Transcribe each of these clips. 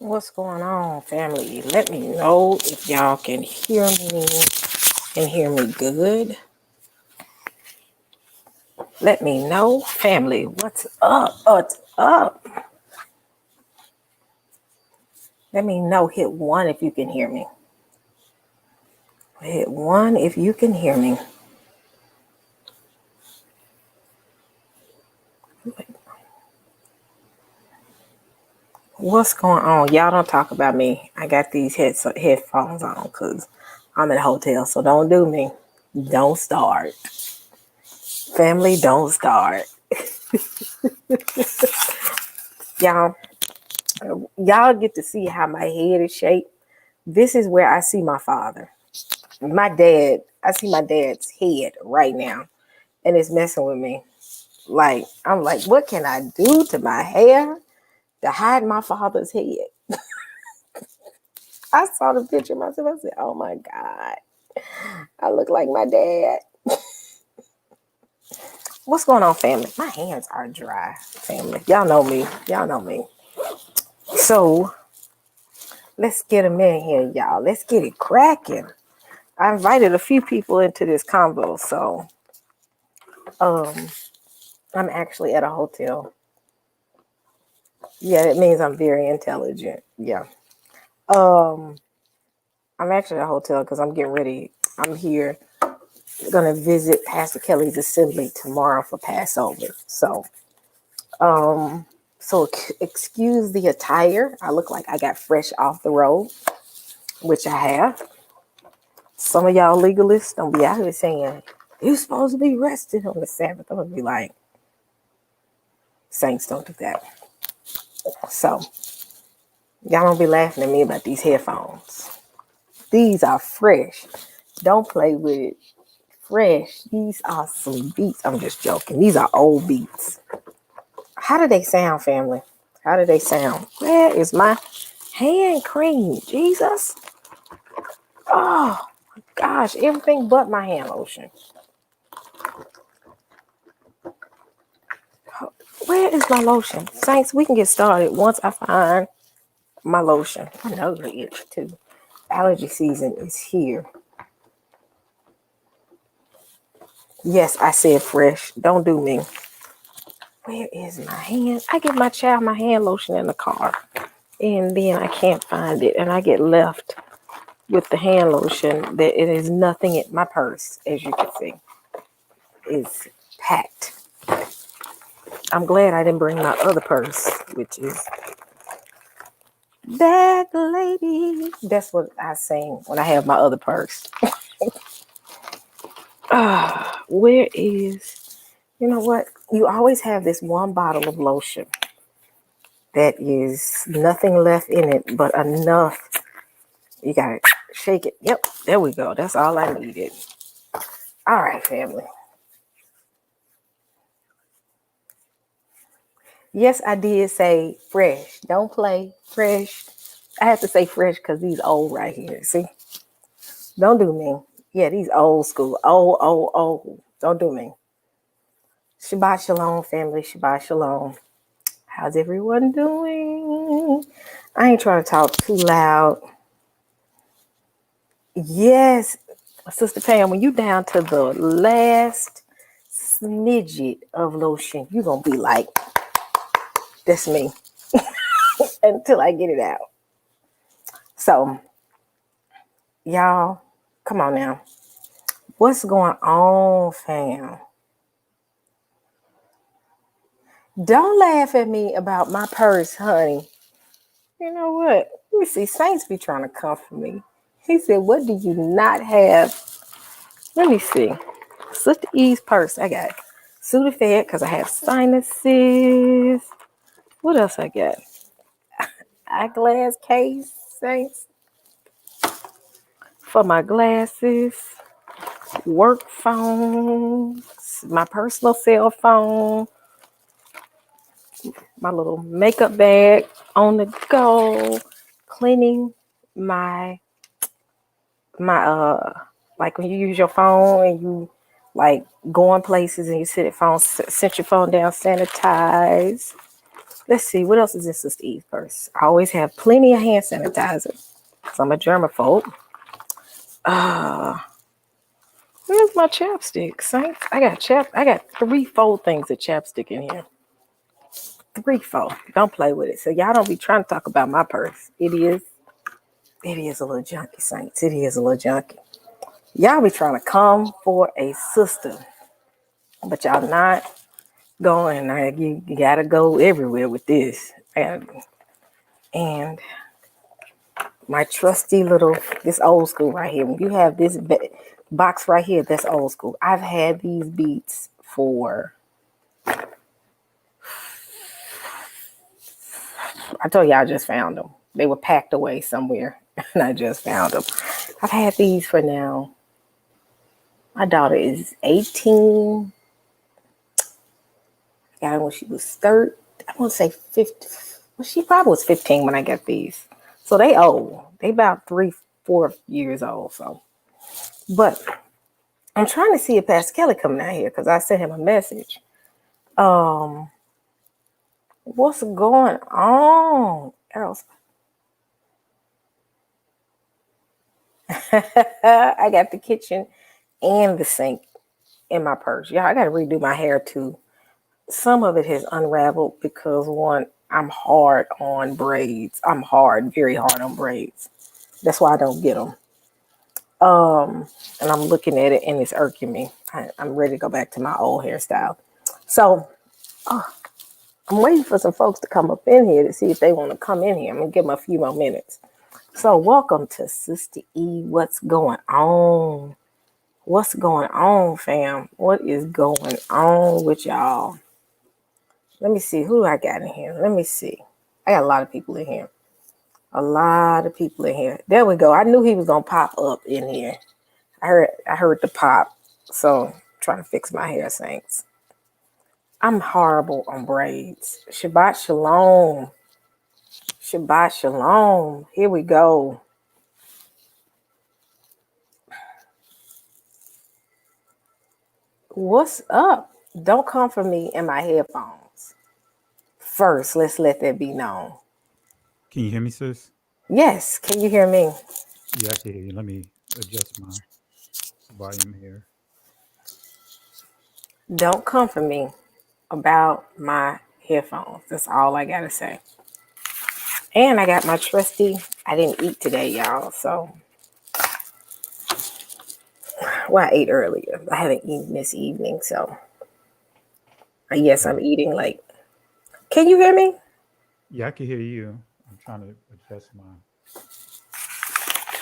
What's going on, family? Let me know if y'all can hear me good. Let me know, family. What's up? What's up? Let me know. Hit 1 if you can hear me. Hit 1 if you can hear me. What's going on? Y'all don't talk about me. I got these headphones on because I'm in a hotel, so don't do me. Don't start. Family, don't start. Y'all get to see how my head is shaped. This is where I see my father. My dad, I see my dad's head right now, and it's messing with me. Like, I'm like, what can I do to my hair to hide my father's head? I saw the picture myself. I said, oh my God, I look like my dad. What's going on, family? My hands are dry, family. Y'all know me. Y'all know me. So, let's get them in here, y'all. Let's get it cracking. I invited a few people into this convo, so I'm actually at a hotel. Yeah, it means I'm very intelligent. Yeah. I'm actually at a hotel because I'm getting ready. I'm here gonna visit Pastor Kelly's assembly tomorrow for Passover. So excuse the attire. I look like I got fresh off the road, which I have. Some of y'all legalists don't be out here saying you're supposed to be rested on the Sabbath. I'm gonna be like, saints don't do that. So y'all don't be laughing at me about these headphones. These are fresh. Don't play with it. Fresh. These are some beats. I'm just joking. These are old beats. How do they sound, family? How do they sound? Where is my hand cream? Jesus. Oh, gosh. Everything but my hand lotion. Where is my lotion? Saints, we can get started once I find my lotion. My nose will itch too. Allergy season is here. Yes, I said fresh. Don't do me. Where is my hand? I give my child my hand lotion in the car, and then I can't find it, and I get left with the hand lotion that it is nothing in my purse, as you can see. It's packed. I'm glad I didn't bring my other purse, which is that lady. That's what I sing when I have my other purse. Where is, you know what? You always have this one bottle of lotion that is nothing left in it but enough. You gotta shake it. Yep, there we go. That's all I needed. All right, family. Yes, I did say fresh. Don't play fresh. I have to say fresh because these old right here. See? Don't do me. Yeah, these old school. Old. Don't do me. Shabbat shalom, family. Shabbat shalom. How's everyone doing? I ain't trying to talk too loud. Yes, Sister Pam, when you down to the last smidget of lotion, you're going to be like, that's me. Until I get it out. So, y'all, come on now. What's going on, fam? Don't laugh at me about my purse, honey. You know what? Let me see. Saints be trying to comfort me. He said, what do you not have? Let me see. Sister E's purse. I got Sudafed because I have sinuses. What else I got? Eyeglass case, Saints. For my glasses. Work phone. My personal cell phone. My little makeup bag on the go. Cleaning my like when you use your phone and you like going places and you sit at phone, set your phone down, sanitize. Let's see, what else is in Sister Eve's purse? I always have plenty of hand sanitizer because I'm a germaphobe. Where's my chapstick, Saints? I got 3, 4 things of chapstick in here. 3, 4. Don't play with it. So y'all don't be trying to talk about my purse. It is a little junky, Saints. It is a little junky. Y'all be trying to come for a sister, but y'all not going. You gotta go everywhere with this. And my trusty little, this old school right here. When you have this box right here, that's old school. I've had these beats for, I told you I just found them. They were packed away somewhere and I just found them. I've had these for now. My daughter is 18. I got her when she was 30. I want to say 50. Well, she probably was 15 when I got these. So they old. They about 3, 4 years old. So, but I'm trying to see if Pastor Kelly coming out here because I sent him a message. What's going on, Earls? I got the kitchen and the sink in my purse. Yeah, I got to redo my hair too. Some of it has unraveled because one, I'm hard on braids. I'm very hard on braids. That's why I don't get them. And I'm looking at it and it's irking me. I'm ready to go back to my old hairstyle. So I'm waiting for some folks to come up in here to see if they want to come in here. I'm going to give them a few more minutes. So welcome to Sister E. What's going on? What's going on, fam? What is going on with y'all? Let me see. Who do I got in here? Let me see. I got a lot of people in here. There we go. I knew he was going to pop up in here. I heard the pop. So I'm trying to fix my hair, Saints. I'm horrible on braids. Shabbat Shalom. Shabbat Shalom. Here we go. What's up? Don't come for me in my headphones. First, let's let that be known. Can you hear me, sis? Yes. Can you hear me? Yeah, I can hear you. Let me adjust my volume here. Don't come for me about my headphones. That's all I got to say. And I got my trusty. I didn't eat today, y'all. So, well, I ate earlier. I haven't eaten this evening. So, yes, I'm eating late. Can you hear me? Yeah, I can hear you. I'm trying to adjust my.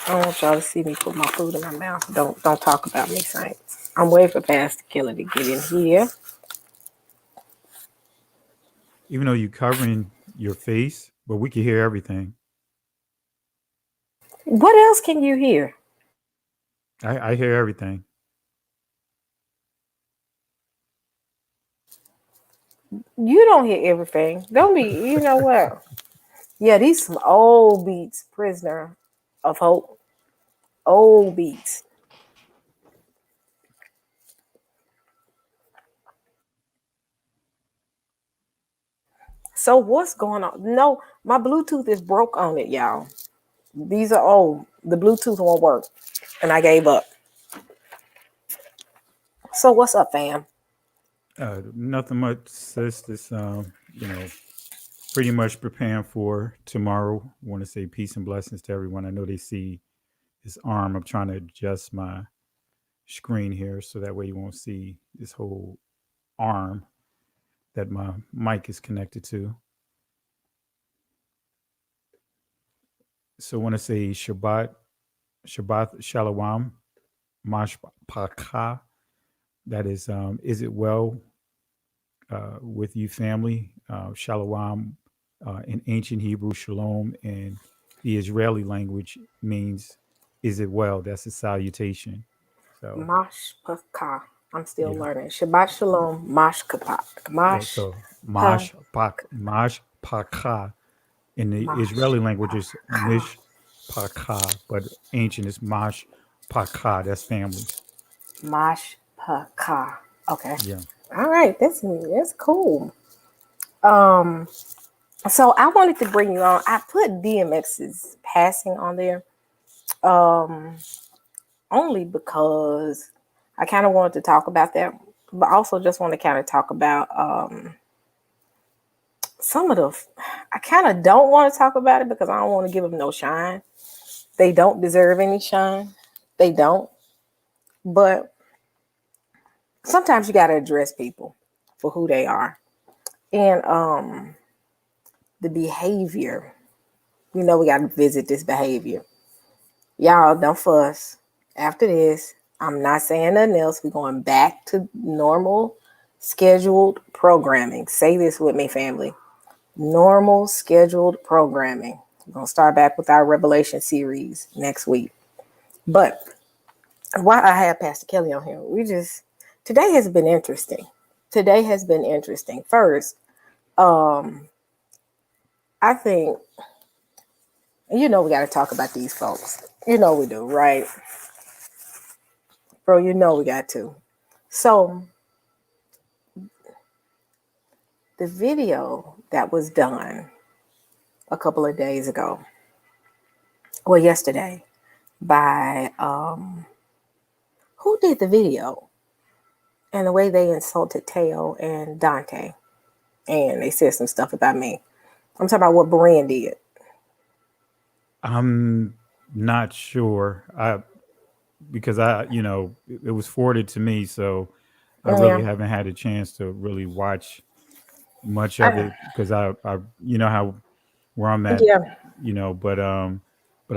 I don't want y'all to see me put my food in my mouth. Don't talk about me, Saints. I'm waiting for Pastor Killer to get in here. Even though you're covering your face, but we can hear everything. What else can you hear? I hear everything. You don't hear everything. Don't be, you know what? Yeah, these some old beats, Prisoner of Hope. Old beats. So what's going on? No, my Bluetooth is broke on it, y'all. These are old. The Bluetooth won't work. And I gave up. So what's up, fam? Nothing much, sis. This, pretty much preparing for tomorrow. Want to say peace and blessings to everyone. I know they see this arm. I'm trying to adjust my screen here so that way you won't see this whole arm that my mic is connected to. So I want to say Shabbat Shalom, Mashpaka. That is it well with you, family? Shalom in ancient Hebrew, Shalom, and the Israeli language means is it well? That's a salutation. So Mashpaka. I'm still yeah, learning. Shabbat Shalom. Mashkapak. yeah. Mash. So Pa. Mashpaka. In the Israeli language is Mashpaka. Mishpaka, but ancient is Mashpaka. That's family. Mashpaka. Okay. Yeah. All right. That's cool. So I wanted to bring you on. I put DMX's passing on there um, only because I kind of wanted to talk about that, but also just want to kind of talk about some of the. I kind of don't want to talk about it because I don't want to give them no shine. They don't deserve any shine. They don't. But sometimes you got to address people for who they are. And the behavior, we got to visit this behavior. Y'all don't fuss. After this, I'm not saying nothing else. We're going back to normal scheduled programming. Say this with me, family. Normal scheduled programming. We're going to start back with our Revelation series next week. But why I have Pastor Kelly on here, today has been interesting. Today has been interesting. First, I think, we got to talk about these folks. We do, right? Bro, we got to. So, the video that was done a couple of days ago, well, yesterday, by, who did the video? And the way they insulted Teo and Dante. And they said some stuff about me. I'm talking about what Brian did. I'm not sure. Because it was forwarded to me, so I really Yeah. haven't had a chance to really watch much of I, it because I how where I'm at, yeah. but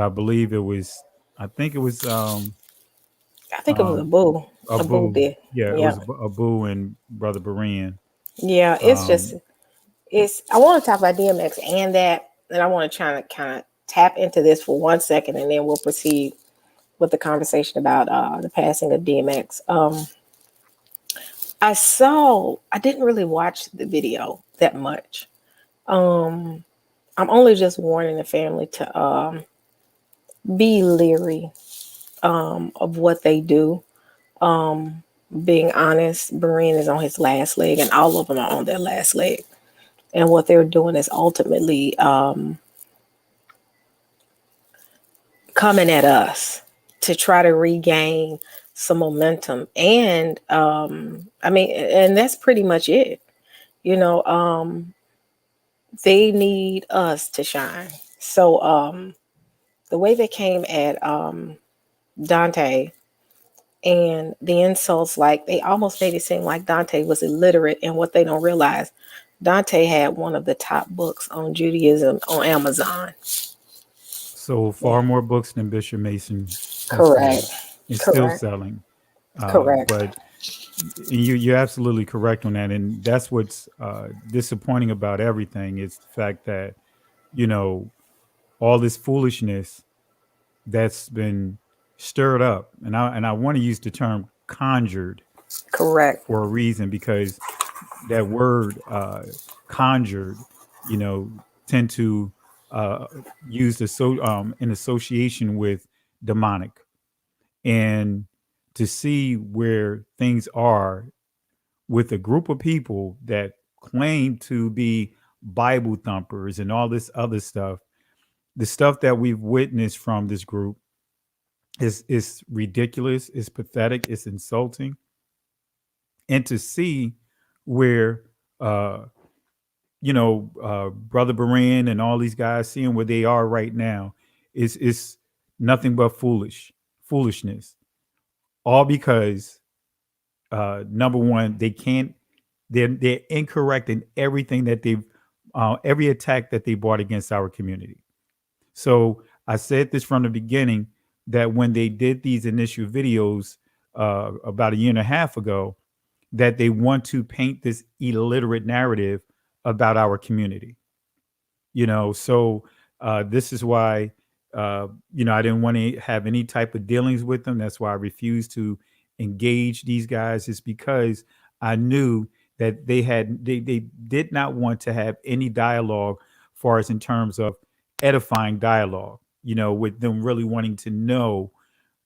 I believe it was I think it was I think it was a um boo. A boo Abu. did. Yeah, it Yeah. was Abu and Brother Berean. Yeah. Um I want to talk about DMX and that. And I want to try to kind of tap into this for 1 second and then we'll proceed with the conversation about the passing of DMX. I didn't really watch the video that much. Um, I'm only just warning the family to be leery of what they do. Um, Being honest, Berean is on his last leg, and all of them are on their last leg. And what they're doing is ultimately coming at us to try to regain some momentum. And and that's pretty much it. You know, they need us to shine. So the way they came at Dante and the insults, like they almost made it seem like Dante was illiterate, and what they don't realize, Dante had one of the top books on Judaism on Amazon. Sold far more books than Bishop Mason has Correct. sold. It's still Correct. selling. Correct. But you're absolutely correct on that, and that's what's disappointing about everything is the fact that you know all this foolishness that's been stirred up, and I want to use the term conjured Correct. for a reason because that word conjured, you know, tend to uh, use the in association with demonic, and to see where things are with a group of people that claim to be Bible thumpers and all this other stuff, the stuff that we've witnessed from this group is ridiculous, it's pathetic, it's insulting, and to see where uh, Brother Beran and all these guys seeing where they are right now is nothing but foolishness. All because number one, they're incorrect in everything that they've every attack that they brought against our community. So I said this from the beginning that when they did these initial videos about a year and a half ago, that they want to paint this illiterate narrative about our community. So this is why I didn't want to have any type of dealings with them. That's why I refused to engage these guys. Is because I knew that they did not want to have any dialogue for us in terms of edifying dialogue, with them really wanting to know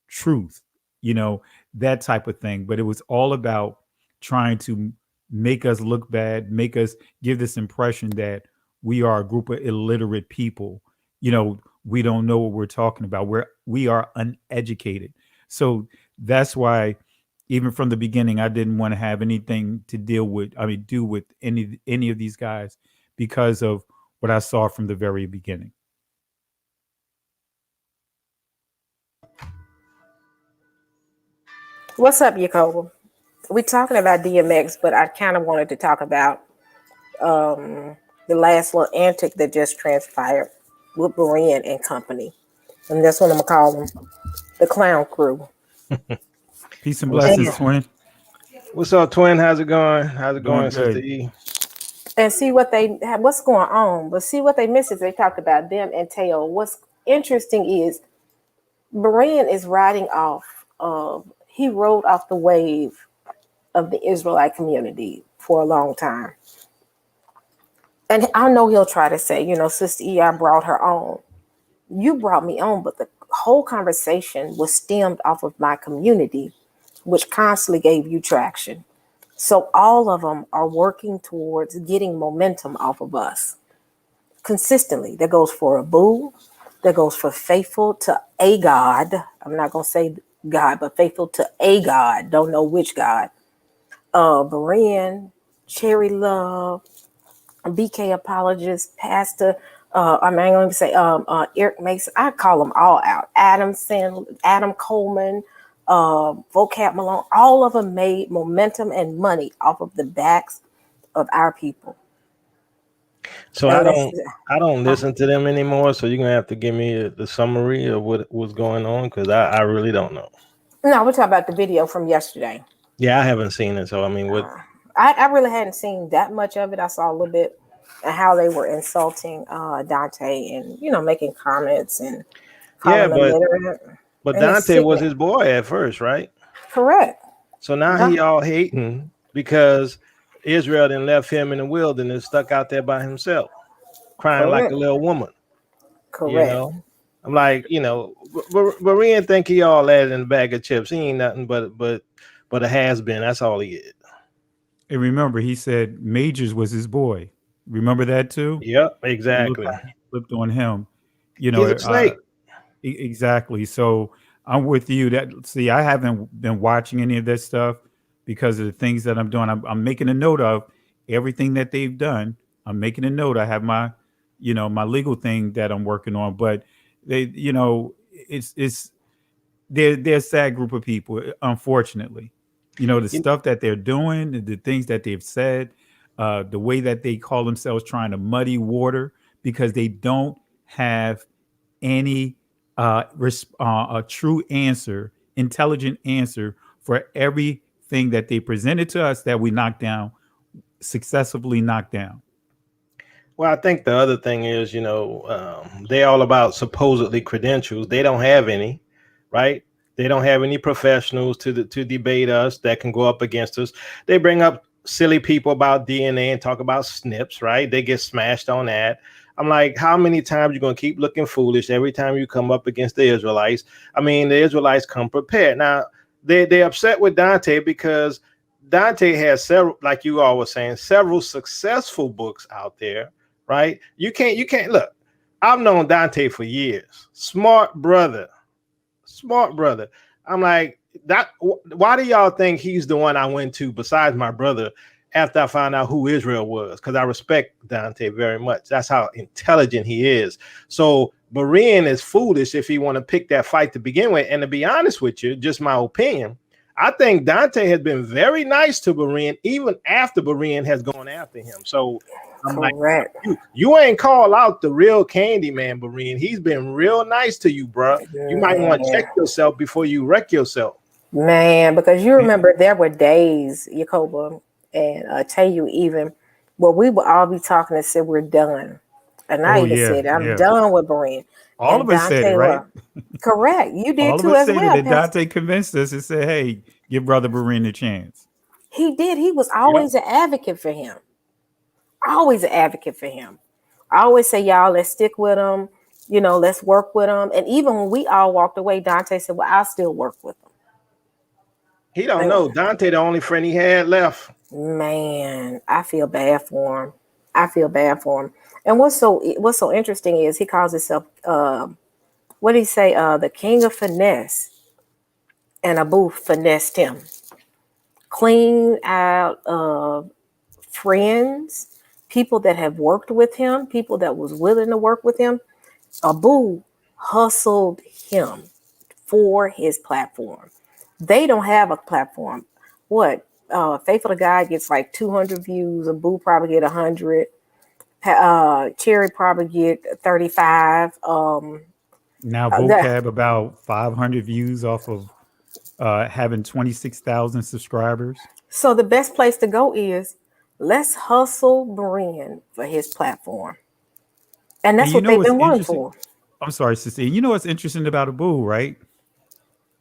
truth, you know, that type of thing. But it was all about trying to make us look bad, make us give this impression that we are a group of illiterate people. You know, we don't know what we're talking about. We are uneducated. So that's why even from the beginning I didn't want to have anything to do with any of these guys because of what I saw from the very beginning. What's up, Yakoba? We talking about DMX, but I kind of wanted to talk about the last little antic that just transpired with Berean and company. And that's what I'm gonna call them, the clown crew. Peace and What's blessings, And twin. what's up, twin? How's it going? How's it Doing going, Sister good. E? and see what they have, what's going on. But see what they miss is they talked about them and Teo. What's interesting is Berean is riding off of he rode off the wave of the Israelite community for a long time. And I know he'll try to say, Sister E, I brought her on. You brought me on, but the whole conversation was stemmed off of my community, which constantly gave you traction. So all of them are working towards getting momentum off of us consistently. That goes for Abu, that goes for faithful to a God. I'm not going to say God, but faithful to a God. Don't know which God. Berean, Cherry Love, BK Apologist, Pastor, I'm not going to say Eric Mason. I call them all out. Adam Coleman, Vocab Malone. All of them made momentum and money off of the backs of our people. So And I let's, don't listen to them anymore. So you're gonna have to give me the summary of what was going on because I really don't know. no, we're talking about the video from yesterday. Yeah, I haven't seen it. So I mean, what? I really hadn't seen that much of it. I saw a little bit and how they were insulting Dante and making comments and Yeah, calling him illiterate. but And it's Dante was sickening. his boy at first, right? Correct. So now he all hating because Israel then left him in the wilderness, stuck out there by himself, crying like a Correct. little woman. You Correct. know, I'm like, Berean think he all that in a bag of chips. He ain't nothing but a has been. That's all he is. And remember, he said Majors was his boy. Remember that too? Yep, It looked exactly. like he flipped on him. You know, He's a snake. exactly. So I'm with you. I haven't been watching any of this stuff because of the things that I'm doing. I'm making a note of everything that they've done. I'm making a note. I have my legal thing that I'm working on. But it's they're a sad group of people, unfortunately. The You, stuff that they're doing, the things that they've said, the way that they call themselves trying to muddy water because they don't have any a true answer, intelligent answer for everything that they presented to us that we knocked down, successfully knocked down. well, I think the other thing is, they all about supposedly credentials. They don't have any, right? They don't have any professionals to debate us that can go up against us. They bring up silly people about DNA and talk about SNPs, right? They get smashed on that. I'm like, how many times you gonna keep looking foolish every time you come up against the Israelites? I mean, the Israelites come prepared. Now they upset with Dante because Dante has several, like you all were saying, several successful books out there, right? You can't look. I've known Dante for years. Smart brother. I'm like that. Why do y'all think he's the one I went to besides my brother after I found out who Israel was? Because I respect Dante very much. That's how intelligent he is. So Berean is foolish if he want to pick that fight to begin with. And to be honest with you, just my opinion, I think Dante has been very nice to Berean even after Berean has gone after him. So I'm like, Correct. you ain't call out the real Candyman, Berean. He's been real nice to you, bro. You might want to check Man. yourself before you wreck yourself. Man, because you remember there were days, Yakoba, and tell you even where we would all be talking and said we're done. And I Oh even yeah, said, I'm yeah. done with Berean. All And of us said it, Dante right? left. Correct. You did All of too us as said it. well, And Pastor. Dante convinced us and said, "Hey, give Brother Berean a chance." He did. He was Yep. always an advocate for him. Always an advocate for him. I always say, y'all, let's stick with him. Let's work with him. And even when we all walked away, Dante said, well, I'll still work with him. He don't And know. Dante, the only friend he had left. man, I feel bad for him. I feel bad for him. And what's so interesting is he calls himself what did he say? The king of finesse, and Abu finessed him. Clean out of friends, people that have worked with him, people that was willing to work with him. Abu hustled him for his platform. They don't have a platform. What? Faithful to God gets like 200 views. Abu probably get 100. Cherry probably get 35. Now That, vocab about 500 views off of having 26,000 subscribers. so the best place to go is let's hustle Brian for his platform. And And that's you what know they've what's been wanting interesting? for. I'm sorry, sister. You know what's interesting about Abu, right?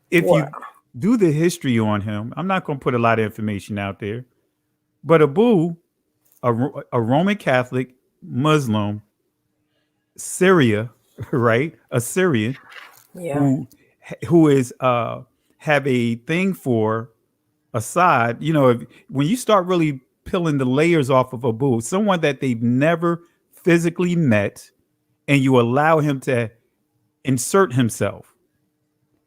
If What? you do the history on him, I'm not going to put a lot of information out there, but Abu, a Roman Catholic Muslim, Syria, right? A Syrian Yeah. who who is have a thing for Assad. You know, when you start really peeling the layers off of Abu, someone that they've never physically met, and you allow him to insert himself,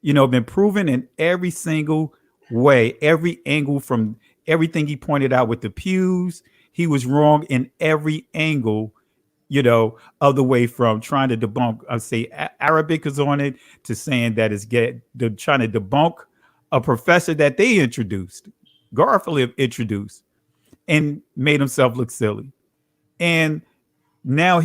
been proven in every single way, every angle from everything he pointed out with the pews. He was wrong in every angle, of the way from trying to debunk, I say Arabic is on it, to saying that it's trying to debunk a professor that they introduced, Garfield introduced, and made himself look silly. And now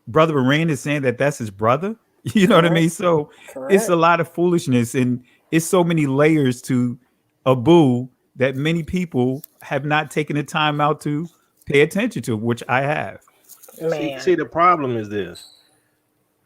Brother Moran is saying that that's his brother. You know what I Correct. mean? So it's a Correct. lot of foolishness, and it's so many layers to Abu that many people have not taken the time out to pay attention to, which I have. Man. See, the problem is this.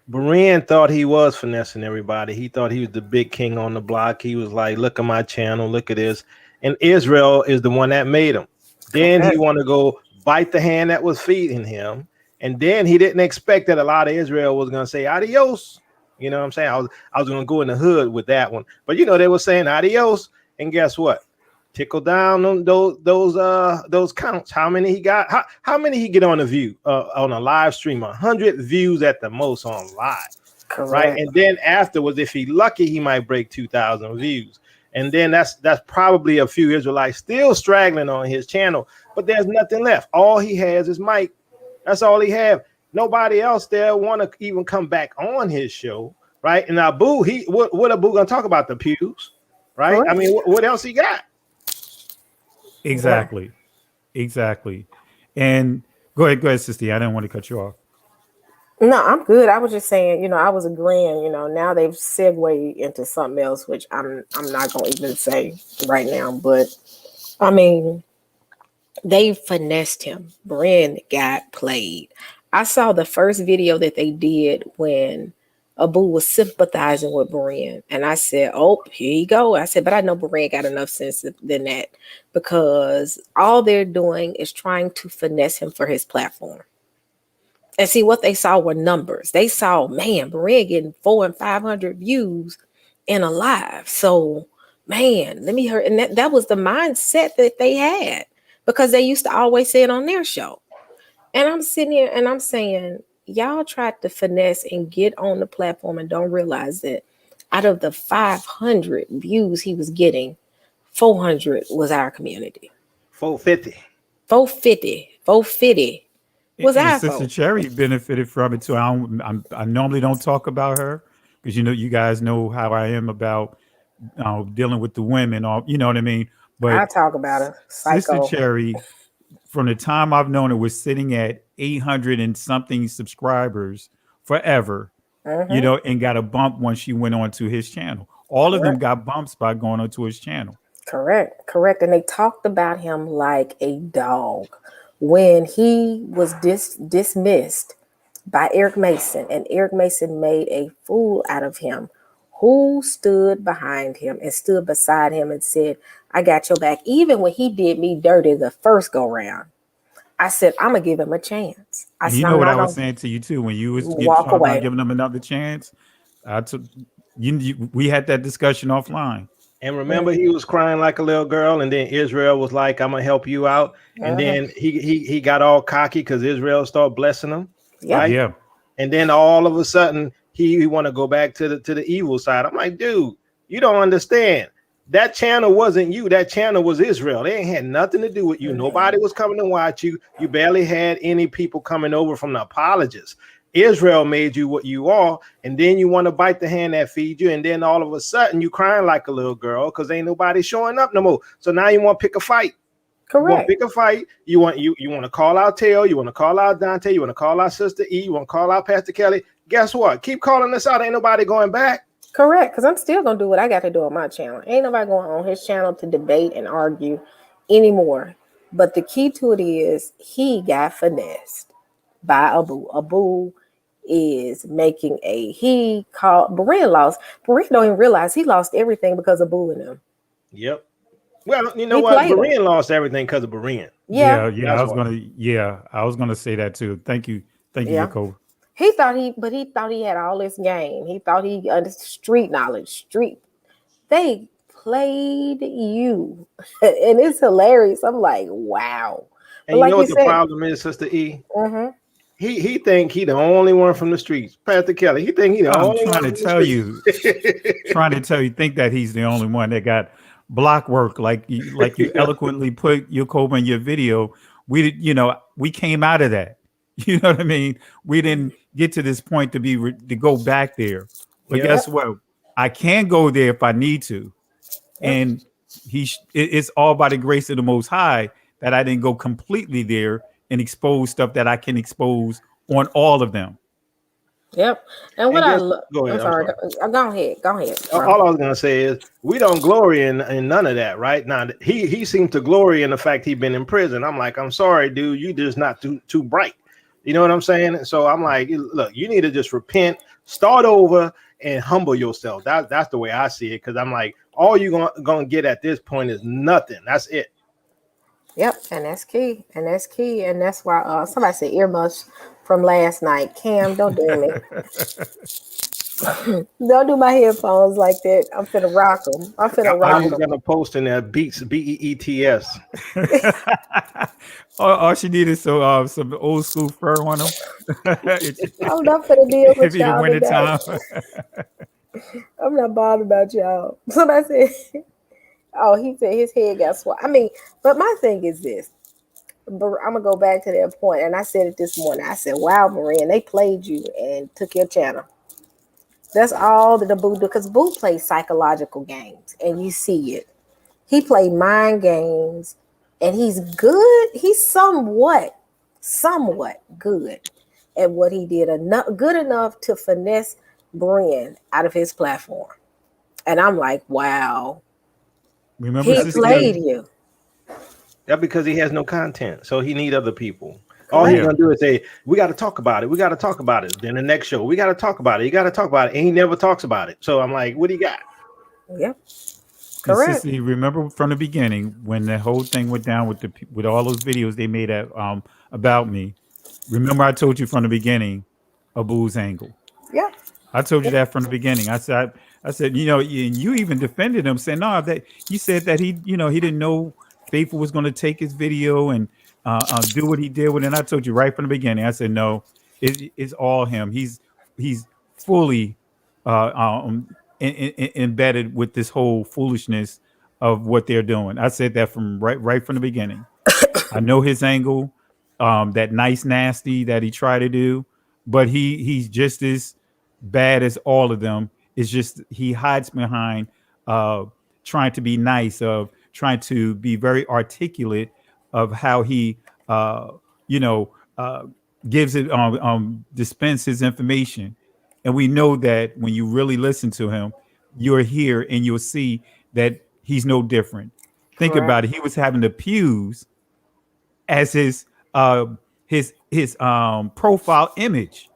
Beran thought he was finessing everybody. He thought he was the big king on the block. He was like, look at my channel, look at this. And Israel is the one that made him. Then he Correct. want to go bite the hand that was feeding him. And then he didn't expect that a lot of Israel was going to say adios. You know what I'm saying? I was going to go in the hood with that one. But, they were saying adios. And guess what? Tickle down on those counts. How many he got? How many he get on a view on a live stream? 100 views at the most on live, right? Correct. And then afterwards, if he lucky, he might break 2,000 views. And then that's probably a few Israelites still straggling on his channel, but there's nothing left. All he has is Mike. That's all he have. Nobody else there want to even come back on his show, right? And Abu, what Abu gonna talk about? The pews, right? I Correct. mean, what else he got? Yeah. Exactly. And go ahead, sister. I didn't want to cut you off. No, I'm good. I was just saying, I was agreeing, now they've segued into something else, which I'm not gonna even say right now, but I mean, they finessed him. Bren got played. I saw the first video that they did when Abu was sympathizing with Bren. And I said, oh, here you go. I said, but I know Bren got enough sense than that, because all they're doing is trying to finesse him for his platform. And see, what they saw were numbers. They saw, man, Bren getting 400 and 500 views in a live. So, man, let me hear. And that was the mindset that they had, because they used to always say it on their show. And I'm sitting here and I'm saying, y'all tried to finesse and get on the platform and don't realize that out of the 500 views he was getting, 400 was our community. 450. 450 was And our Sister folk. Cherry benefited from it too. I normally don't talk about her because you guys know how I am about dealing with the women. All you know what I mean. I But talk about a Sister psycho. Cherry, from the time I've known her, was sitting at 800 and something subscribers forever. Mm-hmm. And got a bump when she went on to his channel. All of them Correct. got bumps by going onto his channel. Correct. And they talked about him like a dog when he was dismissed by Eric Mason, and Eric Mason made a fool out of him. Who stood behind him and stood beside him and said, I got your back. Even when he did me dirty the first go round, I said, I'm going to give him a chance. I And said, you know I'm what I not was going to saying to you too when you was walk talking about away. giving them another chance. I took we had that discussion offline. And remember, he was crying like a little girl, and then Israel was like, "I'm gonna help you out." And then he got all cocky because Israel started blessing him, Yep. right? Yeah. And then all of a sudden, he want to go back to the evil side. I'm like, dude, you don't understand. That channel wasn't you. That channel was Israel. They ain't had nothing to do with you. Nobody was coming to watch you. You barely had any people coming over from the apologists. Israel made you what you are, and then you want to bite the hand that feeds you, and then all of a sudden you crying like a little girl because ain't nobody showing up no more. So now you want to pick a fight. You want to Correct. pick a fight. You want to call out Tail. You want to call out Dante. You want to call out Sister E. You want to call out Pastor Kelly. Guess what? Keep calling us out. Ain't nobody going back. Correct. Because I'm still gonna do what I got to do on my channel. Ain't nobody going on his channel to debate and argue anymore. But the key to it is he got finessed by Abu. Abu is making he called Berean lost. Berean don't even realize he lost everything because of Boo and him. Yep. Well, you know He what? played him. Berean lost everything because of Berean. Yeah. I was gonna say that too. Thank you, Yeah. Jacob. He thought he had all this game. He thought he understood street knowledge. They played you, and it's hilarious. I'm like, wow. And But you like know you what the said, problem is, Sister E? mhm. He think he the only one from the streets. Pastor Kelly, he think he the I'm only one trying to from the tell you, streets. think that he's the only one that got block work, like you eloquently put Jacob in your video. We came out of that. You know what I mean? We didn't get to this point to go back there. But Yep. guess what? I can go there if I need to. Yep. And it's all by the grace of the Most High that I didn't go completely there and expose stuff that I can expose on all of them. Yep. And what And I guess look, go ahead. I'm I'm sorry. sorry. Go ahead. Go ahead, bro. All I was gonna say is we don't glory in none of that, right? Now he seemed to glory in the fact he'd been in prison. I'm like, I'm sorry, dude, you just not too bright. You know what I'm saying? So I'm like, look, you need to just repent, start over, and humble yourself. That's the way I see it. Because I'm like, all you're gonna get at this point is nothing. That's it. Yep. And that's key. And that's key. And that's why somebody said earmuffs from last night. Cam, don't do me. Don't do my headphones like that. I'm finna rock them. I'm finna All rock you them. gonna post in there beats BEETS. All she needed some old school fur on them. I'm not finna deal If with in the y'all winter today. time. I'm not bothered about y'all. Somebody said, oh, he said his head got swole. I mean, but my thing is this. I'm gonna go back to that point, and I said it this morning. I said, "Wow, Maria, they played you and took your channel." That's all that the Boo do, because Boo plays psychological games, and you see it. He played mind games, and he's good. He's somewhat good at what he did. Good enough to finesse Brian out of his platform, and I'm like, wow, Remember, he Sister played E? you. That's because he has no content, so he need other people. All Correct. he's gonna do is say, "We got to talk about it. We got to talk about it." Then the next show, we got to talk about it. You got to talk about it, and he never talks about it. So I'm like, "What do you got?" Yep. And Correct. Sister E, remember from the beginning when the whole thing went down with all those videos they made about me. Remember, I told you from the beginning, Abu's angle. Yep. I told you that from the beginning. I said, you even defended him, saying, no, that you said that he didn't know Faithful was going to take his video and do what he did with it. And I told you right from the beginning. I said, no, it's all him. He's fully embedded with this whole foolishness of what they're doing. I said that from right from the beginning. I know his angle, that nice nasty that he tried to do, but he's just as bad as all of them. It's just he hides behind trying to be nice, of trying to be very articulate of how he you know uh, gives it dispense his information. And we know that when you really listen to him, you're here and you'll see that he's no different. Think Correct. about it. He was having the pews as uh his profile image,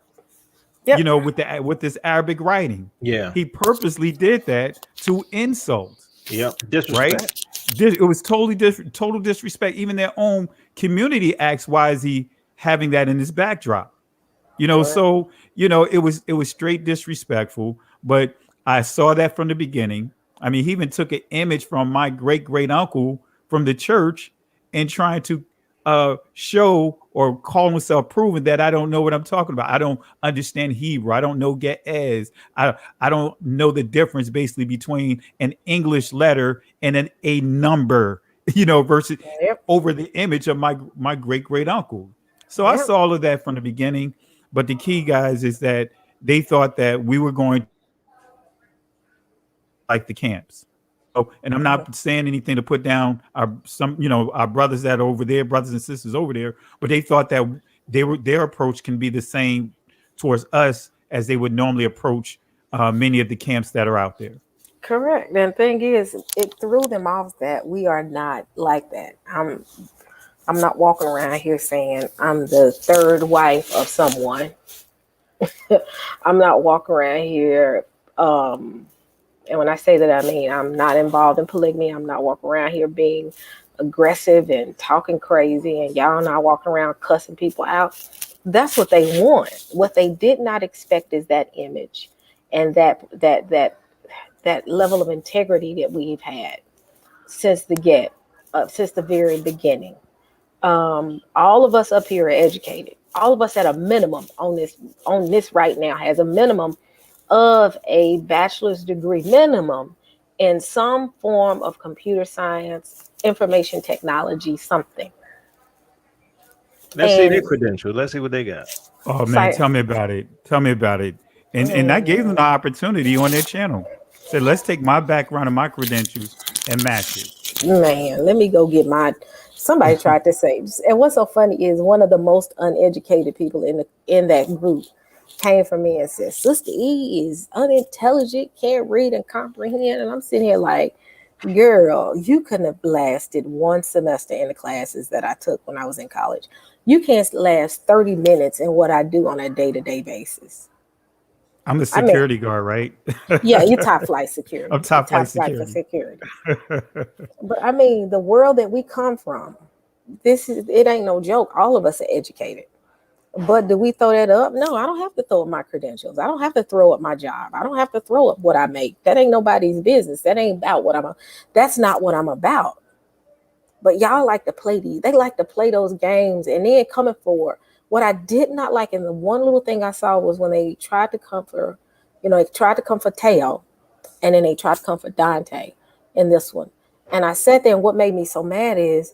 Yep. with this Arabic writing. Yeah. He purposely did that to insult, Yep. right? Disrespect. It was totally different, total disrespect. Even their own community asks, why is he having that in his backdrop? Correct. So it was straight disrespectful. But I saw that from the beginning. I mean, he even took an image from my great great uncle from the church and trying to show or call himself proving that I don't know what I'm talking about. I don't understand Hebrew. I don't know get as. I don't know the difference basically between an English letter and a number, versus Yep. over the image of my great great uncle. So I Yep. saw all of that from the beginning. But the key, guys, is that they thought that we were going like the camps. So, and I'm not saying anything to put down our brothers that are over there, brothers and sisters over there, but they thought that their approach can be the same towards us as they would normally approach many of the camps that are out there. Correct. And the thing is, it threw them off that we are not like that. I'm not walking around here saying I'm the third wife of someone. I'm not walking around here. And when I say that, I mean I'm not involved in polygamy. I'm not walking around here being aggressive and talking crazy, and y'all not walking around cussing people out. That's what they want. What they did not expect is that image and that level of integrity that we've had since since the very beginning. All of us up here are educated. All of us at a minimum on this right now has a minimum of a bachelor's degree minimum in some form of computer science, information technology, something. Let's see their And credentials. Let's see what they got. Oh man, sci- tell me about it. Tell me about it. And I gave them the opportunity on their channel. Said, let's take my background and my credentials and match it. man, let me go get my. Somebody tried to say, and what's so funny is one of the most uneducated people in that group came from me and said, Sister E is unintelligent, can't read and comprehend. And I'm sitting here like, girl, you couldn't have lasted one semester in the classes that I took when I was in college. You can't last 30 minutes in what I do on a day-to-day basis. I'm a I mean, security guard, right? yeah, you top flight security. I'm You top flight top flight for security. security. But I mean, the world that we come from, it ain't no joke. All of us are educated. But do we throw that up? No, I don't have to throw up my credentials. I don't have to throw up my job. I don't have to throw up what I make. That ain't nobody's business. That ain't about that's not what I'm about. But y'all like to play these. They like to play those games and then coming forward. What I did not like, and the one little thing I saw was when they tried to come for, they tried to come for Teo, and then they tried to come for Dante in this one. And I sat there, and what made me so mad is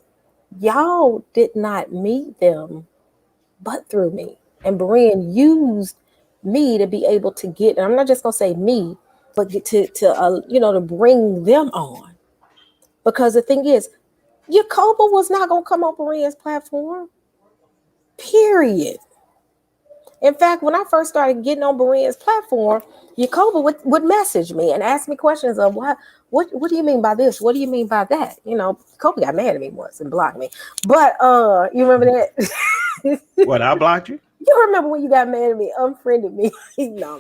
y'all did not meet them but through me. And Berean used me to be able to get, and I'm not just gonna say me, but get to bring them on. Because the thing is, Jacoba was not gonna come on Berean's platform. Period. In fact, when I first started getting on Berean's platform, Jacoba would message me and ask me questions of what do you mean by this? What do you mean by that? Jacoba got mad at me once and blocked me. But you remember that? What, I blocked you? You remember when you got mad at me, unfriended me? No,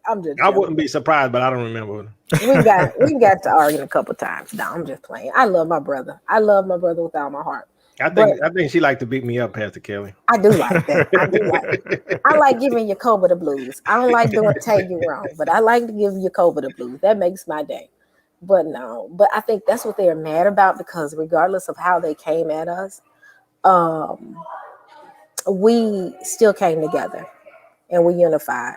I'm just I joking. wouldn't be surprised, but I don't remember. We got to arguing a couple times. No, I'm just playing. I love my brother. I love my brother with all my heart. I think she liked to beat me up, Pastor Kelly. I do like that. I like giving Jacoba the blues. I don't like doing Tay you wrong, but I like to give Jacoba the blues. That makes my day. But no, but I think that's what they're mad about, because regardless of how they came at us, we still came together and we unified.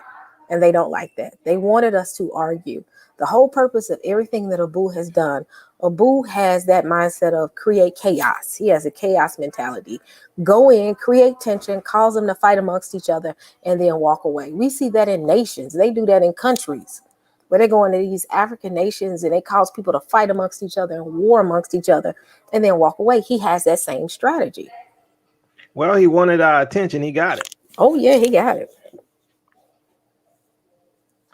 And they don't like that. They wanted us to argue. The whole purpose of everything that Abu has done, Abu has that mindset of create chaos. He has a chaos mentality. Go in, create tension, cause them to fight amongst each other, and then walk away. We see that in nations. They do that in countries where they go into these African nations and they cause people to fight amongst each other and war amongst each other and then walk away. He has that same strategy. Well, he wanted our attention. He got it. Oh, yeah, he got it.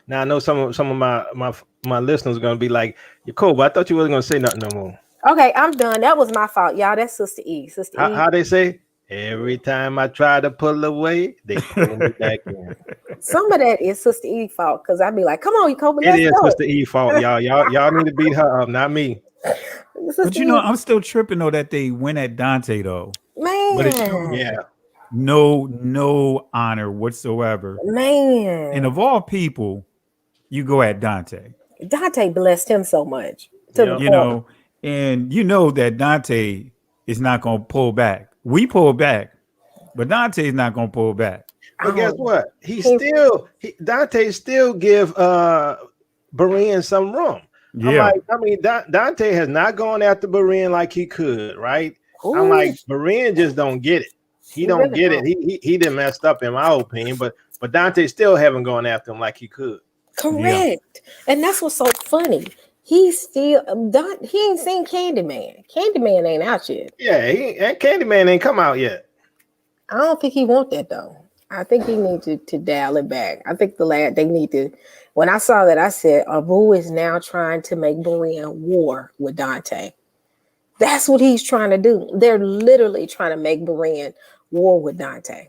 Now I know some of my listeners are gonna be like, Jacoba, I thought you wasn't gonna say nothing no more. Okay, I'm done. That was my fault, y'all. That's Sister E. Sister E. How they say? Every time I try to pull away, they pull me back in. Some of that is Sister E fault, because I'd be like, "Come on, Jacoba, let's It is go." Sister E fault, y'all. Y'all need to beat her up, not me. Sister But I'm still tripping though that they went at Dante though. Man, But it shows Yeah. no honor whatsoever. man. And of all people, you go at Dante. Dante blessed him so much to the Yep. You point. know, and you know that Dante is not going to pull back. We pull back, but Dante is not going to pull back. I But guess don't. what? Dante still give Berean some room. I'm Yeah. like, I mean, Dante has not gone after Berean like he could, right? I'm Ooh, like, Berean just don't get it. He he don't really get it. don't. He didn't messed up in my opinion, but Dante still haven't gone after him like he could. Yeah. Correct. And that's what's so funny. He still Don. He ain't seen Candyman. Candyman ain't out yet. Yeah, and Candyman ain't come out yet. I don't think he want that though. I think he needs to dial it back. I think the lad they need to. When I saw that, I said, Abu is now trying to make Berean war with Dante. That's what he's trying to do. They're literally trying to make Berean war with Dante.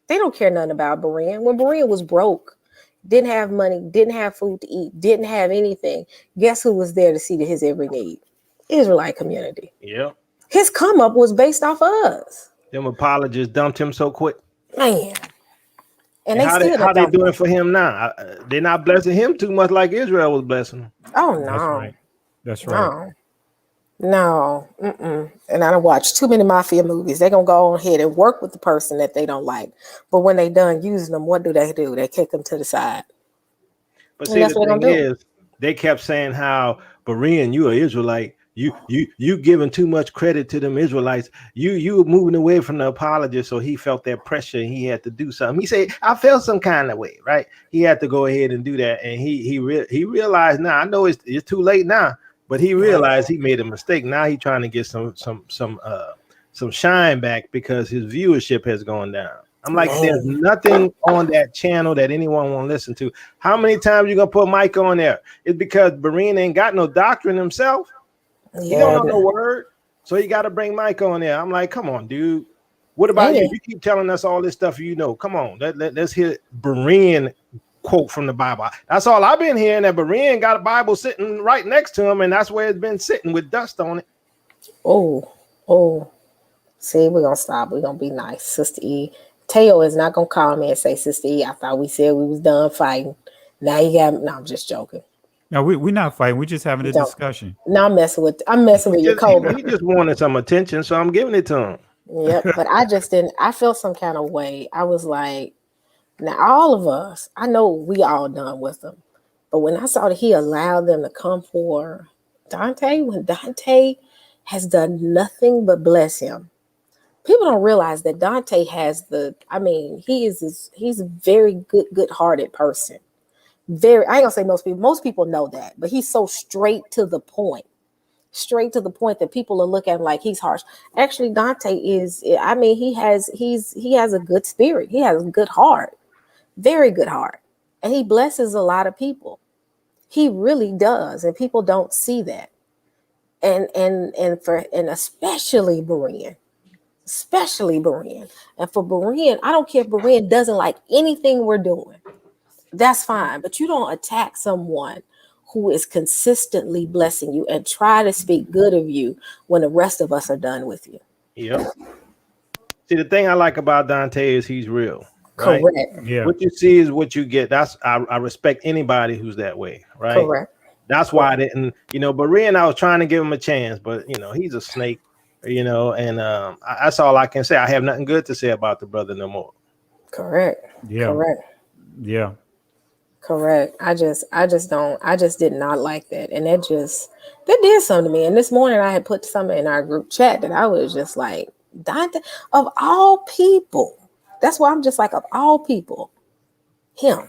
They don't care nothing about Berean. When Berean was broke, didn't have money, didn't have food to eat, didn't have anything, guess who was there to see to his every need? Israelite community. Yep. His come up was based off of us. Them apologists dumped him so quick. Man. And And they still how don't they dump doing him. for him now? They're not blessing him too much like Israel was blessing him. Oh That's no. right. That's right. No. No. And I don't watch too many mafia movies. They're gonna go ahead and work with the person that they don't like. But when they done using them, what do? They kick them to the side. But And see, that's the what they're thing gonna do. is, they kept saying how Berean, you are Israelite. You giving too much credit to them Israelites. You were moving away from the apologist, so he felt that pressure and he had to do something. He said, I felt some kind of way, right? He had to go ahead and do that, and he realized now. I know it's too late now, but he realized he made a mistake. Now he's trying to get some shine back because his viewership has gone down. I'm like, there's Man. nothing on that channel that anyone want to listen to. How many times you gonna put Mike on there? It's because Berean ain't got no doctrine himself. He don't Yeah. know no word, so he got to bring Mike on there. I'm like, come on, dude. What about you? Hey. You keep telling us all this stuff you know. Come on, let's hear Berean quote from the Bible. That's all I've been hearing. That Berean got a Bible sitting right next to him, and that's where it's been sitting with dust on it. Oh. See, we're gonna stop. We're gonna be nice. Sister E. Teo is not gonna call me and say, Sister E, I thought we said we was done fighting. Now you got no, I'm just joking. No, we're not fighting. We're just having a Don't. discussion. No, I'm messing with your Cobra. He just wanted some attention, so I'm giving it to him. Yep. But I just didn't I felt some kind of way. I was like, now all of us, I know we all done with them. But when I saw that he allowed them to come for Dante, when Dante has done nothing but bless him. People don't realize that Dante has he's a very good-hearted person. Very, I ain't gonna say most people know that, but he's so straight to the point. Straight to the point that people are looking at him like he's harsh. Actually, Dante is, he has a good spirit. He has a good heart, very good heart. And he blesses a lot of people. He really does. And people don't see that. And especially Berean. Especially Berean. And for Berean, I don't care if Berean doesn't like anything we're doing. That's fine. But you don't attack someone who is consistently blessing you and try to speak good of you when the rest of us are done with you. Yep. See, the thing I like about Dante is he's real, right? Correct. Yeah. What you see is what you get. I respect anybody who's that way, right? Correct. That's why I didn't, Berean, I was trying to give him a chance, but he's a snake, and that's all I can say. I have nothing good to say about the brother no more. Correct. Yeah. Correct. Yeah. Correct. I just did not like that. And that did something to me. And this morning I had put something in our group chat that I was just like, Dante, of all people. That's why I'm just like, of all people, him.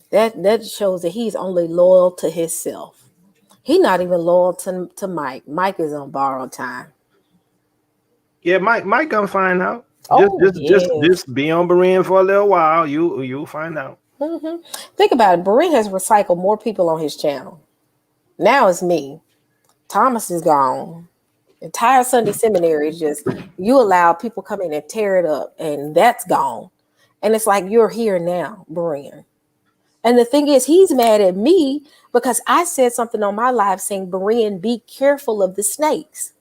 That shows that he's only loyal to himself. He's not even loyal to Mike. Mike is on borrowed time. Yeah, Mike gonna find out. Oh, yes. Just be on Berean for a little while. You'll find out. Mm-hmm. Think about it. Berean has recycled more people on his channel. Now it's me. Thomas is gone. Entire Sunday seminary is just, you allow people come in and tear it up, and that's gone. And it's like, you're here now, Berean. And the thing is, he's mad at me because I said something on my live saying, Berean, be careful of the snakes.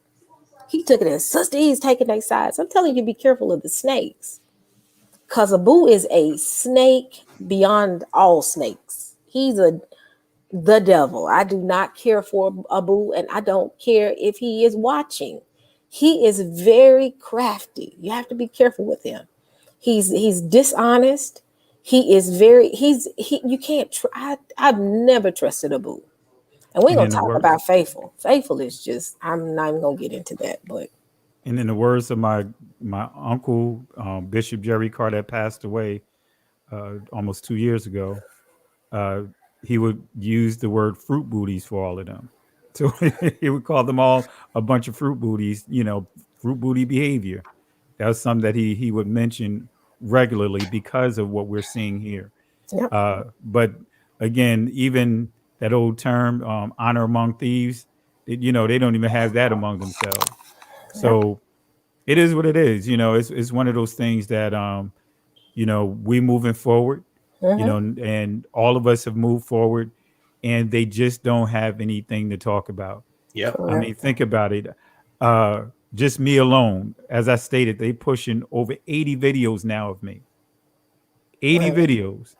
He took it as, Sister E's taking their sides. I'm telling you, be careful of the snakes. Because Abu is a snake beyond all snakes. He's a the devil. I do not care for Abu, and I don't care if he is watching. He is very crafty. You have to be careful with him. He's dishonest. He is very he you can't I've never trusted Abu. And we're And gonna in the talk word, about faithful. Faithful is just, I'm not even gonna get into that, but and in the words of my uncle, Bishop Jerry Carr, that passed away almost 2 years ago, uh, he would use the word fruit booties for all of them. So he would call them all a bunch of fruit booties, fruit booty behavior. That was something that he would mention regularly because of what we're seeing here. yep. But again, even that old term, honor among thieves, they don't even have that among themselves. Yep. So it is what it is. It's one of those things that we moving forward, Mm-hmm. and all of us have moved forward, and they just don't have anything to talk about. Yep. I Correct. mean, think about it. Uh, just me alone, as I stated, they pushing over 80 videos now of me. 80 Right. videos,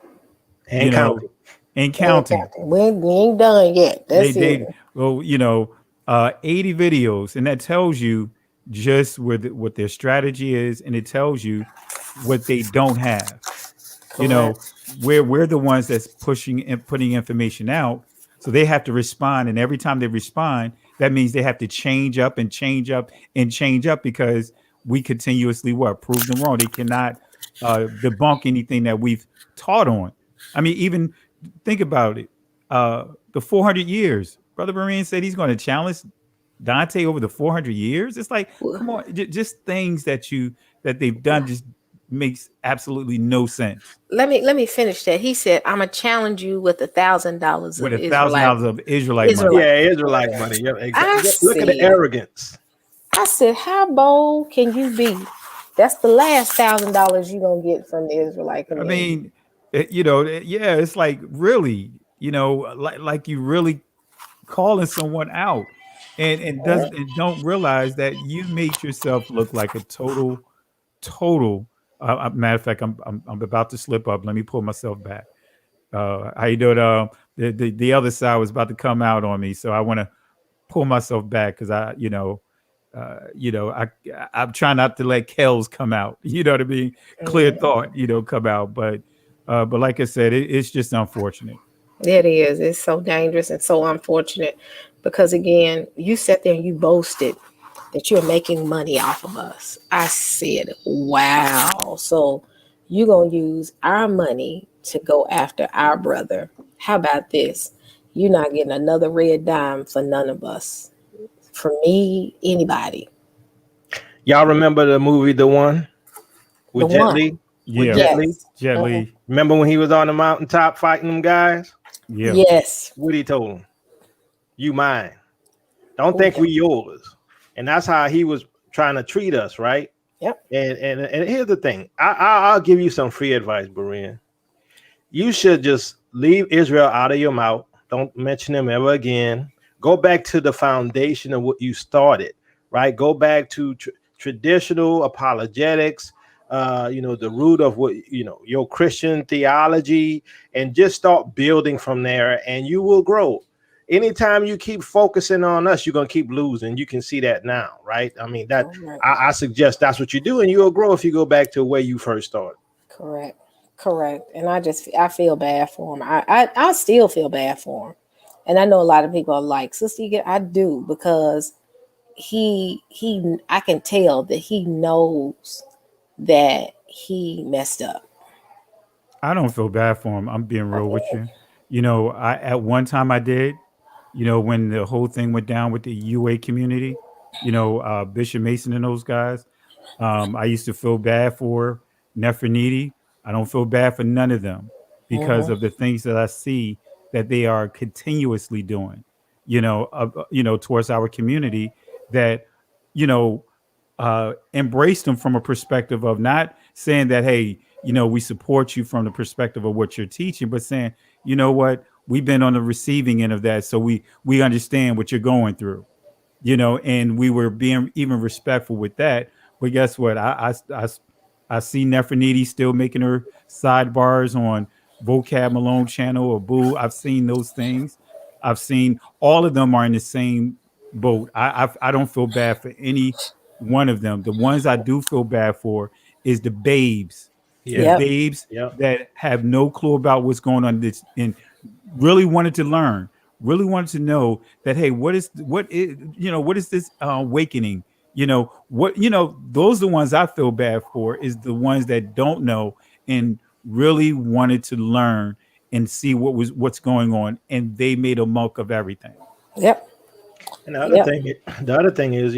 And you know, counting. and And counting. Captain, we ain't done yet. They That's it. they well, 80 videos, and that tells you just what their strategy is, and it tells you what they don't have. you Correct. know we're the ones that's pushing and putting information out, so they have to respond, and every time they respond, that means they have to change up and change up and change up, because we continuously what prove them wrong. They cannot debunk anything that we've taught on. I mean, even think about it. The 400 years, Brother Marine said he's going to challenge Dante over the 400 years. It's like, come on, just things that they've done just makes absolutely no sense. Let me finish that. He said, I'm gonna challenge you with $1,000 With of $1,000 Israelite of Israelite money. Israelite. Yeah, Israelite money. Yep, I exactly. Look at the said, arrogance. how bold can you be? That's the last $1,000 you're gonna get from the Israelite I community. mean, yeah, it's like, really, like you really calling someone out, and Right. doesn't and don't realize that you made yourself look like a total. Matter of fact, I'm about to slip up. Let me pull myself back. How you doing? The other side was about to come out on me, so I want to pull myself back, because I'm trying not to let Kells come out. You know what I mean? Clear Mhm. thought, come out. But like I said, it's just unfortunate. It is. It's so dangerous and so unfortunate because, again, you sat there and you boasted that you're making money off of us. I said, wow. So you're going to use our money to go after our brother. How about this? You're not getting another red dime for none of us. For me, anybody. Y'all remember the movie The One The with Jet one. Li? With Yeah, Jet Li? Yes. Jet Mhm. Li. Remember when he was on the mountaintop fighting them guys? Yeah, Yes. What he told them? You mine. Don't Oh, think yeah. we yours. And that's how he was trying to treat us, right? Yep. And here's the thing. I'll give you some free advice, Berean. You should just leave Israel out of your mouth. Don't mention them ever again. Go back to the foundation of what you started, right? Go back to traditional apologetics, the root of what, your Christian theology, and just start building from there, and you will grow. Anytime you keep focusing on us, you're going to keep losing. You can see that now, right? I mean, that Correct. I suggest that's what you do, and you'll grow if you go back to where you first started. Correct. Correct. And I feel bad for him. I still feel bad for him. And I know a lot of people are like, Sister, I do, because I can tell that he knows that he messed up. I don't feel bad for him. I'm being real with you. I at one time I did. When the whole thing went down with the UA community. Bishop Mason and those guys. I used to feel bad for Nefertiti. I don't feel bad for none of them because Mhm. of the things that I see that they are continuously doing. Towards our community, that you know embrace them from a perspective of not saying that, hey, we support you from the perspective of what you're teaching, but saying, what, we've been on the receiving end of that, so we understand what you're going through, and we were being even respectful with that. But guess what? I see Nefertiti still making her sidebars on Vocab Malone channel or Boo. I've seen those things. I've seen all of them are in the same boat. I don't feel bad for any one of them. The ones I do feel bad for is the babes, the Yeah. Yep. babes Yep. that have no clue about what's going on this and really wanted to learn, really wanted to know that hey, what is what is this awakening? Those are the ones I feel bad for is the ones that don't know and really wanted to learn and see what's going on, and they made a muck of everything. Yep. And the other Yep. thing, the other thing is,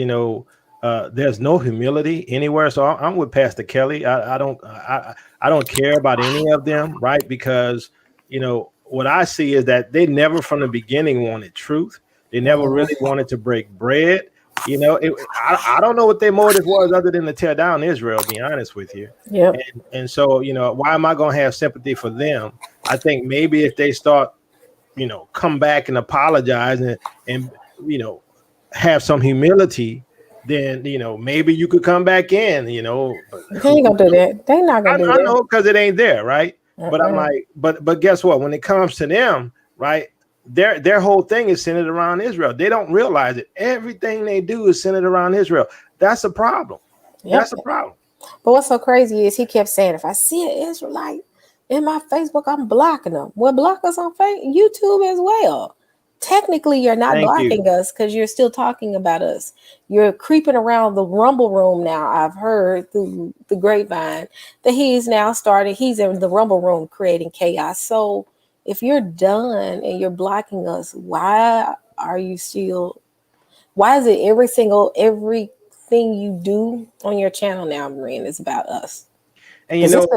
there's no humility anywhere. So I'm with Pastor Kelly. I don't care about any of them, right? Because what I see is that they never from the beginning wanted truth. They never really wanted to break bread. I don't know what their motive was other than to tear down Israel. To be honest with you, Yep. and so why am I going to have sympathy for them? I think maybe if they start come back and apologize and have some humility, then maybe you could come back in, but They ain't gonna do that. They not gonna do I that. know because it ain't there, right? But I'm Uh-uh. like, but guess what? When it comes to them, right? Their whole thing is centered around Israel. They don't realize it. Everything they do is centered around Israel. That's a problem. Yep. That's a problem. But what's so crazy is he kept saying, if I see an Israelite in my Facebook, I'm blocking them. Well, block us on YouTube as well. Technically, you're not Thank you. blocking us because you're still talking about us. You're creeping around the Rumble room now. I've heard through the grapevine that he's now started. He's in the Rumble room creating chaos. So if you're done and you're blocking us, why are you still? Why is it everything you do on your channel now, Marine, is about us? And Is this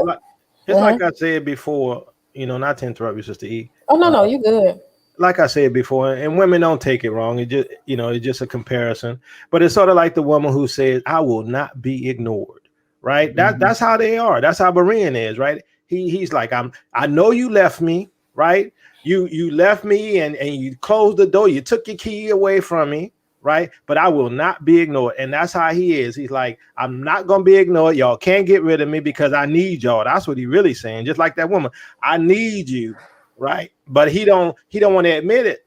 just like I said before, not to interrupt you, Sister E. Oh no, you're good. Like I said before, and women don't take it wrong. It just, it's just a comparison. But it's sort of like the woman who says, "I will not be ignored." Right? That's how they are. That's how Berean is. Right? He's like, I know you left me. Right? You left me and you closed the door. You took your key away from me. Right? But I will not be ignored. And that's how he is. He's like, I'm not gonna be ignored. Y'all can't get rid of me because I need y'all. That's what he really saying. Just like that woman, I need you. Right, but he don't want to admit it.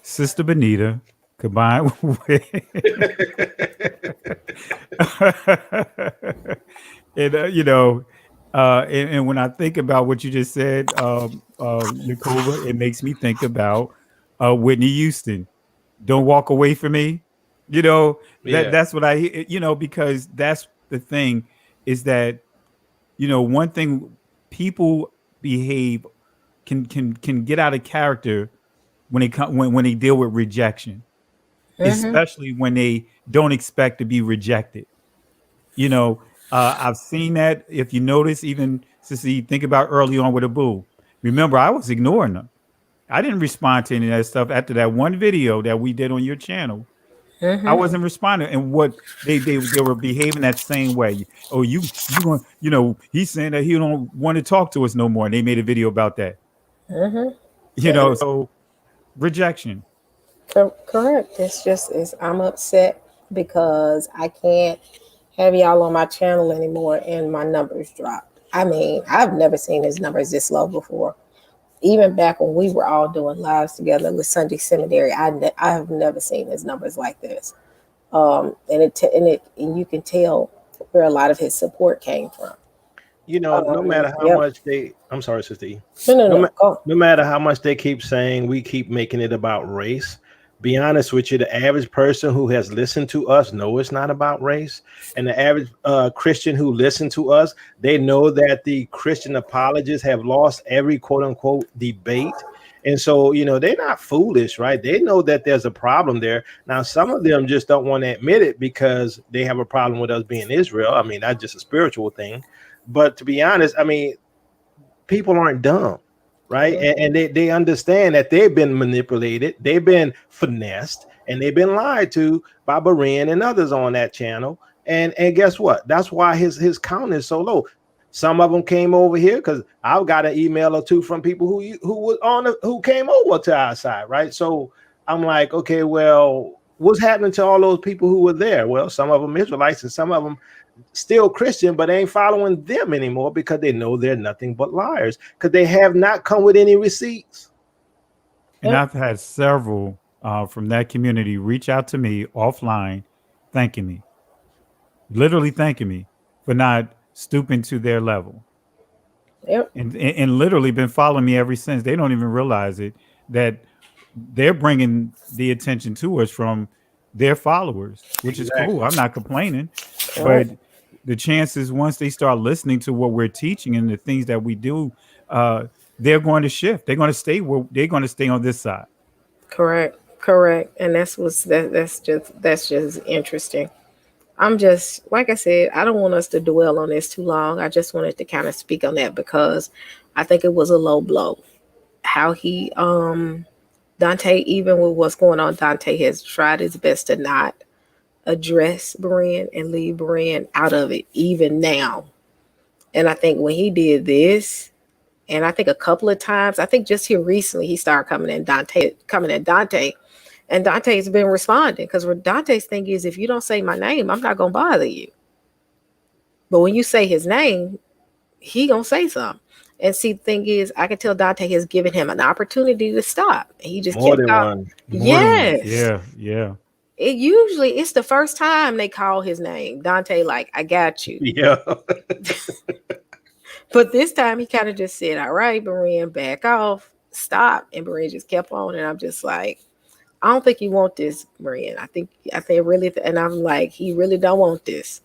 Sister Benita combined with and and when I think about what you just said, Nicole, it makes me think about Whitney Houston. Don't walk away from me. Yeah, That's what because that's the thing is that one thing people behave can get out of character when when they deal with rejection, especially when they don't expect to be rejected. I've seen that. If you notice, even since you think about early on with a boo, remember I was ignoring them. I didn't respond to any of that stuff after that one video that we did on your channel. I wasn't responding, and what they were behaving that same way. Oh, you going he's saying that he don't want to talk to us no more. And they made a video about that. So rejection. Correct. It's I'm upset because I can't have y'all on my channel anymore and my numbers dropped. I mean, I've never seen his numbers this low before. Even back when we were all doing lives together with Sunday Seminary, I have never seen his numbers like this. And you can tell where a lot of his support came from. no matter how Yep. much I'm sorry, Sister E. No, No, no. Go. no matter how much they keep saying, we keep making it about race. Be honest with you, the average person who has listened to us know it's not about race, and the average Christian who listened to us, they know that the Christian apologists have lost every quote unquote debate. And so, they're not foolish, right? They know that there's a problem there. Now, some of them just don't want to admit it because they have a problem with us being Israel. I mean, that's just a spiritual thing. But to be honest, I mean, people aren't dumb, right? And they understand that they've been manipulated, they've been finessed, and they've been lied to by Berean and others on that channel. And guess what? That's why his count is so low. Some of them came over here because I've got an email or two from people who came over to our side, right? So I'm like, okay, well, what's happening to all those people who were there? Well, some of them Israelites and some of them still Christian, but ain't following them anymore because they know they're nothing but liars because they have not come with any receipts. And Yep. I've had several from that community reach out to me offline, thanking me, literally thanking me for not stooping to their level. Yep. And literally been following me ever since. They don't even realize it, that they're bringing the attention to us from their followers, which is cool. Exactly. I'm not complaining, Right. but the chances once they start listening to what we're teaching and the things that we do, uh, they're going to shift. They're going to stay where they're going to stay on this side. Correct. Correct. And that's just interesting. I'm just, like I said, I don't want us to dwell on this too long. I just wanted to kind of speak on that because I think it was a low blow. How he Dante, even with what's going on, Dante has tried his best to not address Berean and leave Berean out of it, even now. And I think when he did this, and I think a couple of times, I think just here recently, he started coming at Dante, and Dante's been responding because what Dante's thing is, if you don't say my name, I'm not gonna bother you. But when you say his name, he gonna say something. And see, the thing is, I can tell Dante has given him an opportunity to stop. And he just More kept than out. one. More than one. Yes. Yeah, yeah. It's the first time they call his name. Dante, like, I got you. Yeah. But this time he kind of just said, all right, Berean, back off, stop. And Berean just kept on. And I'm just like, I don't think you want this, Berean. I think really, and I'm like, he really don't want this.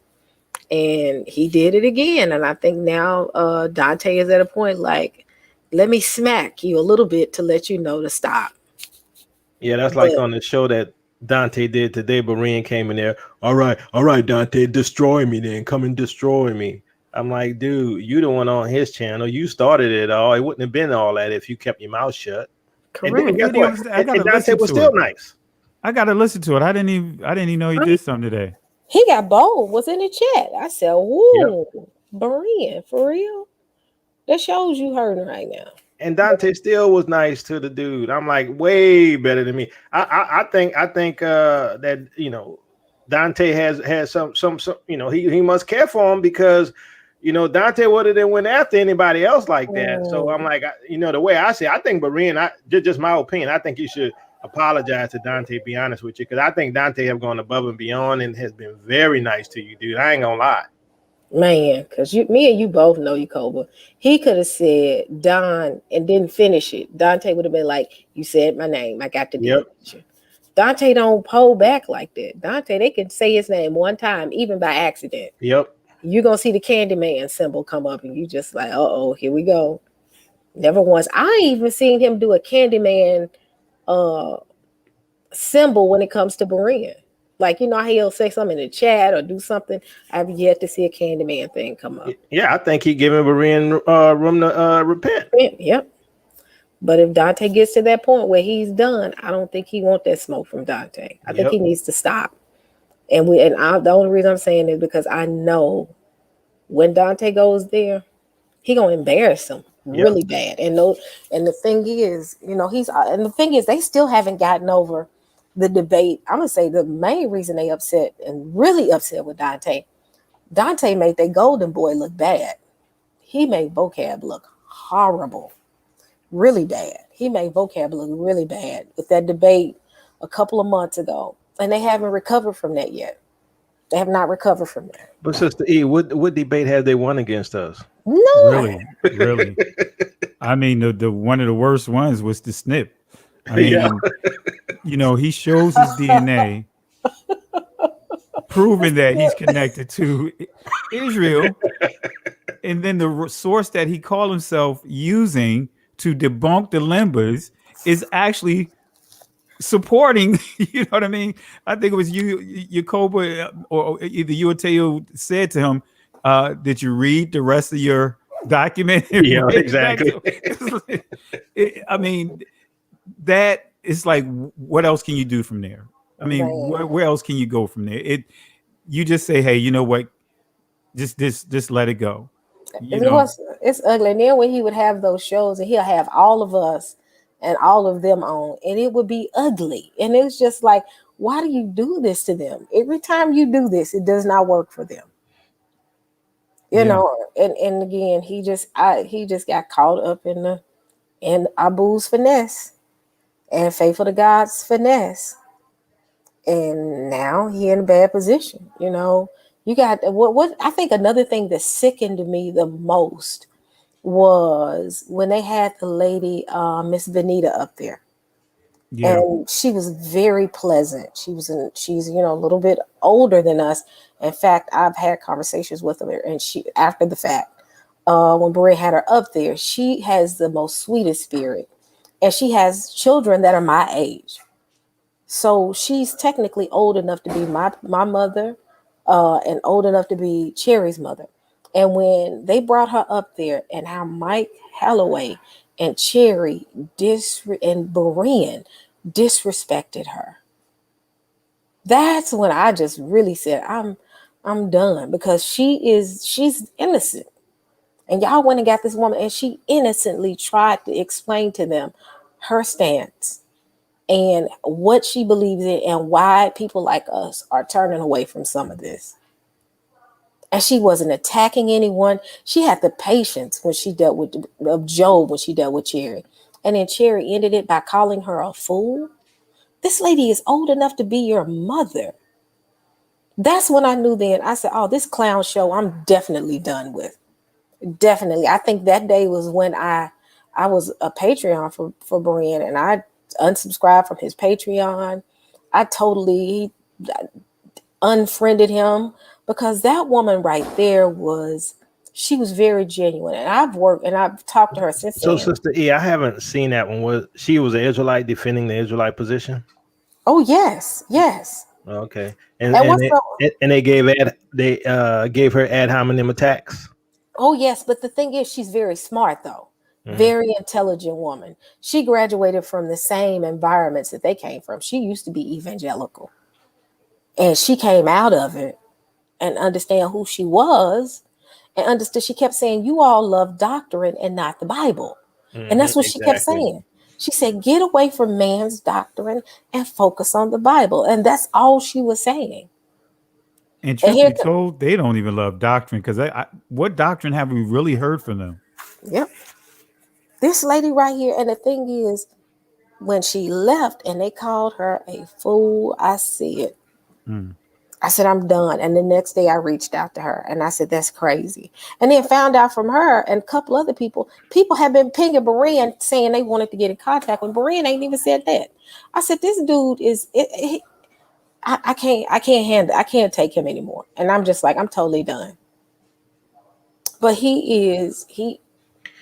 And he did it again. And I think now Dante is at a point like, let me smack you a little bit to let you know to stop. Yeah, that's like But on the show that Dante did today. Berean came in there. All right, Dante, destroy me then. Come and destroy me. I'm like, dude, you the one on his channel. You started it all. It wouldn't have been all that if you kept your mouth shut. And then correct. guess Video, what? I And gotta Dante listen was to still it. nice. I gotta listen to it. I didn't even know he did something today. He got bold, was in the chat. I said, Yep. whoa, Berean, for real? That shows you hurting right now. And Dante still was nice to the dude. I'm like, way better than me. I think that Dante has some he must care for him because Dante would have then went after anybody else like that. So I'm like, the way I say, I think Berean, just my opinion, I think you should apologize to Dante. Be honest with you, because I think Dante have gone above and beyond and has been very nice to you, dude. I ain't gonna lie. Man, because me and you both know you, Cobra. He could have said Don and didn't finish it. Dante would have been like, you said my name. I got to deal Yep. with you. Dante don't pull back like that. Dante, they can say his name one time, even by accident. Yep. You're going to see the Candyman symbol come up and you just like, uh-oh, here we go. Never once. I ain't even seen him do a Candyman symbol when it comes to Berean. Like, how he'll say something in the chat or do something. I've yet to see a Candyman thing come up. Yeah, I think he giving Berean room to repent. Yep. But if Dante gets to that point where he's done, I don't think he wants that smoke from Dante. I think he needs to stop. And the only reason I'm saying is because I know when Dante goes there, he gonna embarrass him really bad. And the thing is, they still haven't gotten over the debate. I'm gonna say the main reason they upset and really upset with Dante made that golden boy look bad. He made vocab look horrible, really bad. He made vocab look really bad with that debate a couple of months ago, and they haven't recovered from that yet. They have not recovered from that. But Sister E, what debate have they won against us? No, Really. I mean, the one of the worst ones was the snip. I mean, he shows his DNA, proving that he's connected to Israel, and then the source that he called himself using to debunk the limbers is actually supporting. You know what I mean? I think it was Yacoba, or either you or Teo said to him, did you read the rest of your document? Yeah, exactly. I mean, that is like, what else can you do from there? I mean, where else can you go from there? You just say, hey, you know what? Just let it go. It's ugly. And then when he would have those shows and he'll have all of us and all of them on, and it would be ugly. And it's just like, why do you do this to them? Every time you do this, it does not work for them. You know, and again, he just got caught up in Abu's finesse and faithful to God's finesse, and now he in a bad position. You know, you got what I think another thing that sickened me the most was when they had the lady Miss Benita up there. Yeah. And she was very pleasant. She's a little bit older than us. In fact, I've had conversations with her, and she after the fact, when Bria had her up there, she has the most sweetest spirit, and she has children that are my age. So she's technically old enough to be my mother, and old enough to be Cherry's mother. And when they brought her up there, and how Mike Holloway and Cherry and Berean disrespected her, that's when I just really said, I'm done, because she's innocent. And y'all went and got this woman, and she innocently tried to explain to them her stance and what she believes in and why people like us are turning away from some of this. And she wasn't attacking anyone. She had the patience when she dealt with Job, when she dealt with Cherry. And then Cherry ended it by calling her a fool. This lady is old enough to be your mother. That's when I knew then. I said, oh, this clown show I'm definitely done with. Definitely. I think that day was when I was a Patreon for Brian, and I unsubscribed from his Patreon. I totally unfriended him, because that woman right there she was very genuine. And I've talked to her since So, then. Sister E, I haven't seen that one. She was an Israelite defending the Israelite position? Oh, yes. Okay. And what's the And they gave her ad hominem attacks. Oh, yes, but the thing is, she's very smart, though. Very intelligent woman. She graduated from the same environments that they came from. She used to be evangelical, and she came out of it and understand who she was, and understood. She kept saying, you all love doctrine and not the Bible. And that's what she kept saying. She said, get away from man's doctrine and focus on the Bible. And that's all she was saying. And truth be told, they don't even love doctrine, because what doctrine have we really heard from them? Yep. This lady right here. And the thing is, when she left and they called her a fool, I said, I'm done. And the next day I reached out to her and I said, that's crazy. And then found out from her and a couple other people have been pinging Berean saying they wanted to get in contact when Berean ain't even said that. I said, this dude is, I can't take him anymore. And I'm just like, I'm totally done. But he's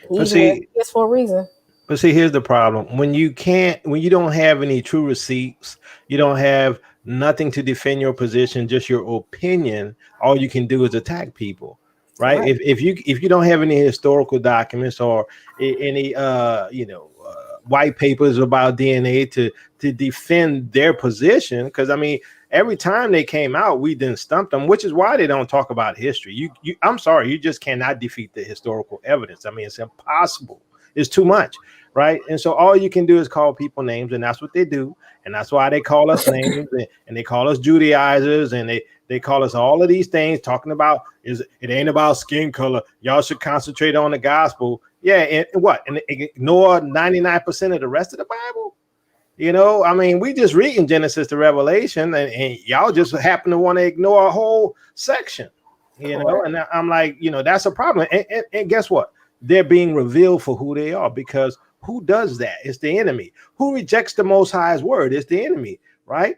where he is for a reason. But see, here's the problem. When you don't have any true receipts, you don't have nothing to defend your position, just your opinion, all you can do is attack people, right? If you don't have any historical documents or any white papers about DNA to defend their position, because I mean, every time they came out, we didn't stump them, which is why they don't talk about history. I'm sorry, you just cannot defeat the historical evidence. I mean, it's impossible. It's too much, right? And so all you can do is call people names, and that's what they do. And that's why they call us names, and they call us Judaizers, and they call us all of these things, talking about it ain't about skin color. Y'all should concentrate on the gospel. Yeah, and ignore 99% of the rest of the Bible. You know, I mean, we just reading Genesis to Revelation, and y'all just happen to want to ignore a whole section. You know, and I'm like, that's a problem. And guess what? They're being revealed for who they are, because who does that? It's the enemy. Who rejects the Most High's word? It's the enemy, right?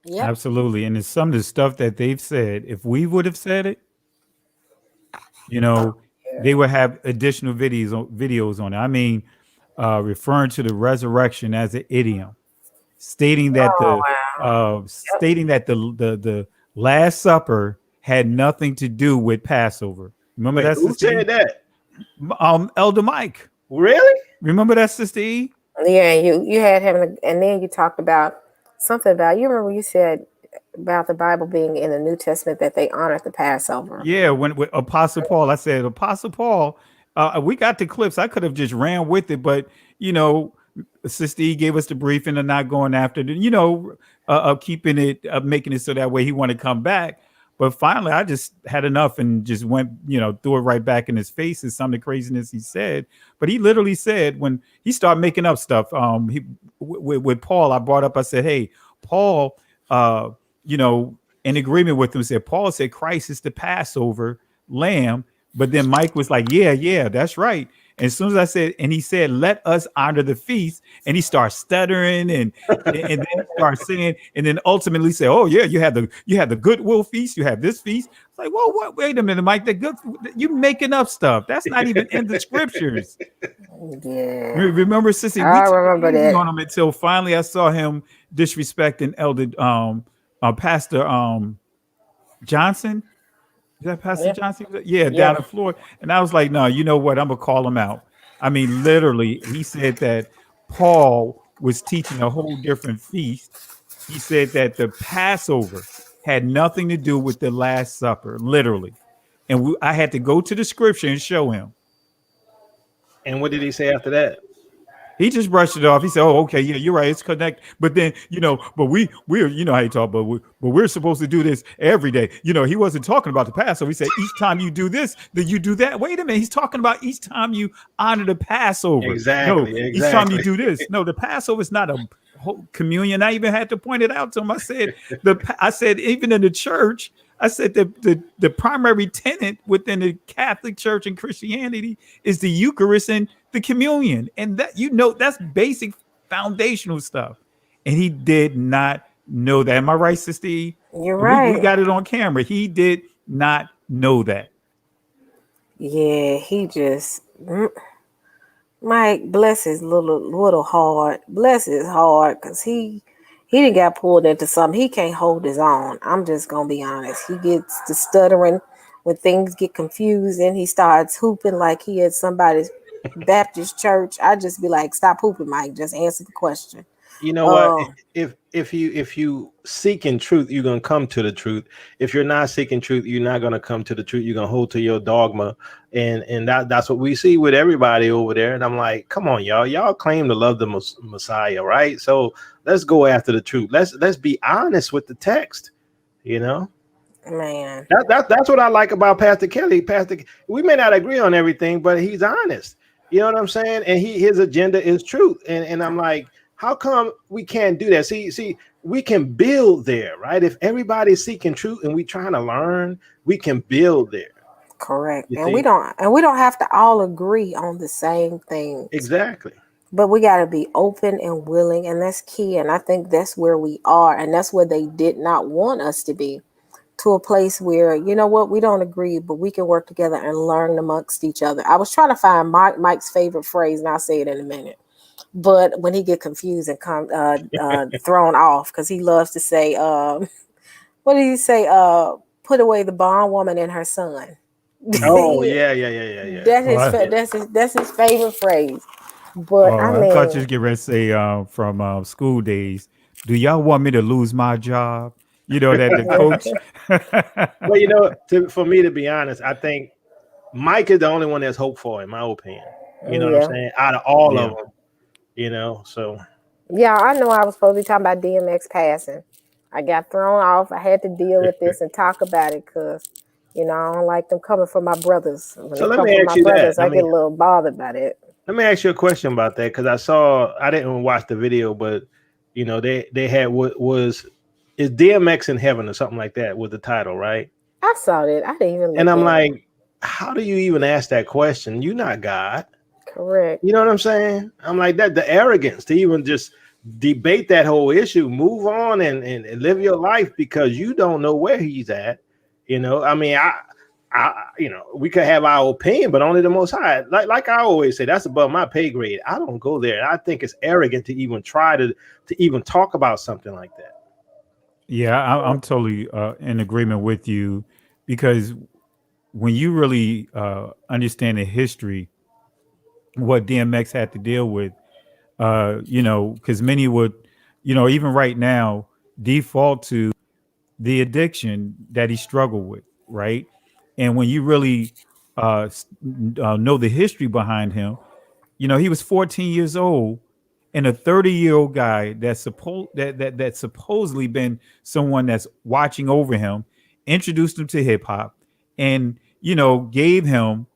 Yeah, absolutely. And it's some of the stuff that they've said. If we would have said it, they would have additional videos on it. I mean, referring to the resurrection as an idiom, stating that the Last Supper had nothing to do with Passover. Remember that? Who said that? Elder Mike. Really? Remember that, Sister E? Yeah, you had him, and then you talked about something about, you remember you said about the Bible being in the New Testament that they honored the Passover. Yeah, when with Apostle Paul, I said, Apostle Paul, we got the clips. I could have just ran with it, but Sister E gave us the briefing and not going after it, keeping it, making it so that way he want to come back. But finally, I just had enough and just went, threw it right back in his face and some of the craziness he said. But he literally said when he started making up stuff, with Paul, I brought up, I said, hey, Paul, uh, you know, in agreement with him, said Paul said Christ is the Passover lamb. But then Mike was like, yeah, that's right. And as soon as I said, and he said, let us honor the feast, and he starts stuttering and then he starts saying, and then ultimately say, oh yeah, you had the goodwill feast, you have this feast. It's like, whoa, what? Wait a minute, Mike, the good, you making up stuff. That's not even in the scriptures. Yeah, Remember, Sissy, we I took it remember easy that. on him until finally I saw him disrespecting Elder Pastor Johnson. Is that Pastor Yeah, Johnson? Yeah, down yeah. in Florida. And I was like, no, you know what? I'm gonna call him out. I mean, literally, he said that Paul was teaching a whole different feast. He said that the Passover had nothing to do with the Last Supper, literally. And I had to go to the scripture and show him. And what did he say after that? He just brushed it off. He said, "Oh, okay, yeah, you're right. It's connect." But then, but we're, how you talk, but we're supposed to do this every day. He wasn't talking about the Passover. He said, each time you do this, then you do that. Wait a minute, he's talking about each time you honor the Passover. No, Exactly, each time you exactly. do this. No, the Passover is not a whole communion. I even had to point it out to him. I said even in the church. I said the primary tenet within the Catholic Church and Christianity is the Eucharist and the communion. And that's basic foundational stuff. And he did not know that. Am I right, Sister E? You're And we right. got it on camera. He did not know that. Yeah, he just Mike, bless his little heart. Bless his heart, cause he didn't got pulled into something. He can't hold his own. I'm just gonna be honest. He gets to stuttering when things get confused, and he starts hooping like he at somebody's Baptist church. I just be like, stop hooping, Mike. Just answer the question. You know what? Uh, If you seek in truth, you're gonna come to the truth. If you're not seeking truth, you're not gonna come to the truth. You're gonna hold to your dogma, and that's what we see with everybody over there. And I'm like, come on, y'all claim to love the Messiah, right? So let's go after the truth. Let's be honest with the text. You know, man, that's what I like about Pastor Kelly. We may not agree on everything, but he's honest. You know what I'm saying? And his agenda is truth. And I'm like, how come we can't do that? See, we can build there, right? If everybody's seeking truth and we trying to learn, we can build there. correct. You And we see? don't have to all agree on the same things. Exactly. But we got to be open and willing, and that's key. And I think that's where we are, and that's where they did not want us to be, to a place where, you know what, we don't agree, but we can work together and learn amongst each other. I was trying to find Mike's favorite phrase, and I'll say it in a minute. But when he get confused and thrown off, because he loves to say, what did he say? Put away the bondwoman and her son. Oh yeah. Oh, I, That's his favorite phrase. But I I thought you mean, was getting ready to say from school days. Do y'all want me to lose my job? You know that the coach. Well, for me to be honest, I think Mike is the only one that's hope for, in my opinion. You know what I'm yeah. saying? Out of all of Yeah. them, so Yeah, I know I was supposed to be talking about DMX passing. I got thrown off. I had to deal with this and talk about it because, I don't like them coming for my brothers. When so they let come me for ask my you that. brothers, I get a little bothered by that. Let me ask you a question about that, because I didn't watch the video, but they had what was is DMX in heaven or something like that was the title, right? I saw that. I didn't even And look I'm at it. like, how do you even ask that question? You're not God. Correct. You know what I'm saying? I'm like, that the arrogance to even just debate that whole issue, move on and live your life, because you don't know where he's at. I mean, we could have our opinion, but only the Most High. Like I always say, that's above my pay grade. I don't go there. I think it's arrogant to even try to even talk about something like that. Yeah, I'm totally in agreement with you because when you really understand the history, what DMX had to deal with, because many would, even right now, default to the addiction that he struggled with, right? And when you really know the history behind him, he was 14 years old and a 30-year-old guy that supposedly been someone that's watching over him introduced him to hip hop, and gave him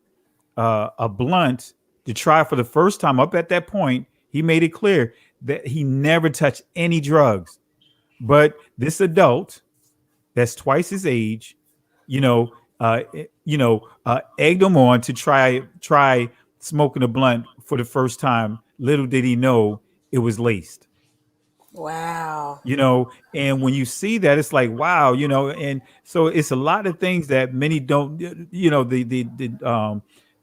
a blunt to try for the first time. Up at that point, he made it clear that he never touched any drugs. But this adult that's twice his age, you know, egged him on to try smoking a blunt for the first time. Little did he know it was laced. Wow. And when you see that, it's like, wow, and so it's a lot of things that many don't,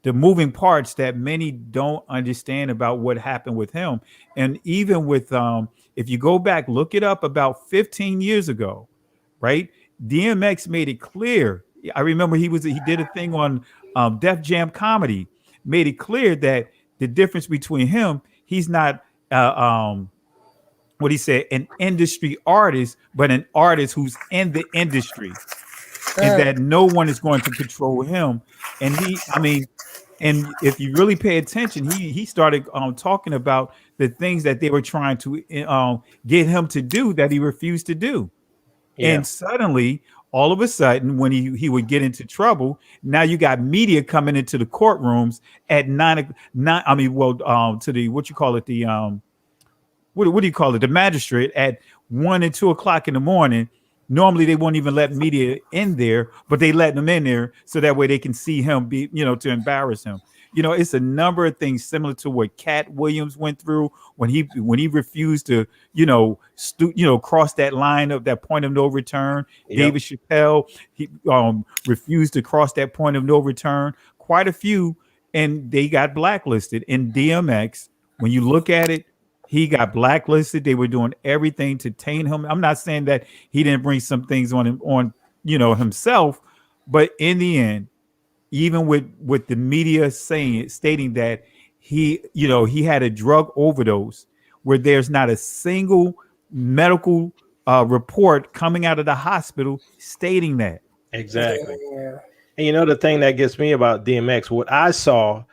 the moving parts that many don't understand about what happened with him. And even with if you go back, look it up, about 15 years ago, right? DMX made it clear. I remember he did a thing on Def Jam Comedy, made it clear that the difference between him, he's not what he said, an industry artist, but an artist who's in the industry, and that no one is going to control him. And and if you really pay attention, he started talking about the things that they were trying to get him to do that he refused to do. Yeah. And suddenly, all of a sudden, when he would get into trouble, now you got media coming into the courtrooms at 9. To the, what you call it, the what do you call it? The magistrate at 1 and 2 o'clock in the morning. Normally they won't even let media in there, but they let them in there so that way they can see him to embarrass him. It's a number of things similar to what Cat Williams went through when he refused to, cross that line of that point of no return. Yep. David Chappelle, he refused to cross that point of no return. Quite a few, and they got blacklisted. And DMX, when you look at it, he got blacklisted. They were doing everything to taint him. I'm not saying that he didn't bring some things on himself, but in the end, even with the media stating that he had a drug overdose, where there's not a single medical report coming out of the hospital stating that. Exactly. Yeah. And the thing that gets me about DMX, what I saw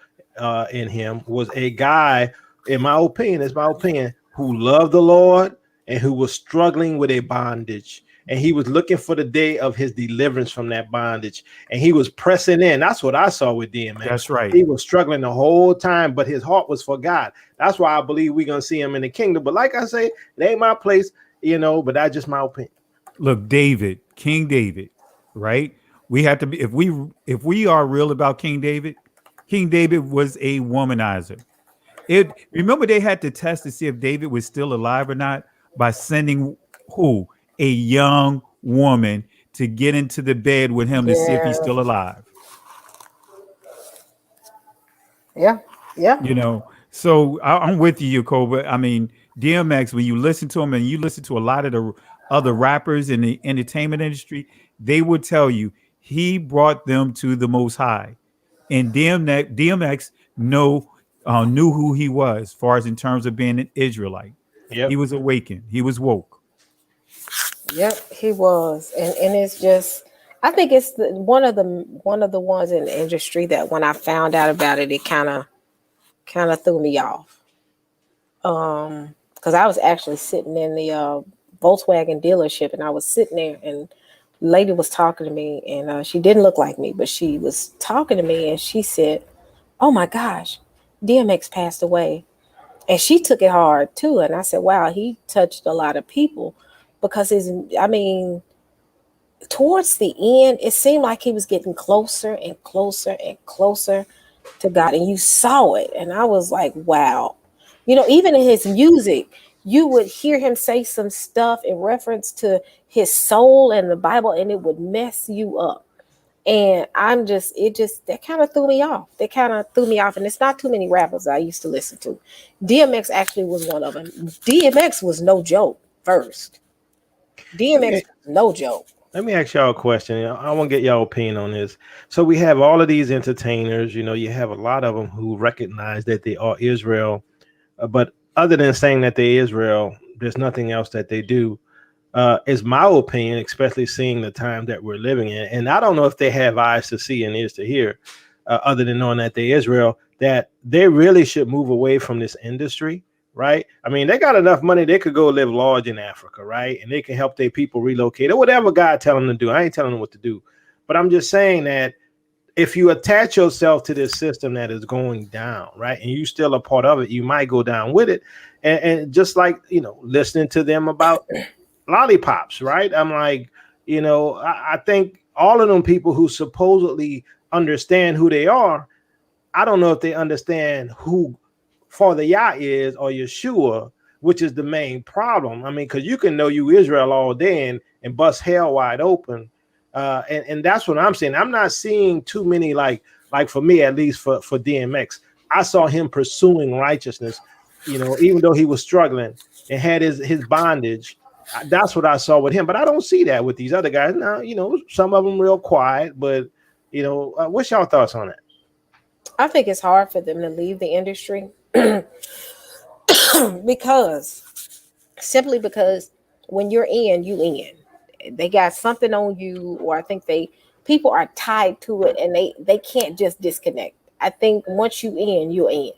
in him was a guy, in my opinion, who loved the Lord and who was struggling with a bondage. And he was looking for the day of his deliverance from that bondage. And he was pressing in. That's what I saw with DMX. That's right. He was struggling the whole time, but his heart was for God. That's why I believe we're going to see him in the kingdom. But like I say, it ain't my place, but that's just my opinion. Look, King David, right? We have to be, if we are real about King David was a womanizer. Remember they had to test to see if David was still alive or not by sending a young woman to get into the bed with him to see if he's still alive. Yeah. So I'm with you, Yakoba. I mean, DMX, when you listen to him and you listen to a lot of the other rappers in the entertainment industry, they would tell you he brought them to the Most High. And DMX knew who he was, as far as in terms of being an Israelite. Yep. He was awakened. He was woke. Yep, he was, and it's just, I think it's one of the ones in the industry that when I found out about it, it kind of threw me off. Because I was actually sitting in the Volkswagen dealership, and I was sitting there, and the lady was talking to me, and she didn't look like me, but she was talking to me, and she said, "Oh my gosh, DMX passed away," and she took it hard too. And I said, "Wow, he touched a lot of people." Because towards the end, it seemed like he was getting closer and closer and closer to God. And you saw it. And I was like, wow. Even in his music, you would hear him say some stuff in reference to his soul and the Bible, and it would mess you up. And that kind of threw me off. And it's not too many rappers I used to listen to. DMX actually was one of them. DMX was no joke first. DMX, no joke. Let me ask y'all a question. I want to get y'all opinion on this. So we have all of these entertainers, you have a lot of them who recognize that they are Israel, but other than saying that they're Israel, there's nothing else that they do. Is my opinion, especially seeing the time that we're living in. And I don't know if they have eyes to see and ears to hear, other than knowing that they're Israel, that they really should move away from this industry, right? I mean, they got enough money, they could go live large in Africa, right? And they can help their people relocate or whatever God tell them to do. I ain't telling them what to do. But I'm just saying that if you attach yourself to this system that is going down, right, and you still a part of it, you might go down with it. And just like, listening to them about lollipops, right? I'm like, I think all of them people who supposedly understand who they are, I don't know if they understand who Father Yah is or Yeshua, which is the main problem. I mean, because you can know you Israel all day and bust hell wide open. And that's what I'm saying. I'm not seeing too many, like for me, at least for DMX, I saw him pursuing righteousness, even though he was struggling and had his bondage. That's what I saw with him. But I don't see that with these other guys. Now, some of them real quiet, but, what's y'all thoughts on it? I think it's hard for them to leave the industry simply because when you're in, you in. They got something on you, or I think people are tied to it, and they can't just disconnect. I think once you in, you're in.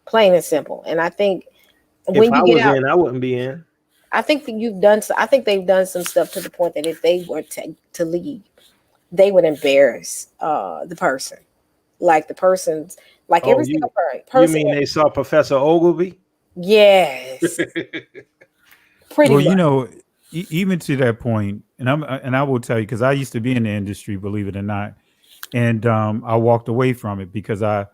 Plain and simple. And I think when If I you get was out, in, I wouldn't be in. I think that I think they've done some stuff to the point that if they were to leave, they would embarrass the person. Like the person's, like Oh, every single you person. mean they saw Professor Ogilvy? Yes, pretty Well, much. even to that point, and I will tell you because I used to be in the industry, believe it or not, and I walked away from it because I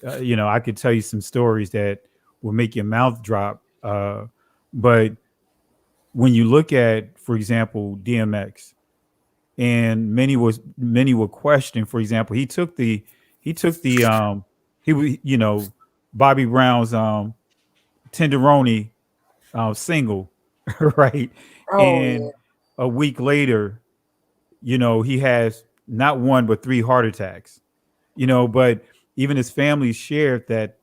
could tell you some stories that will make your mouth drop. But when you look at, for example, DMX, and many were questioning. For example, he was Bobby Brown's Tenderoni single, right? Oh yeah. And a week later, he has not one but three heart attacks. But even his family shared that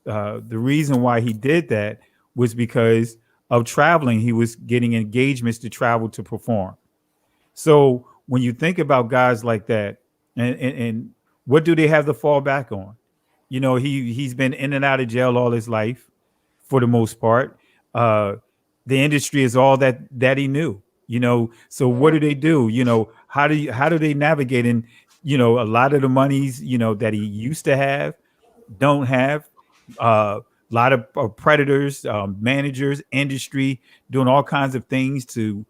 the reason why he did that was because of traveling. He was getting engagements to travel to perform. So when you think about guys like that, and what do they have to fall back on? He's been in and out of jail all his life, for the most part. Uh, the industry is all that he knew. So what do they do? How do they navigate? And a lot of the monies that he used to have don't have. A lot of predators, managers, industry doing all kinds of things to,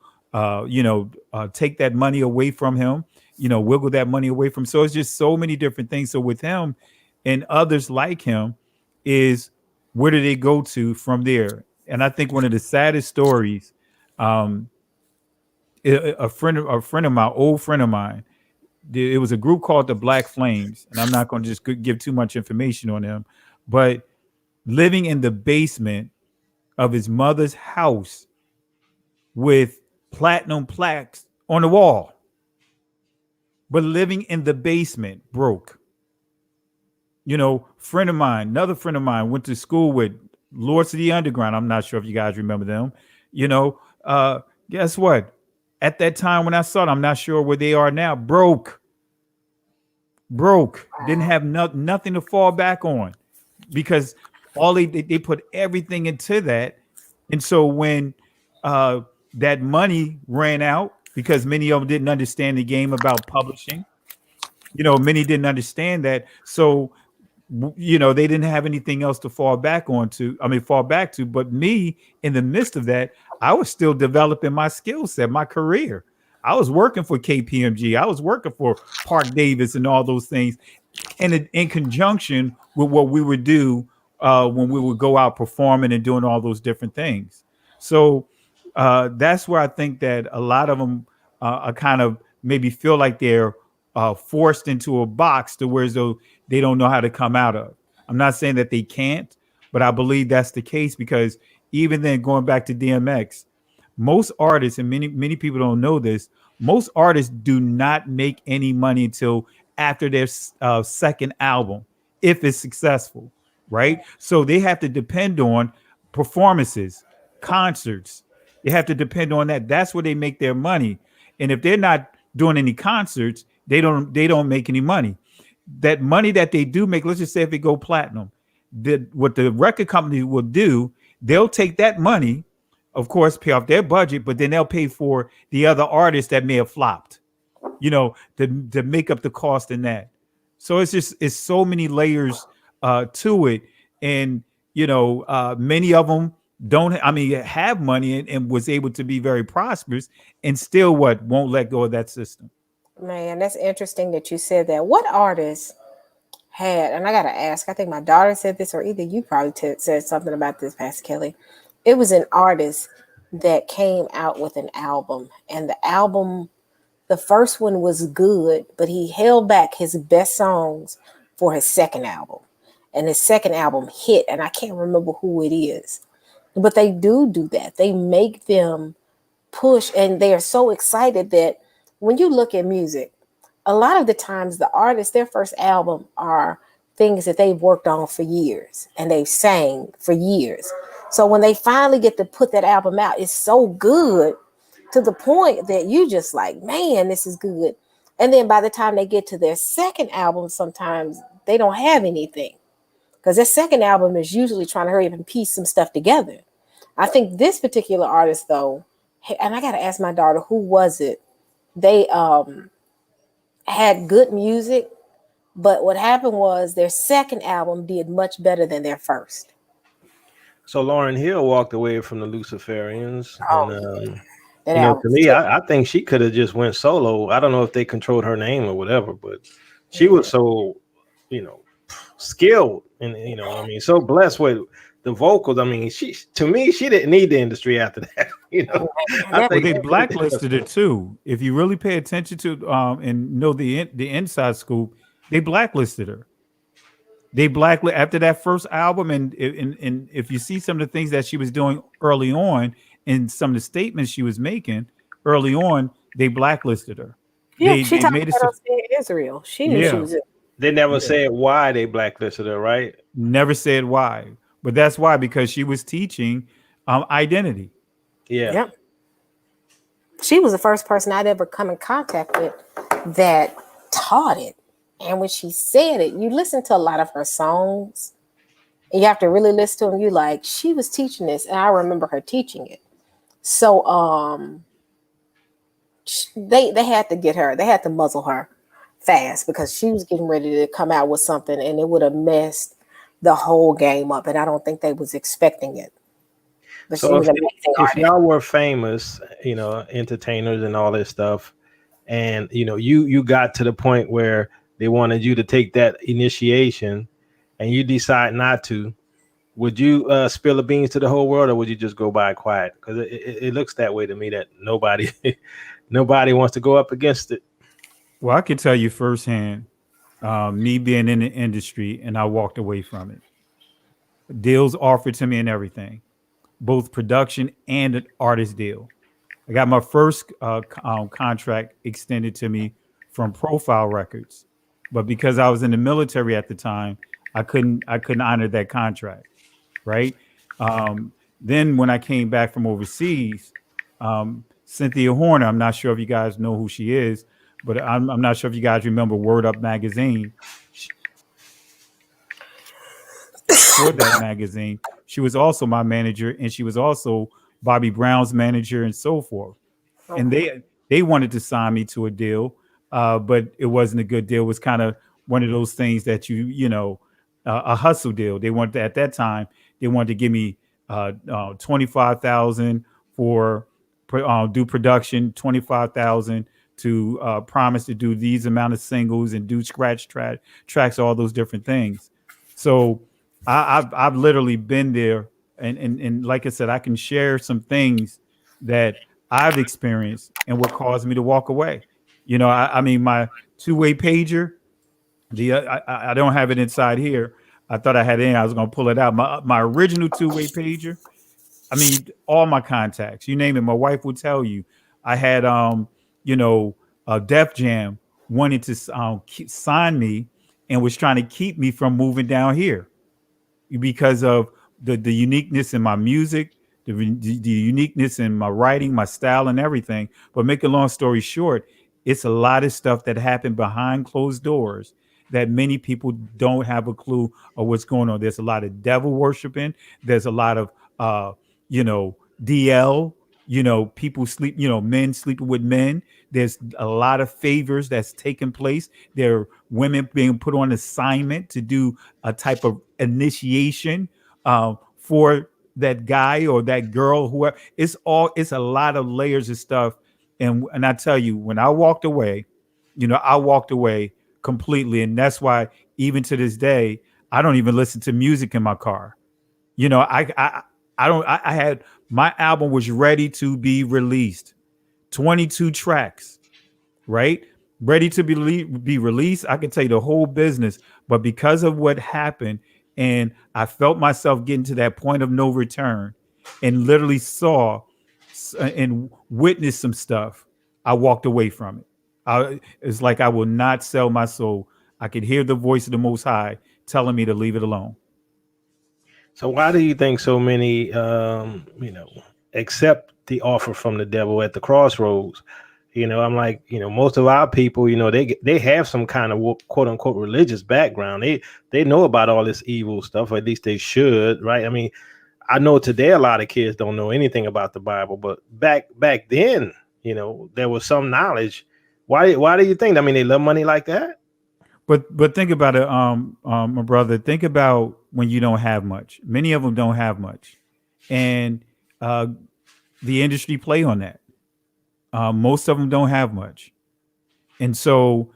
take that money away from him, wiggle that money away from. So it's just so many different things. So with him and others like him, is where do they go to from there? And I think one of the saddest stories, um, a friend of mine, old friend of mine, it was a group called the Black Flames, and I'm not going to just give too much information on them, but living in the basement of his mother's house with platinum plaques on the wall, but living in the basement, broke. Another friend of mine went to school with Lords of the Underground. I'm not sure if you guys remember them. You know, guess what? At that time when I saw them, I'm not sure where they are now. Broke, didn't have nothing to fall back on because all they put everything into that. And so when uh, that money ran out, because many of them didn't understand the game about publishing, many didn't understand that. So they didn't have anything else to fall back to. But me, in the midst of that, I was still developing my skill set, my career. I was working for KPMG. I was working for Park Davis and all those things, and in conjunction with what we would do when we would go out performing and doing all those different things. So that's where I think that a lot of them are kind of maybe feel like they're forced into a box to where though they don't know how to come out of. I'm not saying that they can't, but I believe that's the case because even then, going back to DMX, most artists, and many people don't know this, most artists do not make any money until after their second album, if it's successful, right? So they have to depend on performances, concerts. They have to depend on that. That's where they make their money. And if they're not doing any concerts, they don't make any money. That money that they do make, let's just say if it go platinum, what the record company will do, they'll take that money, of course, pay off their budget, but then they'll pay for the other artists that may have flopped, to make up the cost in that. So it's so many layers to it, and many of them don't. I mean, have money and was able to be very prosperous, and still won't let go of that system. Man, that's interesting that you said that. What artist had, and I gotta ask, I think my daughter said this, or either you probably said something about this, Pastor Kelly. It was an artist that came out with an album, and the album, the first one was good, but he held back his best songs for his second album. And his second album hit, and I can't remember who it is. But they do that. They make them push, and they are so excited that when you look at music, a lot of the times the artists, their first album are things that they've worked on for years and they've sang for years. So when they finally get to put that album out, it's so good to the point that you just like, man, this is good. And then by the time they get to their second album, sometimes they don't have anything, because their second album is usually trying to hurry up and piece some stuff together. I think this particular artist, though, and I got to ask my daughter, who was it? They had good music, but what happened was their second album did much better than their first. So Lauryn Hill walked away from the Luciferians, and That to me, I think she could have just went solo. I don't know if they controlled her name or whatever, but she was so, skilled, and so blessed with the vocals. I mean, she didn't need the industry after that. I think they blacklisted her too. If you really pay attention to and know the inside scoop, they blacklisted her. They blacklisted after that first album, and if you see some of the things that she was doing early on, and some of the statements she was making early on, they blacklisted her. Yeah, she talked about us in Israel. She knew she was. They never said why they blacklisted her, right? Never said why, but that's why, because she was teaching identity. Yeah. Yep. She was the first person I'd ever come in contact with that taught it. And when she said it, you listen to a lot of her songs, and you have to really listen to them. You like, she was teaching this, and I remember her teaching it. So they had to get her. They had to muzzle her fast, because she was getting ready to come out with something, and it would have messed the whole game up. And I don't think they was expecting it. But so she was amazing if y'all were famous, entertainers and all this stuff, and you got to the point where they wanted you to take that initiation, and you decide not to, would you spill the beans to the whole world, or would you just go by quiet? Because it looks that way to me, that nobody wants to go up against it. Well, I can tell you firsthand, me being in the industry, and I walked away from it. Deals offered to me and everything, both production and an artist deal. I got my first contract extended to me from Profile Records, but because I was in the military at the time, I couldn't honor that contract. Right. Then when I came back from overseas, Cynthia Horner, I'm not sure if you guys know who she is, but I'm not sure if you guys remember Word Up magazine. For that magazine, she was also my manager, and she was also Bobby Brown's manager, and so forth. Okay. And they wanted to sign me to a deal, but it wasn't a good deal. It was kind of one of those things that a hustle deal. They wanted at that time. They wanted to give me $25,000 for do production, $25,000 to promise to do these amount of singles and do scratch tracks, all those different things. So I've literally been there, and like I said, I can share some things that I've experienced and what caused me to walk away. I mean, my two-way pager. I don't have it inside here. I thought I had it in. I was going to pull it out. My original two-way pager. I mean, all my contacts, you name it. My wife would tell you. I had, Def Jam wanted to sign me and was trying to keep me from moving down here because of the uniqueness in my music, the uniqueness in my writing, my style, and everything. But make a long story short, it's a lot of stuff that happened behind closed doors that many people don't have a clue of what's going on. There's a lot of devil worshiping. There's a lot of you know, DL, you know, people sleep, you know, men sleeping with men. There's a lot of favors that's taking place. There are women being put on assignment to do a type of initiation for that guy or that girl, whoever. It's a lot of layers of stuff. And I tell you, when I walked away, you know, I walked away completely. And that's why even to this day, I don't even listen to music in my car. You know, I don't I had my album was ready to be released. 22 tracks, right? Ready to be released. I can tell you the whole business, but because of what happened, and I felt myself getting to that point of no return, and literally saw and witnessed some stuff, I walked away from it. It's like I will not sell my soul. I could hear the voice of the Most High telling me to leave it alone. So why do you think so many, accept the offer from the devil at the crossroads? I'm like, most of our people, they have some kind of quote unquote religious background. They know about all this evil stuff, or at least they should, right? I mean, I know today a lot of kids don't know anything about the Bible, but back then, there was some knowledge. Why do you think? I mean, they love money like that? But think about it, my brother. Think about when you don't have much. Many of them don't have much, and uh, the industry play on that. Most of them don't have much, and so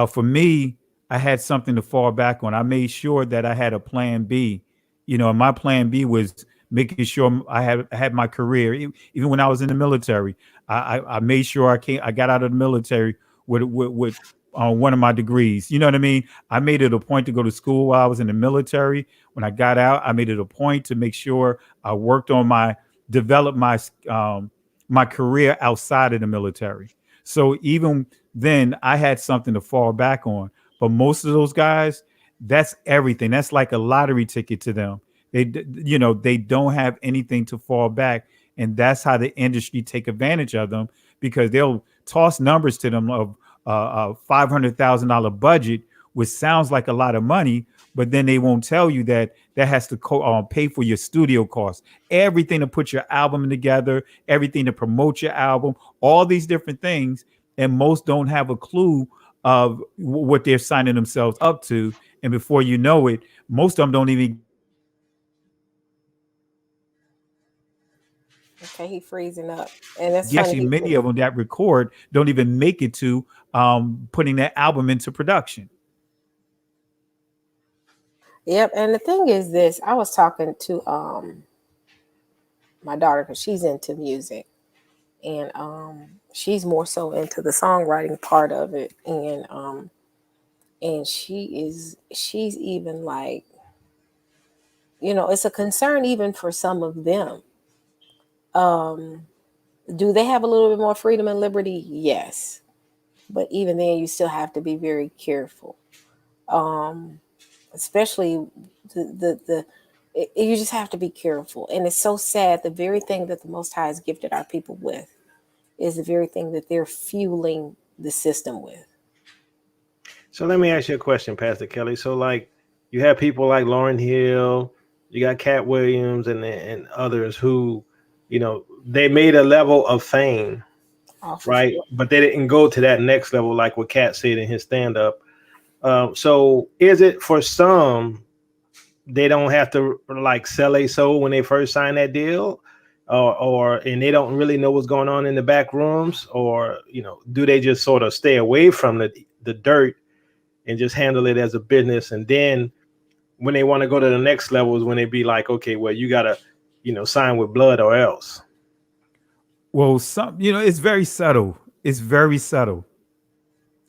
for me, I had something to fall back on. I made sure that I had a plan B. You know, and my plan B was making sure I had my career. Even when I was in the military, I made sure I got out of the military with one of my degrees. You know what I mean? I made it a point to go to school while I was in the military. When I got out, I made it a point to make sure I worked on develop my career outside of the military. So even then, I had something to fall back on. But most of those guys, that's everything. That's like a lottery ticket to them. They don't have anything to fall back, and that's how the industry take advantage of them, because they'll toss numbers to them of a $500,000 budget, which sounds like a lot of money, but then they won't tell you that has to pay for your studio costs, everything to put your album together, everything to promote your album, all these different things, and most don't have a clue of what they're signing themselves up to. And before you know it, most of them don't even get to Okay, he freezing up, and it's funny. actually many of them that record don't even make it to putting that album into production. Yep, and the thing is this: I was talking to my daughter because she's into music, and she's more so into the songwriting part of it, and she's even like, it's a concern even for some of them. Do they have a little bit more freedom and liberty? Yes, but even then, you still have to be very careful, especially you just have to be careful. And it's so sad. The very thing that the Most High has gifted our people with is the very thing that they're fueling the system with. So let me ask you a question, Pastor Kelly. So like, you have people like Lauryn Hill, you got Cat Williams, and others who, they made a level of fame, right? But they didn't go to that next level, like what Cat said in his stand up. So is it for some, they don't have to like sell a soul when they first sign that deal, and they don't really know what's going on in the back rooms, or do they just sort of stay away from the dirt and just handle it as a business? And then when they want to go to the next level is when they be like, okay, well, you gotta sign with blood or else. Well, it's very subtle. It's very subtle.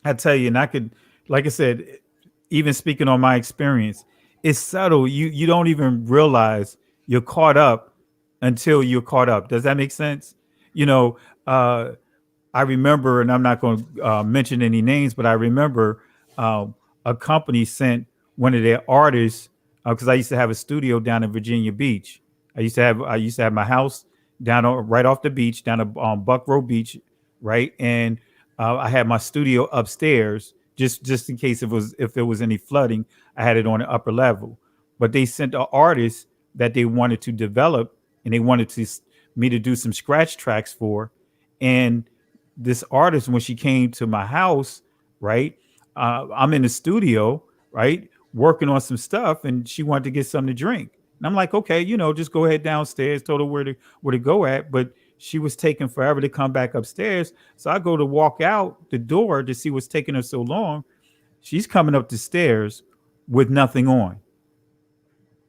I tell you, and I could, like I said, even speaking on my experience, it's subtle. You don't even realize you're caught up until you're caught up. Does that make sense? You know, I remember, and I'm not going to mention any names, but I remember a company sent one of their artists, because I used to have a studio down in Virginia Beach. I used to have my house right off the beach, down on Buck Road Beach, right, and I had my studio upstairs just in case if there was any flooding, I had it on the upper level. But they sent an artist that they wanted to develop, and they wanted me to do some scratch tracks for. And this artist, when she came to my house, right, I'm in the studio, right, working on some stuff, and she wanted to get something to drink. And I'm like, okay, just go ahead downstairs. Told her where to go at, but she was taking forever to come back upstairs. So I go to walk out the door to see what's taking her so long. She's coming up the stairs with nothing on.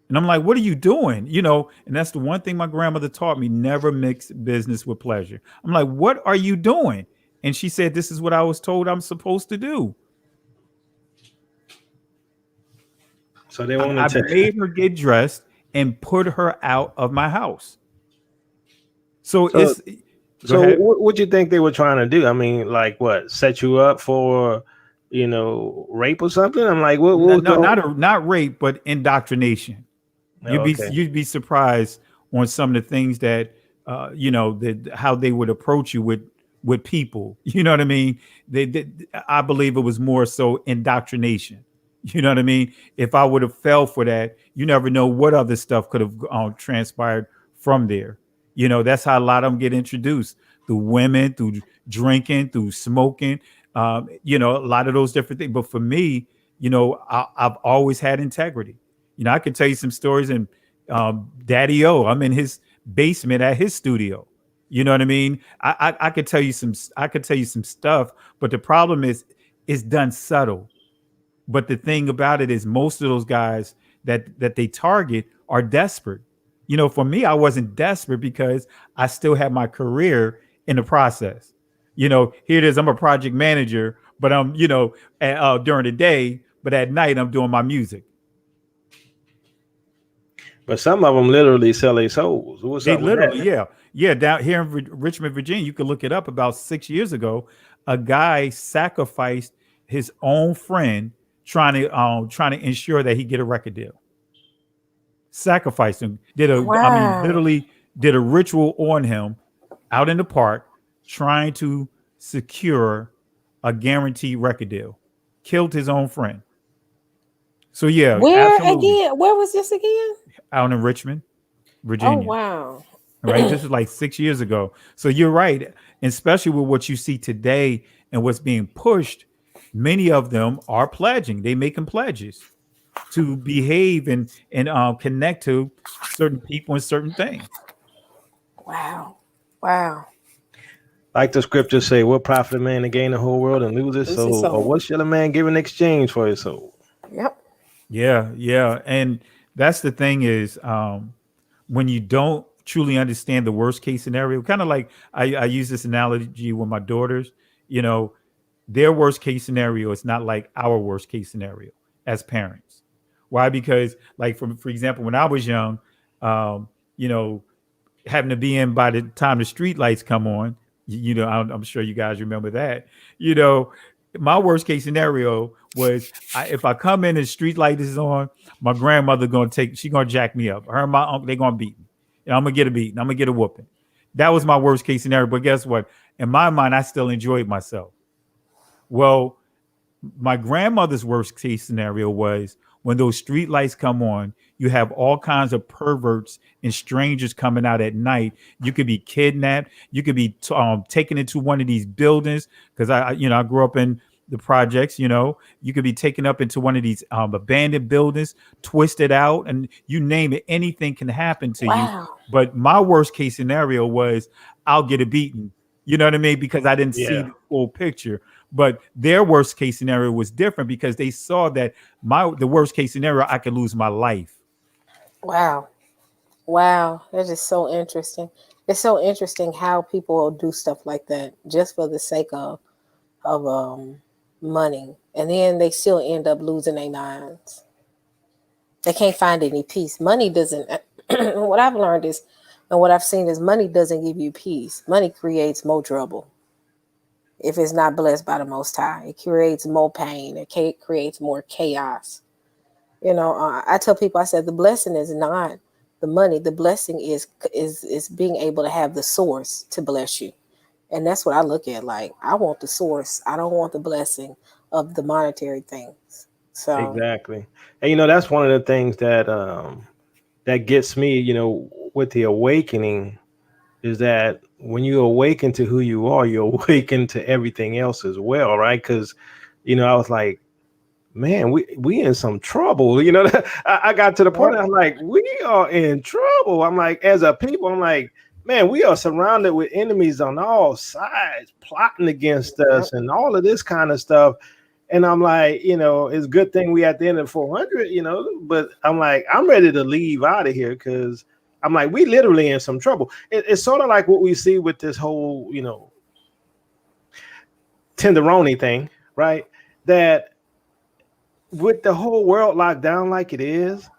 And I'm like, what are you doing? And that's the one thing my grandmother taught me: never mix business with pleasure. I'm like, what are you doing? And she said, this is what I was told I'm supposed to do. So they I wanted to. made her get dressed and put her out of my house. So So, go so ahead. what you think they were trying to do? I mean, like what? Set you up for, rape or something? I'm like, what was No, going? not rape, but indoctrination. Oh, okay. You'd be surprised on some of the things that how they would approach you with people. You know what I mean? I believe it was more so indoctrination. You know what I mean? If I would have fell for that, you never know what other stuff could have transpired from there. That's how a lot of them get introduced, through women, through drinking, through smoking. A lot of those different things. But for me, I've always had integrity. I could tell you some stories, and Daddy O, I'm in his basement at his studio. You know what I mean? I could tell you some stuff, but the problem is it's done subtle. But the thing about it is, most of those guys that they target are desperate. For me, I wasn't desperate because I still had my career in the process. Here it is. I'm a project manager, but I'm, during the day, but at night I'm doing my music. But some of them literally sell their souls. What's They up with literally, that? yeah. Down here in Richmond, Virginia, you can look it up. About 6 years ago, a guy sacrificed his own friend trying to ensure that he get a record deal. Sacrificed him. Wow. Literally did a ritual on him out in the park, trying to secure a guaranteed record deal. Killed his own friend. So yeah, Where absolutely. again? Where was this again? Out in Richmond, Oh Virginia. wow. Right? This is like 6 years ago. So you're right. Especially with what you see today and what's being pushed, many of them are pledging. They making pledges to behave and connect to certain people and certain things. Wow. Wow. Like the scriptures say, what profit a man to gain the whole world and lose his Lucy soul? Or Soul. what shall a man give in exchange for his soul? Yep. Yeah. And that's the thing is, when you don't truly understand the worst case scenario, kind of like I use this analogy with my daughters, you know, their worst case scenario is not like our worst case scenario as parents. Why? Because like for example, when I was young, um, you know, having to be in by the time the street lights come on, I'm sure you guys remember that. You know, my worst case scenario was if I come in and the street light is on, my grandmother she gonna jack me up. Her and my uncle, they gonna beat me. And I'm gonna get a beating. I'm gonna get a whooping. That was my worst case scenario. But guess what? In my mind, I still enjoyed myself. Well, my grandmother's worst case scenario was when those street lights come on, you have all kinds of perverts and strangers coming out at night. You could be kidnapped. You could be taken into one of these buildings because I grew up in the projects. You could be taken up into one of these abandoned buildings, twisted out, and you name it. Anything can happen to you. Wow. But my worst case scenario was I'll get a beating. You know what I mean? Because I didn't see Yeah. the full picture. But their worst case scenario was different because they saw that the worst case scenario, I could lose my life. Wow. Wow. That is so interesting. It's so interesting how people will do stuff like that just for the sake of money. And then they still end up losing their minds. They can't find any peace. Money doesn't what I've learned is and what I've seen is money doesn't give you peace. Money creates more trouble. If it's not blessed by the Most High, it creates more pain. It creates more chaos. I tell people, I said, the blessing is not the money. The blessing is being able to have the source to bless you. And that's what I look at. Like, I want the source. I don't want the blessing. of the monetary things. So Exactly. And that's one of the things that gets me, with the awakening, is that when you awaken to who you are, you awaken to everything else as well, right? Because I was like, man, we in some trouble. I got to the point, yep, I'm like, we are in trouble. I'm like, as a people, I'm like, man, we are surrounded with enemies on all sides plotting against yep, us and all of this kind of stuff. And I'm like, it's a good thing we at the end of 400, but I'm like, I'm ready to leave out of here, because I'm like, we literally in some trouble. It's sort of like what we see with this whole, tenderoni thing, right? That with the whole world locked down like it is,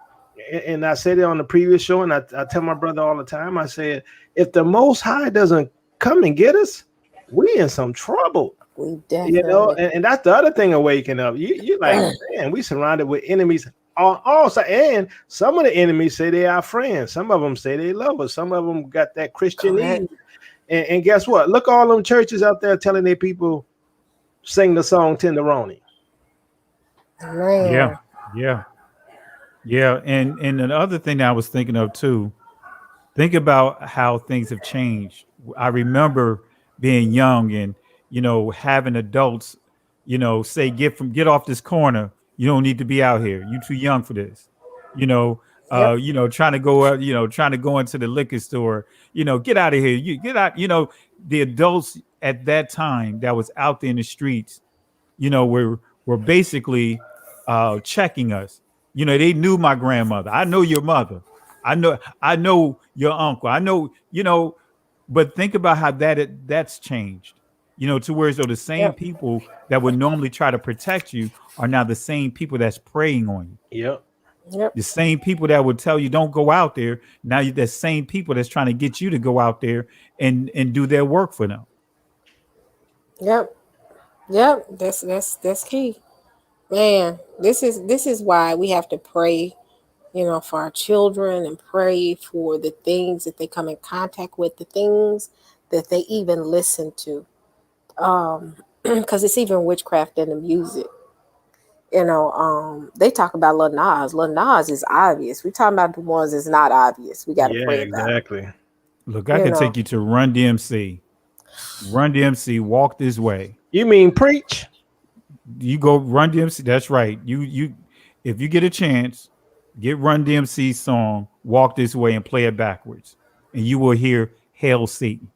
and I said it on the previous show, and I tell my brother all the time, I said, if the Most High doesn't come and get us, we in some trouble. we definitely. And that's the other thing of waking up. You're like, man, we surrounded with enemies on all sides. And some of the enemies say they are friends. Some of them say they love us. Some of them got that Christianese. Correct. And guess what? Look, all them churches out there telling their people sing the song Tenderoni. Yeah, Man. yeah, yeah. And another thing that I was thinking of too, think about how things have changed. I remember being young and having adults, say get off this corner. You don't need to be out here. You too young for this. You know, Yep. trying to go out, trying to go into the liquor store. Get out of here. You get out. The adults at that time that was out there in the streets, were basically checking us. They knew my grandmother. I know your mother. I know your uncle. I know, but think about how that's changed. To where so the same Yep. people that would normally try to protect you are now the same people that's preying on you. Yep. Yep. The same people that would tell you don't go out there. Now you the same people that's trying to get you to go out there and do their work for them. Yep. Yep. That's key. Man, this is why we have to pray, for our children, and pray for the things that they come in contact with, the things that they even listen to. Because it's even witchcraft in the music. They talk about Lil Nas. Lil Nas is obvious. We talking about the ones that's not obvious. We got to Yeah, pray about. exactly. Look, I You can know, take you to Run DMC. Run DMC, walk this way. You mean preach? You go Run DMC. That's right. You if you get a chance, get Run DMC's song, Walk This Way, and play it backwards. And you will hear Hail Satan.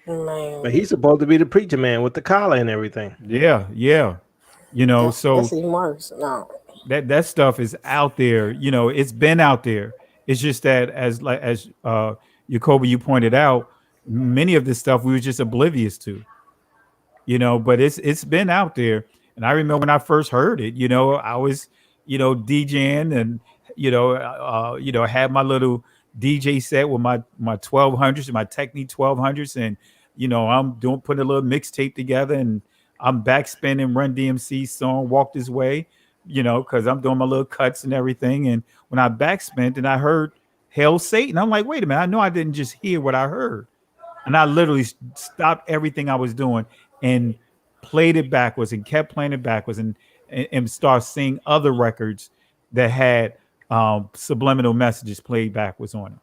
But man, he's supposed to be the preacher man with the collar and everything. Yeah, yeah. that's So even worse. No, that stuff is out there. It's been out there. It's just that as Jacoby, you pointed out, many of this stuff we were just oblivious to. But it's been out there. And I remember when I first heard it, I was, DJing and, had my little DJ set with my 1200s, my Technique 1200s. And, I'm putting a little mixtape together and I'm backspinning Run DMC song, Walk This Way, cause I'm doing my little cuts and everything. And when I backspent and I heard Hail Satan, I'm like, wait a minute, I know I didn't just hear what I heard. And I literally stopped everything I was doing and played it backwards and kept playing it backwards and start seeing other records that had subliminal messages played backwards on it.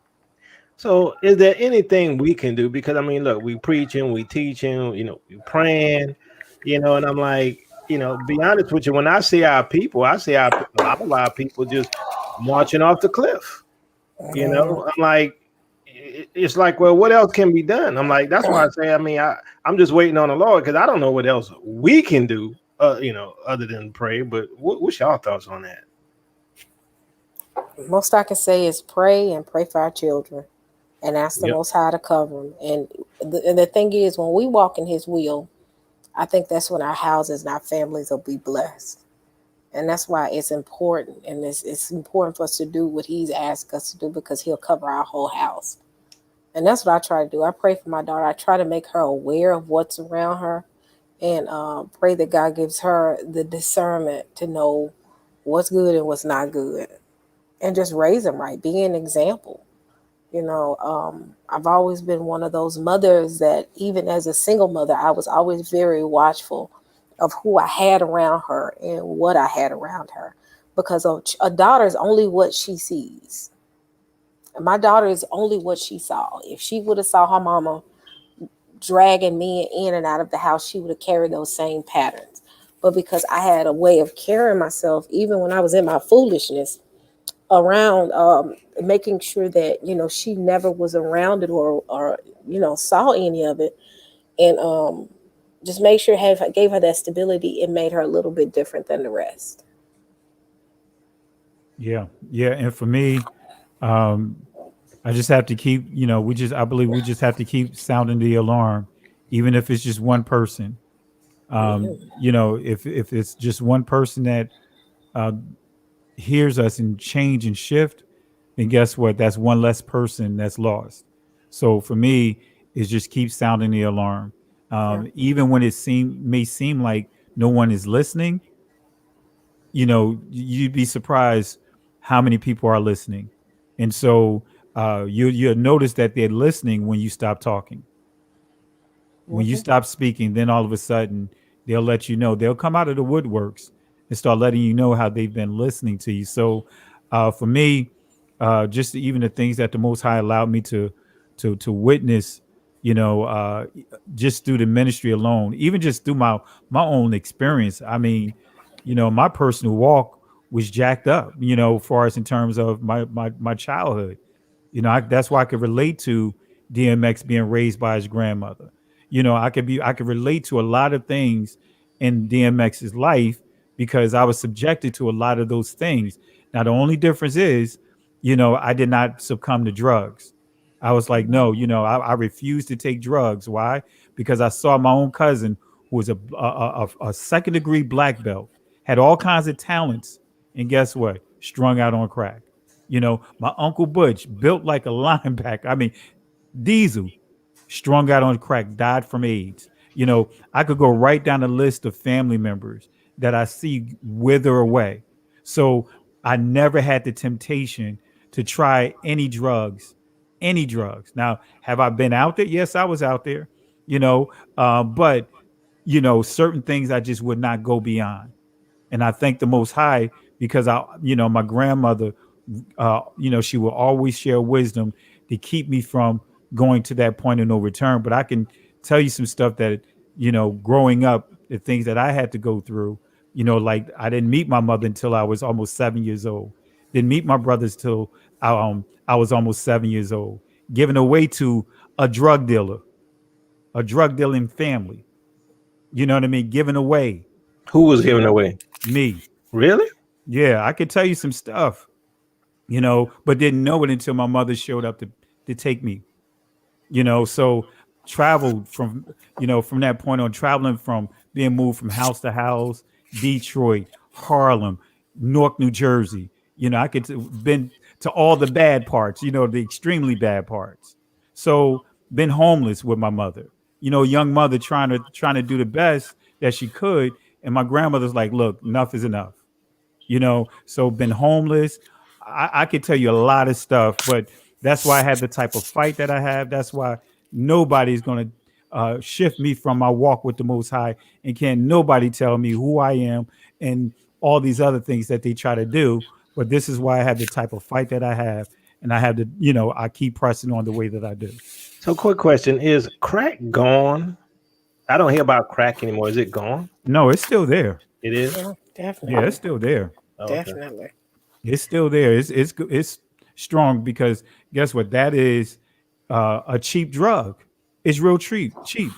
So, is there anything we can do? Because I mean, look, we preaching, we teaching, we praying, and I'm like, be honest with you. When I see our people, I see a lot of our people just marching off the cliff. man, I'm like, it's like, well, what else can be done? I'm like, that's why I say, I mean, I'm just waiting on the Lord, because I don't know what else we can do, other than pray. But what's your thoughts on that? most I can say is pray and pray for our children, and ask the Yep. Most High to cover them. And the thing is, when we walk in His will, I think that's when our houses and our families will be blessed. And that's why it's important, and it's important for us to do what He's asked us to do, because He'll cover our whole house. And that's what I try to do. I pray for my daughter. I try to make her aware of what's around her, and pray that God gives her the discernment to know what's good and what's not good, and just raise them right, be an example. I've always been one of those mothers that, even as a single mother, I was always very watchful of who I had around her and what I had around her. Because a daughter is only what she sees. And my daughter is only what she saw. If she would have saw her mama dragging me in and out of the house, she would have carried those same patterns. But because I had a way of carrying myself, even when I was in my foolishness, around making sure that she never was around it or saw any of it, and just make sure gave her that stability. It made her a little bit different than the rest. Yeah, yeah. And for me, um, I just have to keep, I believe we just have to keep sounding the alarm, even if it's just one person. If it's just one person that uh, hears us and change and shift, then guess what? That's one less person that's lost. So for me, it's just keep sounding the alarm. Yeah. Even when may seem like no one is listening, you'd be surprised how many people are listening. And so you'll notice that they're listening when you stop talking. When you Hmm. stop speaking, then all of a sudden they'll let you know. They'll come out of the woodworks and start letting you know how they've been listening to you. So for me, just even the things that the Most High allowed me to witness, just through the ministry alone, even just through my own experience. I mean, my personal walk was jacked up, as far as in terms of my childhood. That's why I could relate to DMX being raised by his grandmother. I could relate to a lot of things in DMX's life because I was subjected to a lot of those things. Now the only difference is, I did not succumb to drugs. I was like, no, I refused to take drugs. Why? Because I saw my own cousin who was a second degree black belt, had all kinds of talents, and guess what? Strung out on crack. My uncle Butch, built like a linebacker. I mean, Diesel, strung out on crack, died from AIDS. I could go right down the list of family members that I see wither away. So I never had the temptation to try any drugs, any drugs. Now, have I been out there? Yes, I was out there, but, certain things I just would not go beyond. And I thank the Most High because my grandmother, she will always share wisdom to keep me from going to that point of no return. But I can tell you some stuff that, growing up, the things that I had to go through, like I didn't meet my mother until I was almost 7 years old. Didn't meet my brothers till I was almost 7 years old. Given away to a drug dealer, a drug dealing family. You know what I mean? Given away. Who was You giving know, away? me. Really? Yeah, I could tell you some stuff, but didn't know it until my mother showed up to take me. So traveled from that point on, traveling from being moved from house to house, Detroit, Harlem, Newark, New Jersey. I could been to all the bad parts, the extremely bad parts. So been homeless with my mother, young mother trying to do the best that she could. And my grandmother's like, look, enough is enough. So been homeless. I could tell you a lot of stuff, but that's why I have the type of fight that I have. That's why nobody's going to shift me from my walk with the Most High, and can't nobody tell me who I am and all these other things that they try to do. But this is why I have the type of fight that I have, and I have to, I keep pressing on the way that I do. So, quick question: is crack gone? I don't hear about crack anymore. Is it gone? No, it's still there. It is. Yeah, Yeah, it's definitely. still there. Oh, okay. Definitely. It's still there. It's strong because guess what? That is a cheap drug. It's real cheap. Cheap.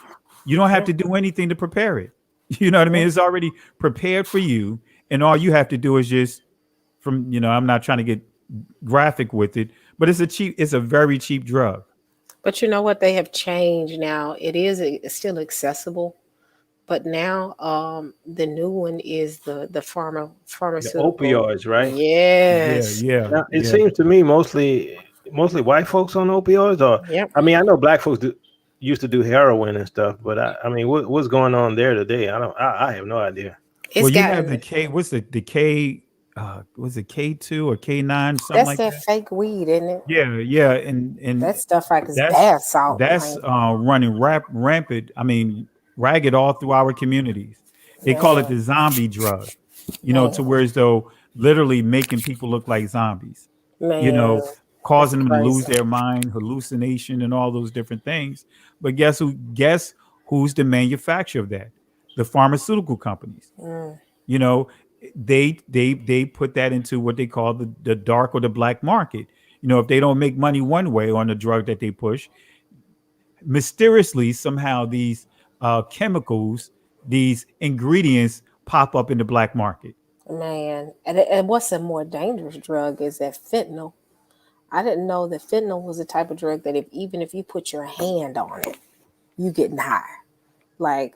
You don't have Yeah. to do anything to prepare it. You know what I Yeah. mean? It's already prepared for you, and all you have to do is just from. I'm not trying to get graphic with it, but it's a very cheap drug. But you know what? They have changed now. It's still accessible, but now the new one is the The pharmaceutical. opioids, right? Yeah, Yes. yeah, Now, it yeah. seems to me mostly white folks on opioids, or Yep. I mean, I know black folks used to do heroin and stuff, but I mean, what's going on there today? I have no idea. It's Well, you have the gotten K. What's the K? Was it K2 or K9? Something That's like that that. fake weed, isn't it? Yeah, yeah, and That stuff like is that's bath salt. that's Like, running rampant. I mean, ragged all through our communities. They call it Man, the zombie drug, to man, where as though literally making people look like zombies, you man. know, That's causing them to lose crazy. their mind, hallucination, and all those different things. But guess who? Guess who's the manufacturer of that? The pharmaceutical companies. Mm, You know, they put that into what they call the dark or the black market. If they don't make money one way on the drug that they push, mysteriously somehow these chemicals, these ingredients pop up in the black market. man. And what's a more dangerous drug is that fentanyl. I didn't know that fentanyl was the type of drug that even if you put your hand on it, you getting high. Like,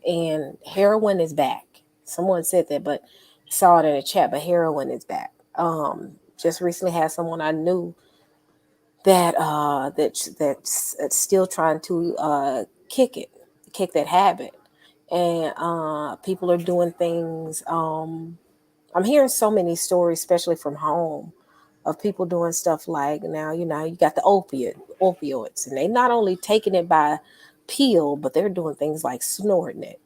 and heroin is back. Someone said that, but saw it in a chat. But heroin is back. Just recently had someone I knew that's still trying to kick that habit, and people are doing things. I'm hearing so many stories, especially from home, of people doing stuff like now. You got the opioids, and they not only taking it by pill, but they're doing things like snorting it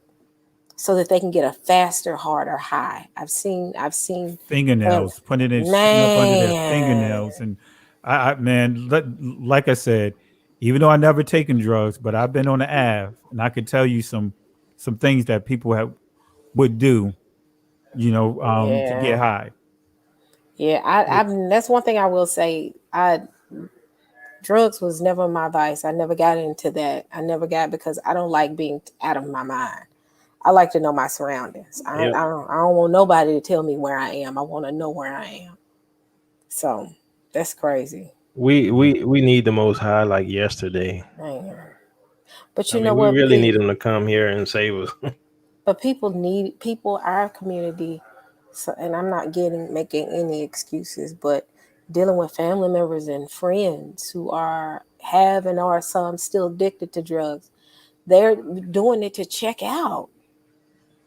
so that they can get a faster, harder high. I've seen fam- Fingernails, putting it shooting up under their man, fingernails, and man, like I said, even though I never taken drugs, but I've been on the Ave, and I could tell you some things that people would do, to get yeah. high. Yeah, that's one thing I will say. Drugs was never my vice. I never got into that. I never got because I don't like being out of my mind. I like to know my surroundings. I, Yep. I don't. I don't want nobody to tell me where I am. I want to know where I am. So that's crazy, We need the Most High like yesterday. man. But I you mean, know we what? really need him to come here and save us. But people. Our community. So, and I'm not making any excuses, but dealing with family members and friends who have and are some still addicted to drugs. They're doing it to check out.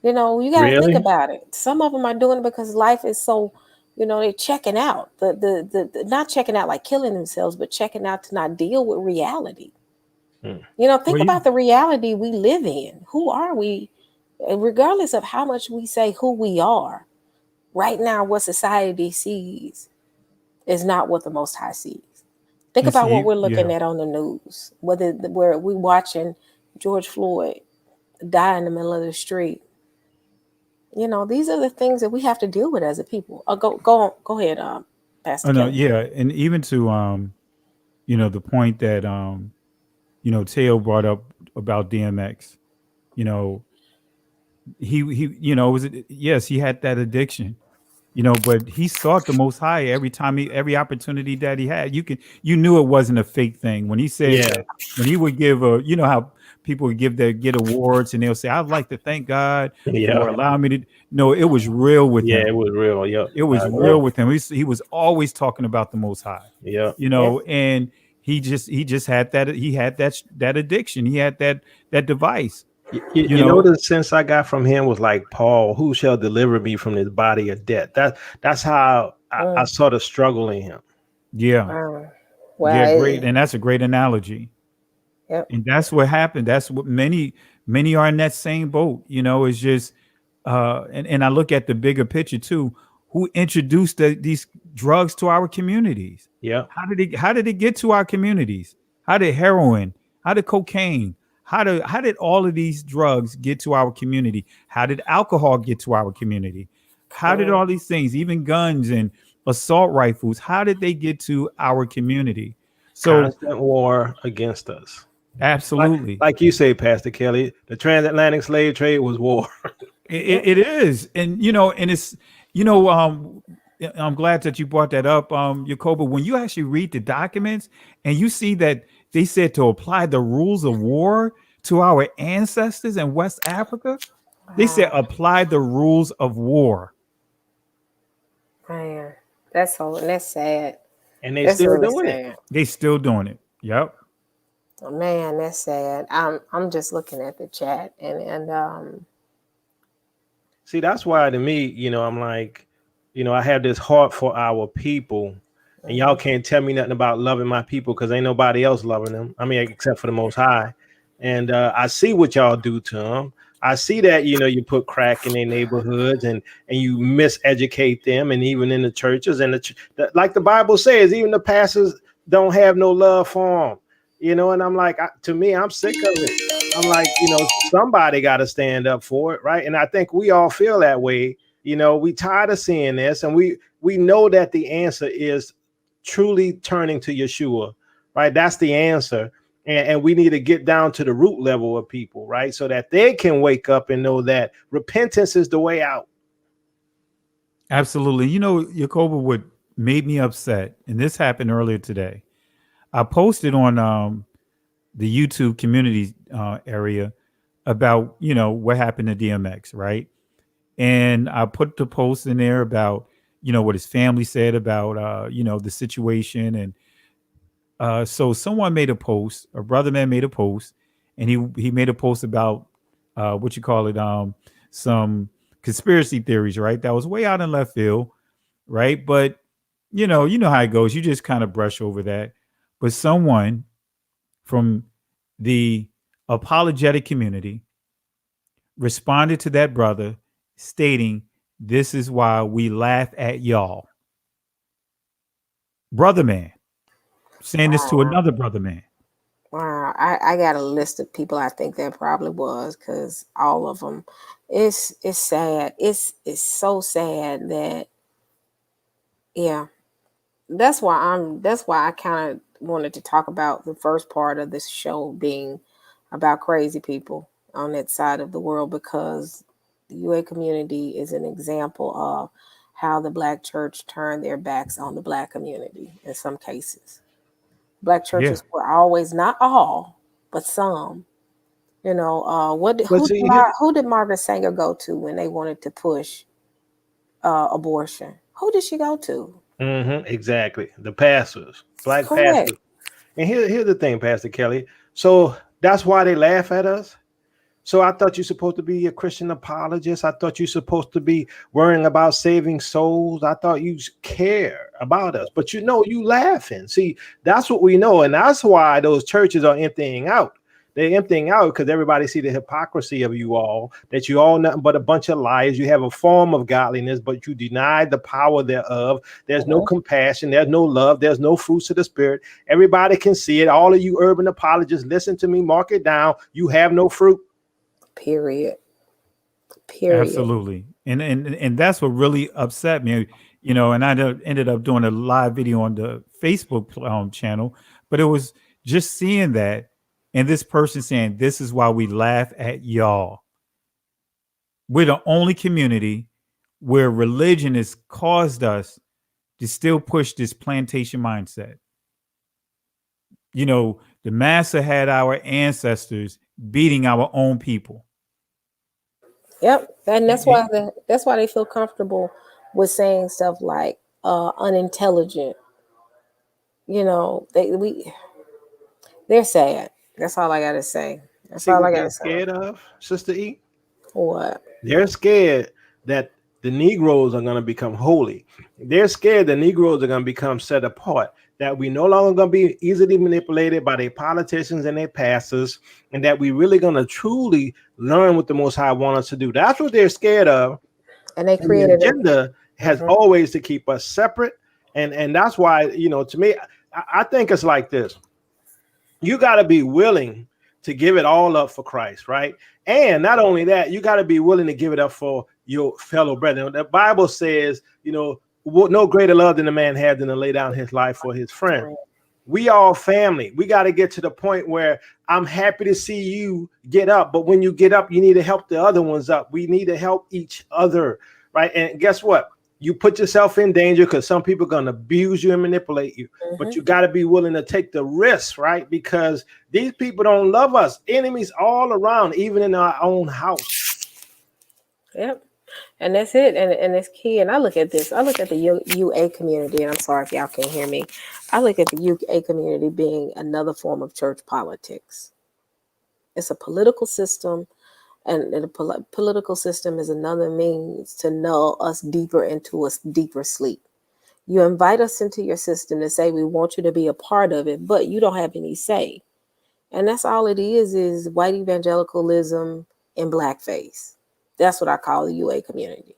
You got to think Really? about it. Some of them are doing it because life is so, they're checking out. The not checking out like killing themselves, but checking out to not deal with reality. Hmm. Think Well, about the reality we live in. Who are we? Regardless of how much we say who we are, right now, what society sees is not what the Most High sees. Think and about what see, we're looking yeah, at on the news, where we watching George Floyd die in the middle of the street. These are the things that we have to deal with as a people. Go ahead, Pastor oh no, Kelly. yeah, and even to the point that Teo brought up about DMX, you know, he was it, yes, he had that addiction, but he sought the Most High every opportunity that he had. You knew it wasn't a fake thing when he said Yeah. that, when he would give a, how people would get awards and they'll say, I'd like to thank God Yeah. for allowing me to. No, it was real with Yeah. him. It was real. Yep. It I was agree. Yep, real with him. He was always talking about the Most High, Yep. yep. and he just had that addiction. He had that device, You, you you know know. the sense I got from him was like Paul, who shall deliver me from this body of death? That's how I Mm, saw the struggle in him. Yeah, wow. yeah, Wow. great, and that's a great analogy. Yep. And that's what happened. That's what many are in that same boat. It's just and I look at the bigger picture too. Who introduced these drugs to our communities? Yep. How did it get to our communities? How did heroin? How did cocaine? How did all of these drugs get to our community? How did alcohol get to our community? How did Mm, all these things, even guns and assault rifles, how did they get to our community? So Constant war against us. Like absolutely. like you say, Pastor Kelly, the transatlantic slave trade was war. It, yep. it, it is, and it's, you know, um, I'm glad that you brought that up, Jacoba. When you actually read the documents and you see that they said to apply the rules of war to our ancestors in West Africa, they said Wow, apply the rules of war. man. That's sad. And they That's still really doing it. sad. They still doing it. Yep. Man, that's sad. I'm just looking at the chat and See, that's why to me, I'm like, I have this heart for our people, and y'all mhm. can't tell me nothing about loving my people because ain't nobody else loving them. I mean, except for the Most High. And I see what y'all do to them. I see that, you put crack in their neighborhoods, and you miseducate them, and even in the churches, and like the Bible says, even the pastors don't have no love for them, and I'm like, to me, I'm sick of it. I'm like, somebody got to stand up for it, right? And I think we all feel that way. We tired of seeing this, and we know that the answer is truly turning to Yeshua, right? That's the answer. And we need to get down to the root level of people, right? So that they can wake up and know that repentance is the way out. Absolutely. Yakoba, what made me upset, and this happened earlier today. I posted on the YouTube community area about, what happened to DMX, right? And I put the post in there about, what his family said about, the situation. And so someone made a post, a brother man made a post, and he made a post about what you call it, some conspiracy theories, right? That was way out in left field, right? But you know how it goes. You just kind of brush over that. But someone from the apologetic community responded to that brother stating, "This is why we laugh at y'all." Brother man saying this to another brother man. Wow, I got a list of people I think that probably was, because all of them, it's sad. It's so sad that, yeah. That's why I kind of wanted to talk about the first part of this show being about crazy people on that side of the world, because the UA community is an example of how the Black church turned their backs on the Black community in some cases. Black Yeah. churches were always, not all, but some. But see, Who did Margaret Sanger go to when they wanted to push abortion? Who did she go to? exactly, the pastors, Black Correct. pastors. And here's the thing, Pastor Kelly. So that's why they laugh at us. So I thought you're supposed to be a Christian apologist. I thought you're supposed to be worrying about saving souls. I thought you care about us, but you laughing. See, that's what we know. And that's why those churches are emptying out. They're emptying out because everybody see the hypocrisy of you all, that you all nothing but a bunch of liars. You have a form of godliness, but you deny the power thereof. There's no compassion. There's no love. There's no fruits of the spirit. Everybody can see it. All of you urban apologists, listen to me, mark it down. You have no fruit. Period. Absolutely. And that's what really upset me, and I ended up doing a live video on the Facebook channel, but it was just seeing that and this person saying, "This is why we laugh at y'all." We're the only community where religion has caused us to still push this plantation mindset. The massa had our ancestors beating our own people. Yep, and that's why they feel comfortable with saying stuff like unintelligent. They're sad. That's all I gotta say. That's See all what I they're gotta say. scared of, Sister E? What? They're scared that the Negroes are going to become holy. They're scared the Negroes are going to become set apart, that we no longer going to be easily manipulated by their politicians and their pastors, and that we really going to truly learn what the Most High wants us to do. That's what they're scared of. And they And the created it. agenda has always to keep us separate. And that's why, to me, I think it's like this. You got to be willing to give it all up for Christ, right? And not only that, you got to be willing to give it up for your fellow brethren. The Bible says, no greater love than a man had than to lay down his life for his friend. We all family. We got to get to the point where I'm happy to see you get up, but when you get up, you need to help the other ones up. We need to help each other, right? And guess what? You put yourself in danger because some people are going to abuse you and manipulate you, but you got to be willing to take the risk, right? Because these people don't love us. Enemies all around, even in our own house. Yep. And that's it. And it's key. And I look at the UA community, and I'm sorry if y'all can't hear me. I look at the UA community being another form of church politics. It's a political system, and the political system is another means to null us deeper into a deeper sleep. You invite us into your system to say we want you to be a part of it, but you don't have any say. And that's all it is white evangelicalism in blackface. That's what I call the UA community.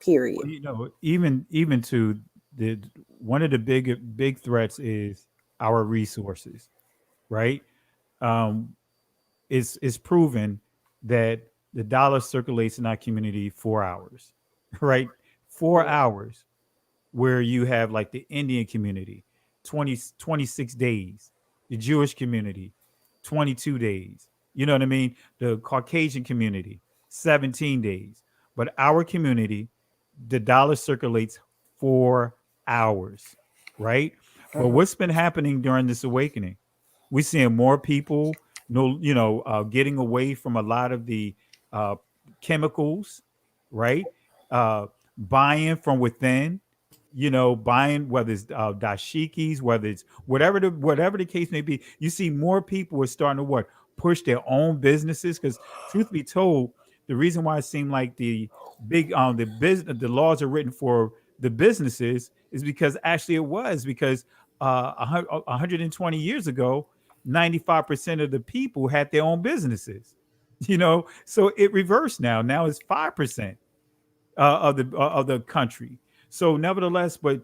Period. Well, even to the one of the big threats is our resources, right? Um, it's proven that the dollar circulates in our community 4 hours, right? 4 hours, where you have like the Indian community, 26 days, the Jewish community, 22 days. You know what I mean? The Caucasian community, 17 days. But our community, the dollar circulates 4 hours, right? But Mhm. what's been happening during this awakening? We're seeing more people, getting away from a lot of the uh, chemicals, right? Buying from within, buying whether it's dashikis, whether it's whatever the case may be. You see more people are starting to what push their own businesses because, truth be told, the reason why it seemed like the laws are written for the businesses is because actually it was because 120 years ago, 95% of the people had their own businesses. So it reversed now. Now it's 5% of the country. So nevertheless, but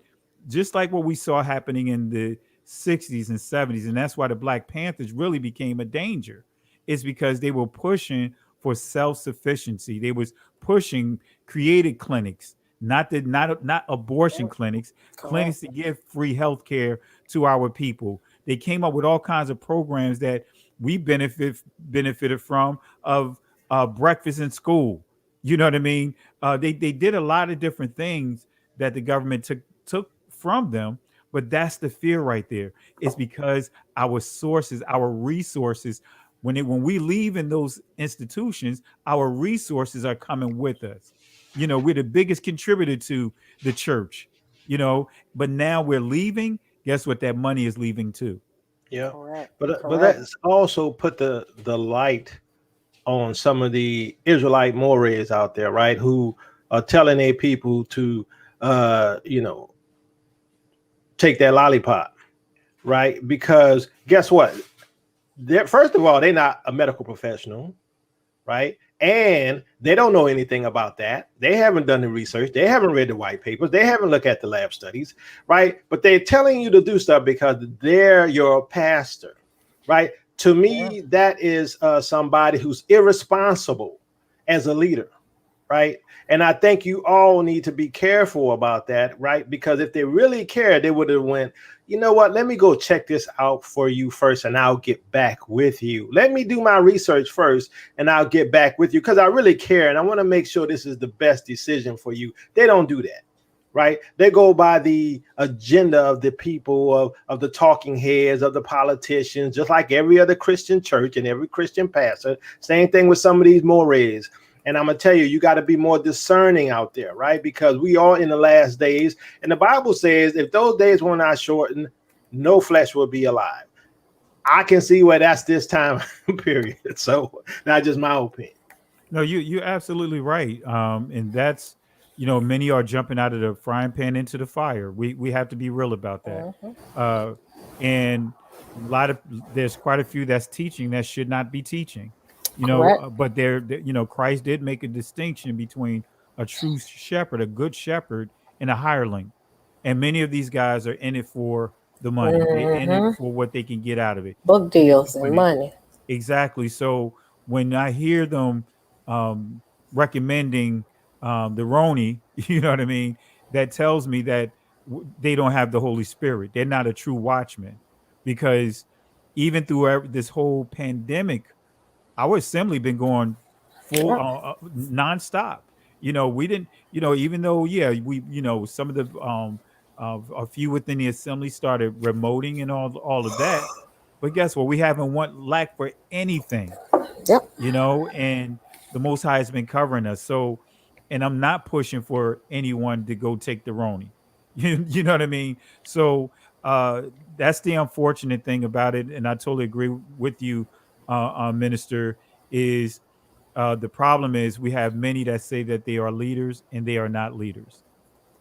just like what we saw happening in the 60s and 70s, and that's why the Black Panthers really became a danger, is because they were pushing for self-sufficiency. They was pushing created clinics, not abortion clinics, clinics Correct. to give free health care to our people. They came up with all kinds of programs that we benefited from of breakfast in school. You know what I mean? They did a lot of different things that the government took from them, but that's the fear right there. It's because our sources, our resources, when we leave in those institutions, our resources are coming with us. We're the biggest contributor to the church. But now we're leaving. Guess what? That money is leaving too. Yeah, Correct. but Correct. that's also put the light on some of the Israelite mores out there, right? Who are telling their people to, you know, take that lollipop, right? Because guess what? First of all, they're not a medical professional, right? And they don't know anything about that. They haven't done the research. They haven't read the white papers. They haven't looked at the lab studies, right? But they're telling you to do stuff because they're your pastor, right? To Yeah. me, that is somebody who's irresponsible as a leader, right? And I think you all need to be careful about that, right? Because if they really cared, they would have went, you know what, let me go check this out for you first and I'll get back with you. Let me do my research first and I'll get back with you because I really care and I want to make sure this is the best decision for you. They don't do that. Right, they go by the agenda of the people, of the talking heads, of the politicians, just like every other Christian church and every Christian pastor. Same thing with some of these mores. And I'm gonna tell you, you got to be more discerning out there, right? Because we are in the last days, and the Bible says, if those days were not shortened, no flesh will be alive. I can see where that's this time period. So, not just my opinion. No, you're absolutely right. And that's, many are jumping out of the frying pan into the fire. We have to be real about that. Mhm. Uh, and there's quite a few that's teaching that should not be teaching. Correct. But Christ did make a distinction between a true shepherd, a good shepherd, and a hireling. And many of these guys are in it for the money. They're in it Hmm. for what they can get out of it. Book And deals and when it, money. Exactly. So when I hear them um, recommending the Roni, you know what I mean, that tells me that they don't have the Holy Spirit. They're not a true watchman because even through this whole pandemic, our assembly been going full Yeah. nonstop. We didn't, even though, yeah, some of the a few within the assembly started remoting and all of that, but guess what? We haven't want lack for anything, Yep. and the Most High has been covering us. So, and I'm not pushing for anyone to go take the Roni. You know what I mean? So uh, that's the unfortunate thing about it, and I totally agree with you, Minister. Is the problem is we have many that say that they are leaders and they are not leaders.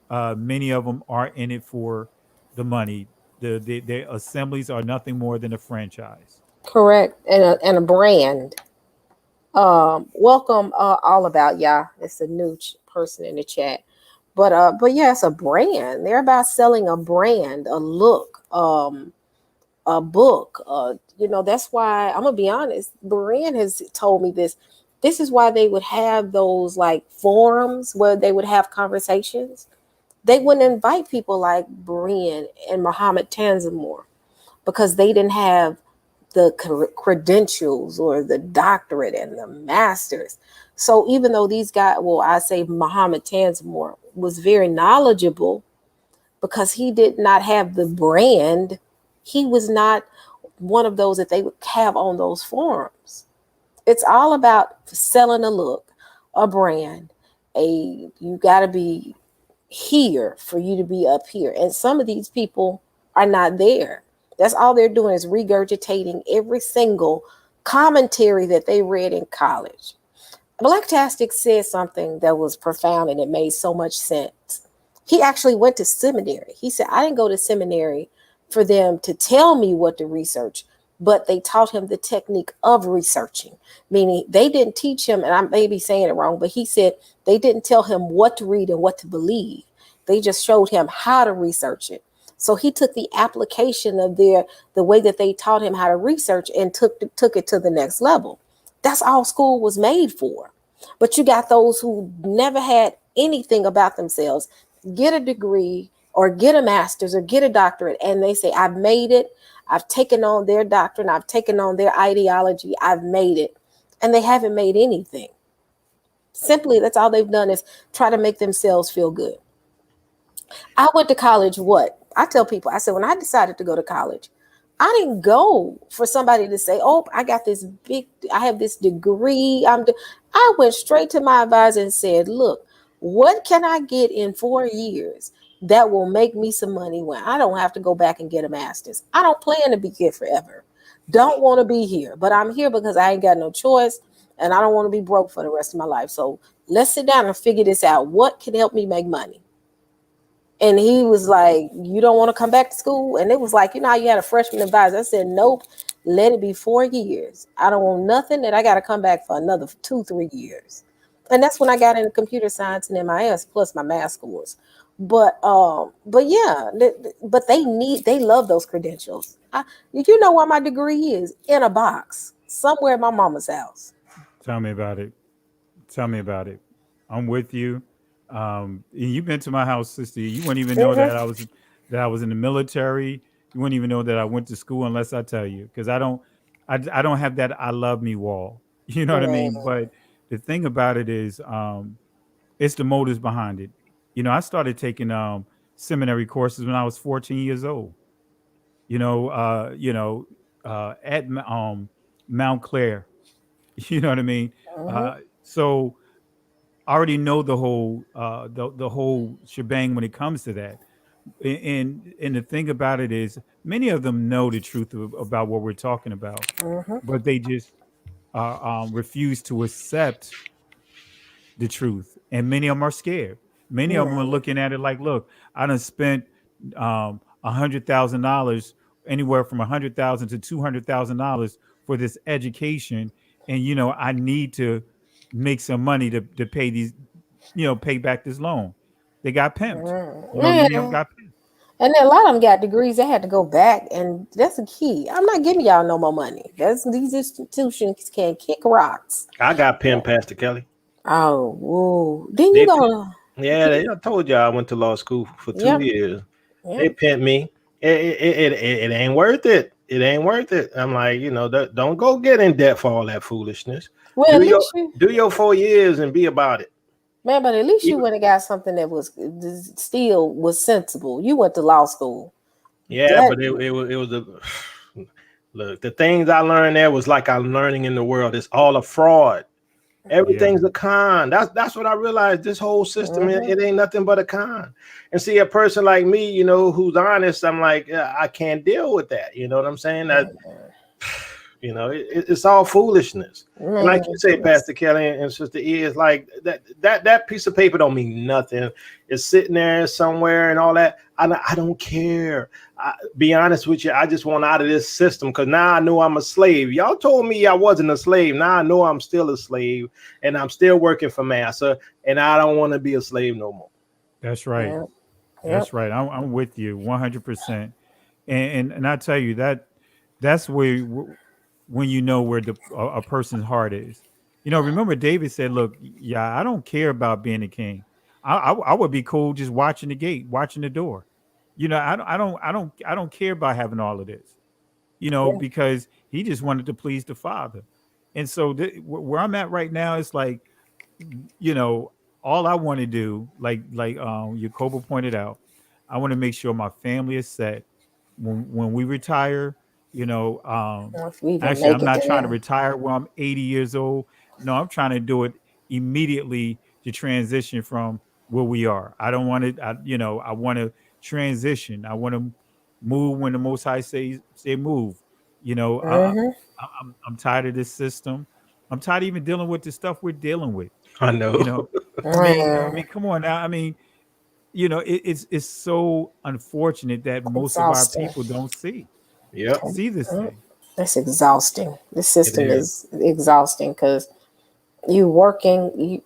Many of them are in it for the money. The assemblies are nothing more than a franchise. Correct. And a brand. Welcome, all about y'all. It's a new person in the chat, but yeah, it's a brand. They're about selling a brand, a look, a book. That's why I'm gonna be honest. Brian has told me this. This is why they would have those like forums where they would have conversations. They wouldn't invite people like Brian and Muhammad Tanzamore because they didn't have the credentials or the doctorate and the masters. So even though these guys, well, I say Muhammad Tanzamore was very knowledgeable because he did not have the brand. He was not one of those that they would have on those forums. It's all about selling a look, a brand. You got to be here for you to be up here. And some of these people are not there. That's all they're doing is regurgitating every single commentary that they read in college. Blacktastic said something that was profound and it made so much sense. He actually went to seminary. He said, I didn't go to seminary for them to tell me what to research, but they taught him the technique of researching, meaning they didn't teach him, and I may be saying it wrong, but he said they didn't tell him what to read and what to believe. They just showed him how to research it. So he took the application of the way that they taught him how to research and took it to the next level. That's all school was made for. But you got those who never had anything about themselves, get a degree or get a master's or get a doctorate, and they say, I've made it. I've taken on their doctrine. I've taken on their ideology. I've made it. And they haven't made anything. Simply, that's all they've done is try to make themselves feel good. I went to college, what? I tell people, I said, when I decided to go to college, I didn't go for somebody to say, oh, I have this degree. I went straight to my advisor and said, look, what can I get in 4 years that will make me some money when I don't have to go back and get a master's? I don't plan to be here forever. Don't want to be here, but I'm here because I ain't got no choice and I don't want to be broke for the rest of my life. So let's sit down and figure this out. What can help me make money? And he was like, you don't want to come back to school? And it was like, how you had a freshman advisor. I said, nope, let it be 4 years. I don't want nothing that I got to come back for another 2-3 years. And that's when I got into computer science and MIS plus my math scores. But yeah, but they love those credentials. You know where my degree is? In a box somewhere at my mama's house. Tell me about it. Tell me about it. I'm with you. You've been to my house, sister. You wouldn't even know that I was in the military. You wouldn't even know that I went to school unless I tell you, because I don't have that I love me wall. You know what I mean? But the thing about it is, it's the motives behind it. I started taking seminary courses when I was 14 years old. At Mount Clair. You know what I mean? So I already know the whole shebang when it comes to that. And the thing about it is, many of them know the truth about what we're talking about, but they just refuse to accept the truth. And many of them are scared. Many of them are looking at it like, look, I done spent $100,000, anywhere from $100,000 to $200,000 for this education, and I need to make some money to pay these, pay back this loan. They got pimped. Many of them got pimped. And then a lot of them got degrees. They had to go back, and that's the key. I'm not giving y'all no more money. These institutions can kick rocks. I got pimped, Pastor Kelly. Oh, whoa! Didn't you go? Yeah, I told y'all I went to law school for 2 years. Yep. They pimped me. It ain't worth it. It ain't worth it. I'm like, don't go get in debt for all that foolishness. Well, do your 4 years and be about it. Man, but at least you went and got something that was sensible. You went to law school. Yeah, but it was look, the things I learned there was like I'm learning in the world. It's all a fraud. Everything's a con. That's what I realized. This whole system, it ain't nothing but a con. And see, a person like me, who's honest, I'm like, I can't deal with that. You know what I'm saying? You know, it's all foolishness. And like you Man, say, Pastor Kelly and Sister E, is like that piece of paper don't mean nothing. It's sitting there somewhere and all that. I don't care. Be honest with you, I just want out of this system because now I know I'm a slave. Y'all told me I wasn't a slave. Now I know I'm still a slave and I'm still working for massa, and I don't want to be a slave no more. That's right. yep, That's yep, right. I'm with you 100%. And I tell you that's when you know where a person's heart is. Remember David said, "Look, yeah, I don't care about being a king. I would be cool just watching the gate, watching the door. I don't care about having all of this. yeah. Because he just wanted to please the Father. And so where I'm at right now is like, you know, all I want to do, like Jacobo pointed out, I want to make sure my family is set when we retire. If we even Actually, make I'm it not to trying to them. retire when I'm 80 years old. No, I'm trying to do it immediately to transition from where we are. I don't want it. I want to transition. I want to move when the Most High say move. You know, I, Hmm. I'm tired of this system. I'm tired of even dealing with the stuff we're dealing with. I You know. know, I Man, mean, come on now. I mean, it's so unfortunate that most of our exhausting. people don't Yep, see this Mm, thing. That's exhausting. The it system is. is exhausting because you working.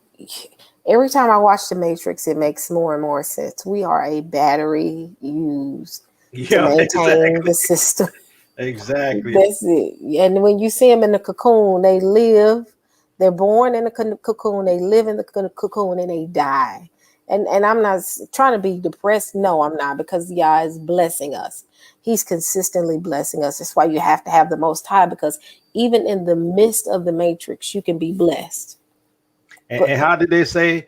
Every time I watch The Matrix, it makes more and more sense. We are a battery used to Yeah, maintain exactly. the system. Exactly. That's it. And when you see them in the cocoon, they live. They're born in the cocoon. They live in the cocoon and they die. And I'm not trying to be depressed. No, I'm not, because Yah is blessing us. He's consistently blessing us. That's why you have to have the Most High, because even in the midst of the matrix, you can be blessed. But And how did they say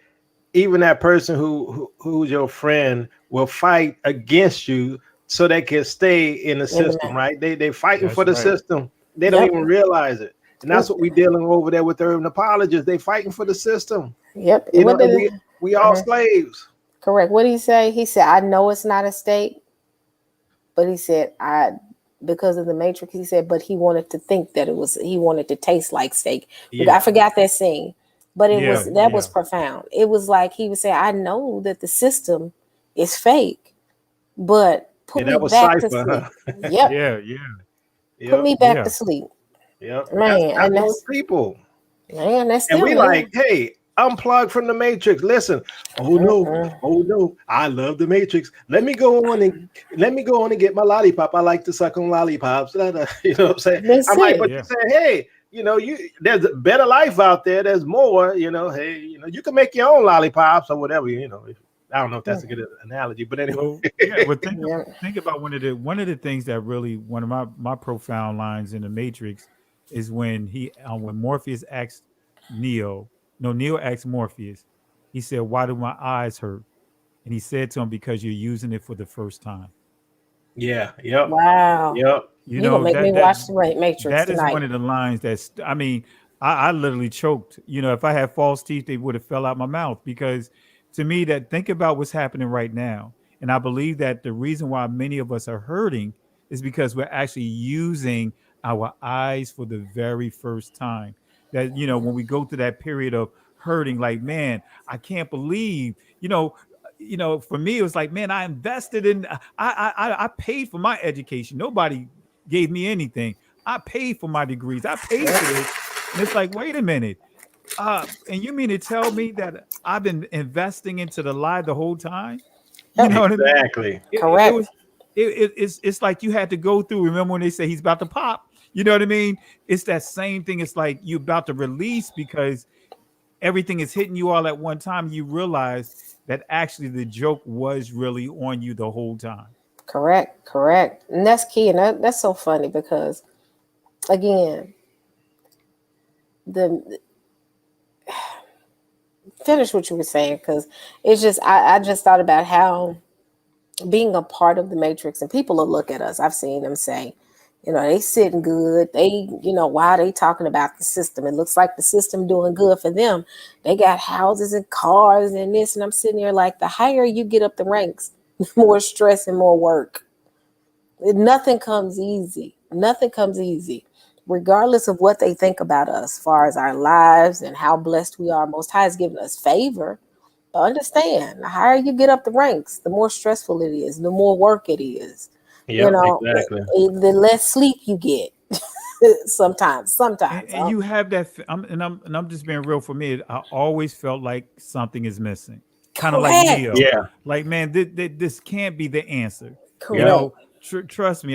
even that person who's your friend will fight against you so they can stay in the in the system, right? They fighting for That's the right. system. They don't yep, even realize it. And that's what we dealing over there with the urban apologists. They fighting for the system. yep. You know, What and did we all uh slaves. correct? What did he say? He said, "I know it's not a state." But he said, because of the Matrix, he said, but he wanted to think that it was, he wanted to taste like steak. I Yeah. forgot that scene, but Yeah, that was yeah, profound. It was like he would say, I know that the system is fake, but Yeah, put me that was back to Cypher, sleep. huh? Yep. yeah, yeah, Put Yep. me back to yeah. sleep. Yep. That's Man. that's And those people. that's And we them. They, like, hey, unplug from the matrix. Listen, oh no, I love the matrix. Let me go on and get my lollipop. I like to suck on lollipops. You know what I'm saying? that's I'm like, it. but you Yeah. say, hey, there's a better life out there. There's more, hey, you can make your own lollipops or whatever. I don't know if that's a good analogy, but anyway. Well, yeah. Well, Yeah. think about one of the things that really one of my profound lines in the Matrix is when Morpheus asked Neo, no, Neo asked Morpheus. He said, "Why do my eyes hurt?" And he said to him, "Because you're using it for the first time." Yeah, yep, Wow. yep. You You gonna know make me that that watch the Matrix that is tonight. one of the lines that's. I mean, I literally choked. If I had false teeth, they would have fell out my mouth because to me, that think about what's happening right now, and I believe that the reason why many of us are hurting is because we're actually using our eyes for the very first time. That when we go through that period of hurting, like man, I can't believe for me, it was like, man, I invested in, I paid for my education. Nobody gave me anything. I paid for my degrees. I paid for this. And it's like, wait a minute. And you mean to tell me that I've been investing into the lie the whole time? You Yep. know what I mean? Exactly. It Correct. was, it's like you had to go through. Remember when they say he's about to pop? You know what I mean? It's that same thing. It's like you about to release because everything is hitting you all at one time. You realize that actually the joke was really on you the whole time. Correct. Correct. And that's key. And that's so funny because, again, the finish what you were saying, because it's just, I just thought about how being a part of the matrix, and people will look at us. I've seen them say, they sitting good. They, why are they talking about the system? It looks like the system doing good for them. They got houses and cars and this. And I'm sitting here like, the higher you get up the ranks, more stress and more work. Nothing comes easy. Nothing comes easy. regardless of what they think about us, as far as our lives and how blessed we are. Most High has given us favor. But understand, the higher you get up the ranks, the more stressful it is, the more work it is. You Yep, know, exactly. the less sleep you get. sometimes. And you have that, I'm just being real. For me, I always felt like something is missing, kind of like Correct. Neo. Yeah, Like, man, this can't be the answer. You yeah, Correct. know, trust me.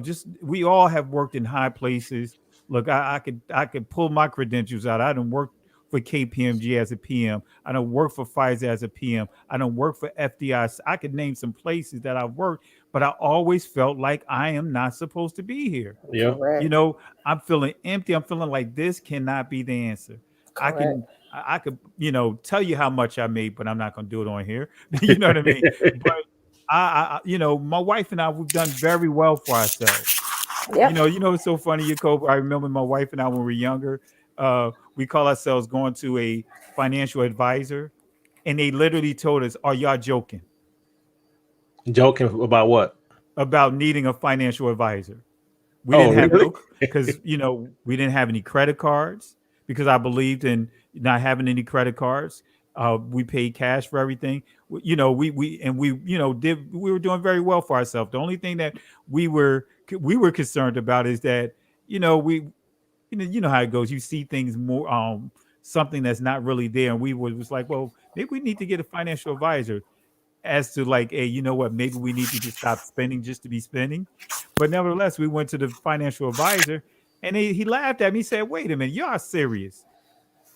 Just we all have worked in high places. Look, I could pull my credentials out. I done worked for KPMG as a PM. I don't work for Pfizer as a PM. I don't work for FDIC. I could name some places that I've worked, but I always felt like I am not supposed to be here. yeah, You Correct. know, I'm feeling empty. I'm feeling like this cannot be the answer. I Correct. can I could, tell you how much I made, but I'm not gonna do it on here. You know what I mean? But my wife and I, we've done very well for ourselves. Yep. It's so funny, Jacob. I remember my wife and I when we were younger, we call ourselves going to a financial advisor, and they literally told us, "Are y'all joking joking about what? about needing a financial advisor?" We Oh, didn't have really? no, because we didn't have any credit cards, because I believed in not having any credit cards. We paid cash for everything. We were doing very well for ourselves. The only thing that we were concerned about is that we how it goes. You see things more, something that's not really there, and we was like, well, maybe we need to get a financial advisor, as to like, hey, you know what, maybe we need to just stop spending just to be spending. But nevertheless, we went to the financial advisor, and he laughed at me. He said, wait a minute, y'all serious?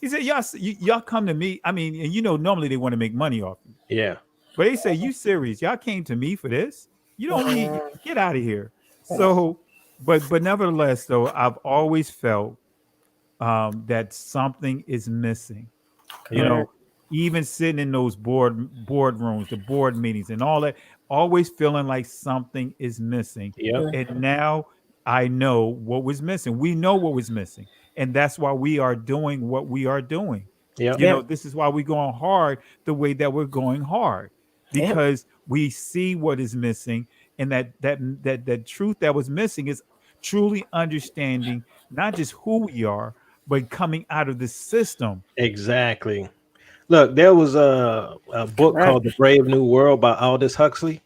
He said, y'all come to me. I mean, and normally they want to make money off you, Yeah, but they say, you serious? Y'all came to me for this? You don't need, Mhm. get out of here. So, but nevertheless, though, I've always felt, that something is missing. you yeah, know Correct. Even sitting in those boardrooms, the board meetings and all that, always feeling like something is missing. yep, Mhm. And now I know what was missing. We know what was missing, and that's why we are doing what we are doing. yep, Yep. This is why we're going hard the way that we're going hard, Yep. because we see what is missing, and that truth that was missing is truly understanding not just who we are, but coming out of the system. exactly. Look, there was a book Correct. called The Brave New World by Aldous Huxley.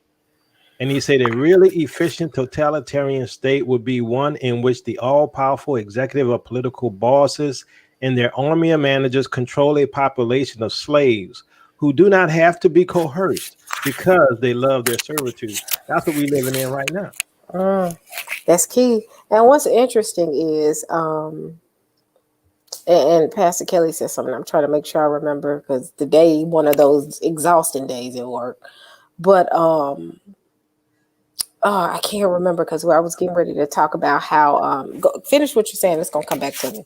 And he said a really efficient totalitarian state would be one in which the all powerful executive or political bosses and their army of managers control a population of slaves who do not have to be coerced because they love their servitude. That's what we're living in right now. Mm. That's key. And what's interesting is, and Pastor Kelly said something. I'm trying to make sure I remember, because today one of those exhausting days at work. But I can't remember, because I was getting ready to talk about how finish what you're saying. It's gonna come back to me.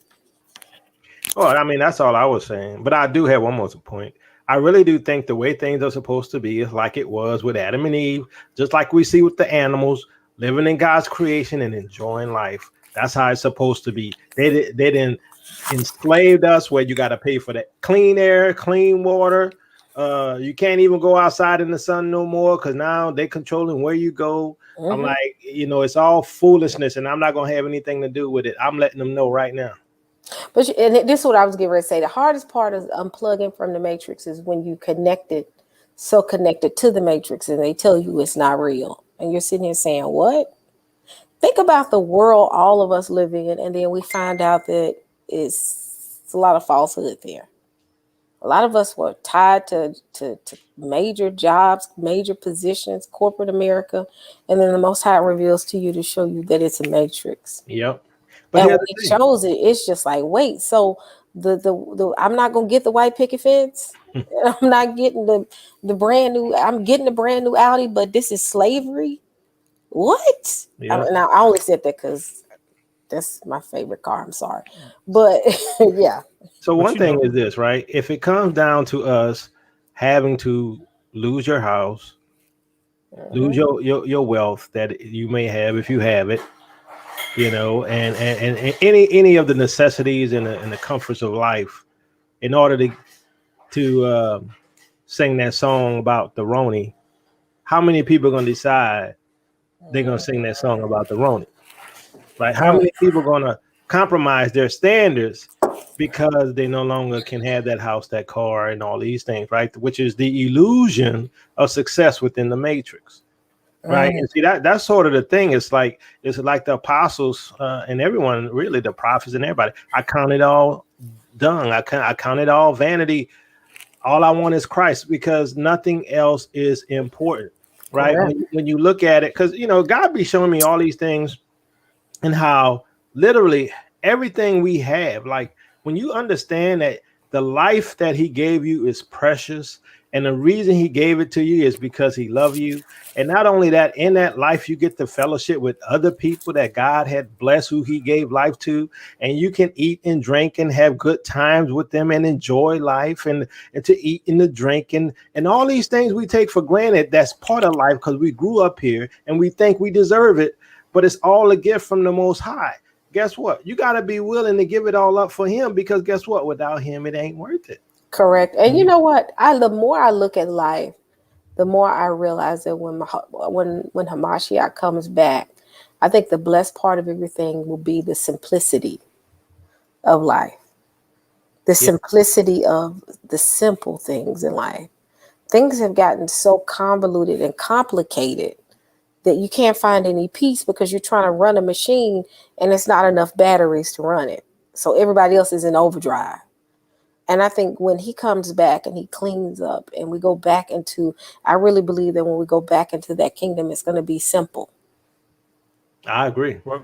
Well, I mean, that's all I was saying. But I do have one more point. I really do think the way things are supposed to be is like it was with Adam and Eve, just like we see with the animals, living in God's creation and enjoying life. That's how it's supposed to be. They didn't enslaved us where you got to pay for that clean air, clean water. You can't even go outside in the sun no more because now they're controlling where you go. I'm Hmm. like, it's all foolishness, and I'm not gonna have anything to do with it. I'm letting them know right now. But and this is what I was getting ready to say. The hardest part of unplugging from the matrix is when you connected, so connected to the matrix, and they tell you it's not real, and you're sitting here saying, "What?" Think about the world all of us live in, and then we find out that it's a lot of falsehood there. A lot of us were tied to major jobs, major positions, corporate America, and then the Most High reveals to you to show you that it's a matrix. Yep. But And here's when the he thing. shows it, it's just like, wait, so the I'm not gonna get the white picket fence. I'm not getting the brand new. I'm getting the brand new Audi, but this is slavery. What? Yeah. Now I only said that because that's my favorite car. I'm sorry, but yeah. So But one thing is this, right? If it comes down to us having to lose your house, lose Mhm. your wealth that you may have if you have it, and any of the necessities and the comforts of life in order to sing that song about the Roni, how many people are gonna decide they're gonna sing that song about the Roni? Right? How Mm. many people are gonna compromise their standards because they no longer can have that house, that car, and all these things, right? Which is the illusion of success within the matrix, right? And see that's sort of the thing. It's like the apostles and everyone, really, the prophets and everybody. I count it all dung. I count it all vanity. All I want is Christ, because nothing else is important, right? When you look at it, because God be showing me all these things, and how literally everything we have, like when you understand that the life that he gave you is precious, and the reason he gave it to you is because he loved you. And not only that, in that life, you get to fellowship with other people that God had blessed, who he gave life to, and you can eat and drink and have good times with them and enjoy life, and to eat and to drink and all these things we take for granted. That's part of life because we grew up here and we think we deserve it, but it's all a gift from the Most High. Guess what? You got to be willing to give it all up for him, because guess what? Without him, it ain't worth it. Correct. And you know what? The more I look at life, the more I realize that when Hamashiach comes back, I think the blessed part of everything will be the simplicity of life, the simplicity of the simple things in life. Things have gotten so convoluted and complicated that you can't find any peace because you're trying to run a machine and it's not enough batteries to run it. So everybody else is in overdrive. And I think when he comes back and he cleans up and we go back into, I really believe that when we go back into that kingdom, it's going to be simple. I agree. Well,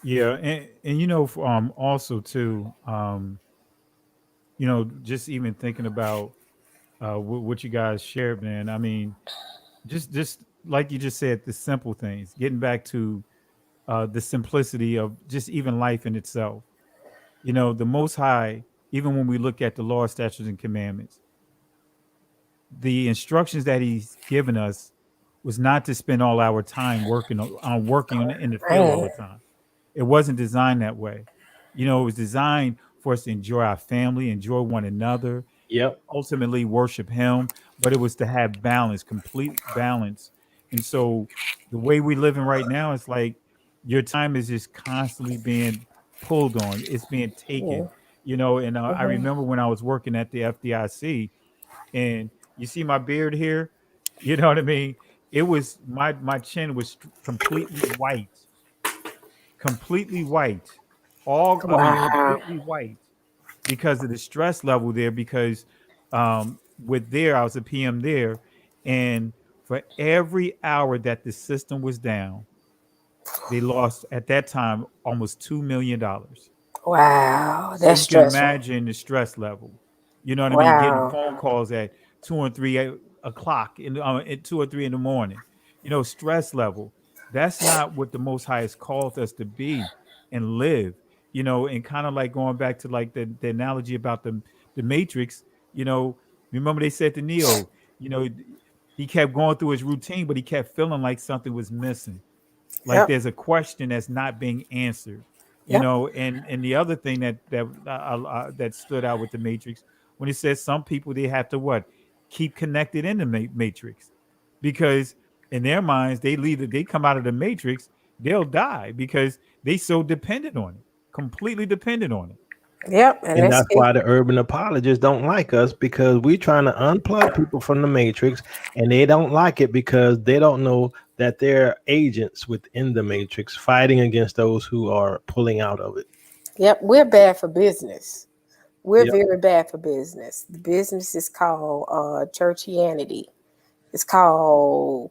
yeah, and also too, just even thinking about what you guys shared, man. I mean, just like you just said, the simple things, getting back to the simplicity of just even life in itself. The Most High, even when we look at the law, statutes, and commandments, the instructions that he's given us was not to spend all our time working in the field all the time. It wasn't designed that way. It was designed for us to enjoy our family, enjoy one another, Yep. ultimately worship him, but it was to have balance, complete balance. And so the way we living right now, it's like your time is just constantly being pulled on. It's being taken, and I remember when I was working at the FDIC, and you see my beard here, you know what I mean? It was my chin was completely white, Wow. completely white, because of the stress level there. Because with there, I was a PM there, and for every hour that the system was down, they lost at that time almost $2 million. Wow. So That's you can stressful. imagine the stress level. You know what I mean? Getting Wow. phone calls at 2 and 3 o'clock at 2 or 3 in the morning. Stress level. That's not what the Most High has called us to be and live. And kind of like going back to like the analogy about the Matrix. Remember they said to Neo, you know, he kept going through his routine, but he kept feeling like something was missing, like Yep. there's a question that's not being answered. Yep. And the other thing that stood out with the Matrix, when it says some people, they have to what, keep connected in the Matrix, because in their minds they come out of the Matrix, they'll die because they so dependent on it, completely dependent on it. Yep. And And that's that's why the urban apologists don't like us, because we're trying to unplug people from the matrix, and they don't like it because they don't know that they're agents within the matrix fighting against those who are pulling out of it. Yep. We're bad for business. We're Yep. very bad for business. The business is called churchianity. It's called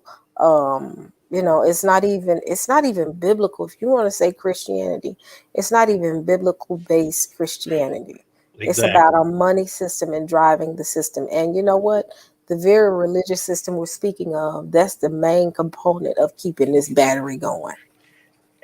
it's not even biblical. If you want to say Christianity, it's not even biblical based Christianity. It's about Exactly. a money system and driving the system. And you know what? The very religious system we're speaking of, that's the main component of keeping this battery going.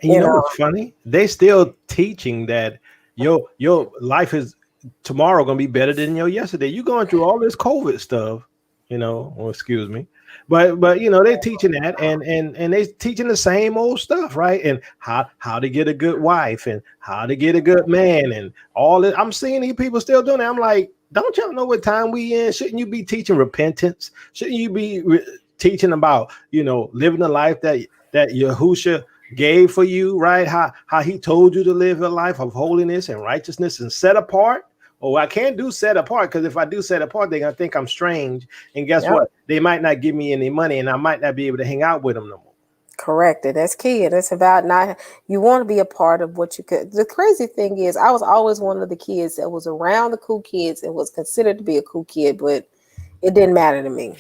And you You know know, what's funny? They still teaching that your life is tomorrow gonna be better than your yesterday. You going through all this COVID stuff, or excuse me. But they teaching that, and they teaching the same old stuff, right? And how to get a good wife and how to get a good man and all that. I'm seeing these people still doing that. I'm like, don't y'all know what time we in? Shouldn't you be teaching repentance? Shouldn't you be teaching about living a life that Yahusha gave for you, right? How he told you to live a life of holiness and righteousness and set apart. Oh, I can't do set apart, because if I do set apart, they're gonna think I'm strange. And guess what? They might not give me any money, and I might not be able to hang out with them no more. Correct. And that's key. And it's about not, you want to be a part of what you could. The crazy thing is, I was always one of the kids that was around the cool kids and was considered to be a cool kid, but it didn't matter to me.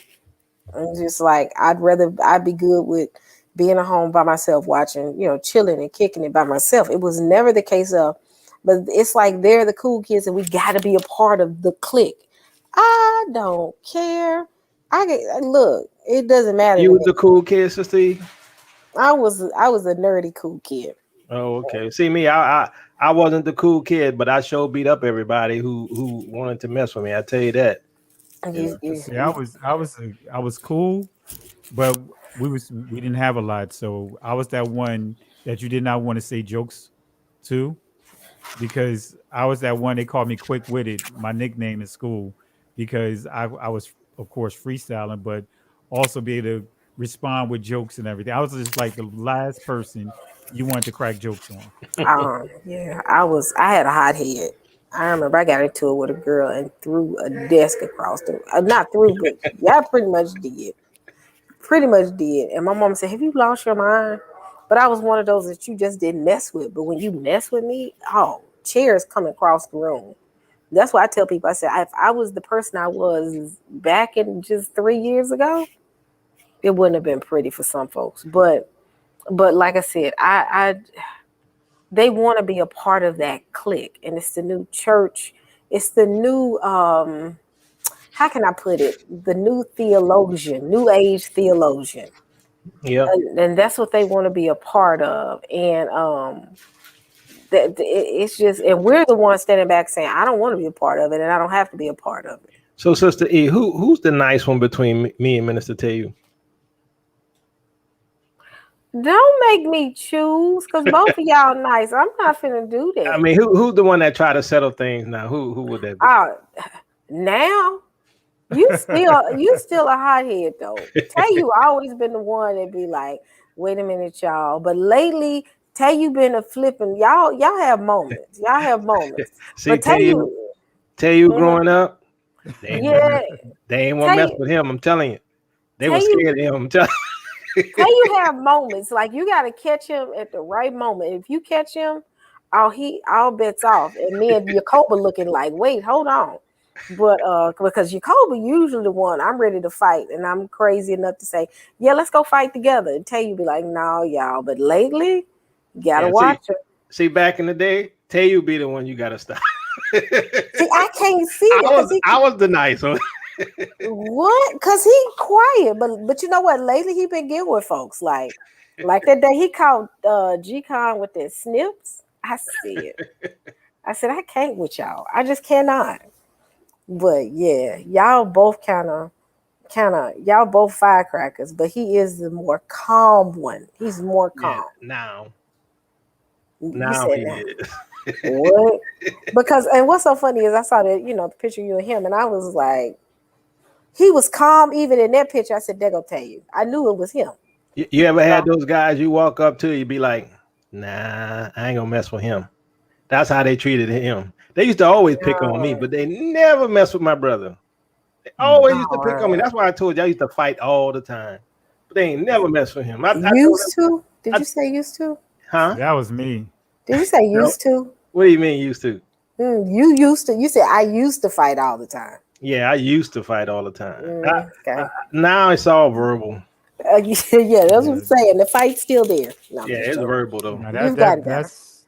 I'm just like, I'd be good with being at home by myself, watching, chilling and kicking it by myself. It was never the case of, but it's like they're the cool kids and we got to be a part of the clique. I don't care. Look, it doesn't matter You to was me. the cool kid, Sister E? I was a nerdy cool kid. Oh, okay. See me, I wasn't the cool kid, but I sure beat up everybody who wanted to mess with me. I tell you that. See, I was cool, but we didn't have a lot, so I was that one that you did not want to say jokes to, because I was that one they called me quick witted, my nickname in school, because I was of course freestyling, but also be able to respond with jokes and everything. I was just like the last person you wanted to crack jokes on. Yeah, I had a hot head. I remember I got into it with a girl and threw a desk across the, not through, but yeah, I pretty much did. Pretty much did. And my mom said, "Have you lost your mind?" But I was one of those that you just didn't mess with. But when you mess with me, oh, chairs come across the room. That's why I tell people, I said, if I was the person I was back in just 3 years ago, it wouldn't have been pretty for some folks. But like I said, I they want to be a part of that clique, and it's the new church. It's the new how can I put it? The new theologian, new age theologian. Yep. And that's what they want to be a part of. And it's just, and we're the ones standing back saying, I don't want to be a part of it, and I don't have to be a part of it. So, Sister E, who's the nice one between me and Minister Tell? Don't make me choose, because both of y'all nice. I'm not finna do that. I mean, who's the one that try to settle things now? Who would that be? Now you still a hothead though. Tell you always been the one that be like, wait a minute, y'all. But lately, Tay, you been a flipping. Y'all have moments. Y'all have moments. See, But tell you growing up, they ain't want to mess with him. I'm telling you, they were scared of him. I'm telling you. Tay, you have moments like you got to catch him at the right moment. If you catch him, all bets off. And me and Jacoba looking like, wait, hold on. But because Jacoba usually the one I'm ready to fight, and I'm crazy enough to say, yeah, let's go fight together. And Tay, you be like, no, y'all. But lately, you gotta watch her. See, back in the day, Tay, you be the one you gotta stop. See, I can't see it. I was the nice one. What? Because he quiet, but you know what? Lately he been getting with folks like that day he called G-Con with the snips. I see it. I said I can't with y'all. I just cannot. But yeah, y'all both kind of y'all both firecrackers. But he is the more calm one. He's more calm now. Now he is. What? Because and what's so funny is I saw that the picture of you and him, and I was like. He was calm even in that picture. I said, they're going to tell you. I knew it was him. You ever had those guys you walk up to, you be like, nah, I ain't going to mess with him. That's how they treated him. They used to always pick on me, but they never mess with my brother. They always used to pick on me. That's why I told you I used to fight all the time. But they ain't never mess with him. Used to? Did you say used to? Huh? That was me. Did you say used to? What do you mean used to? You used to. You said I used to fight all the time. Yeah, I used to fight all the time. Now it's all verbal. Yeah, that's what I'm saying. The fight's still there. No, yeah, it's verbal though.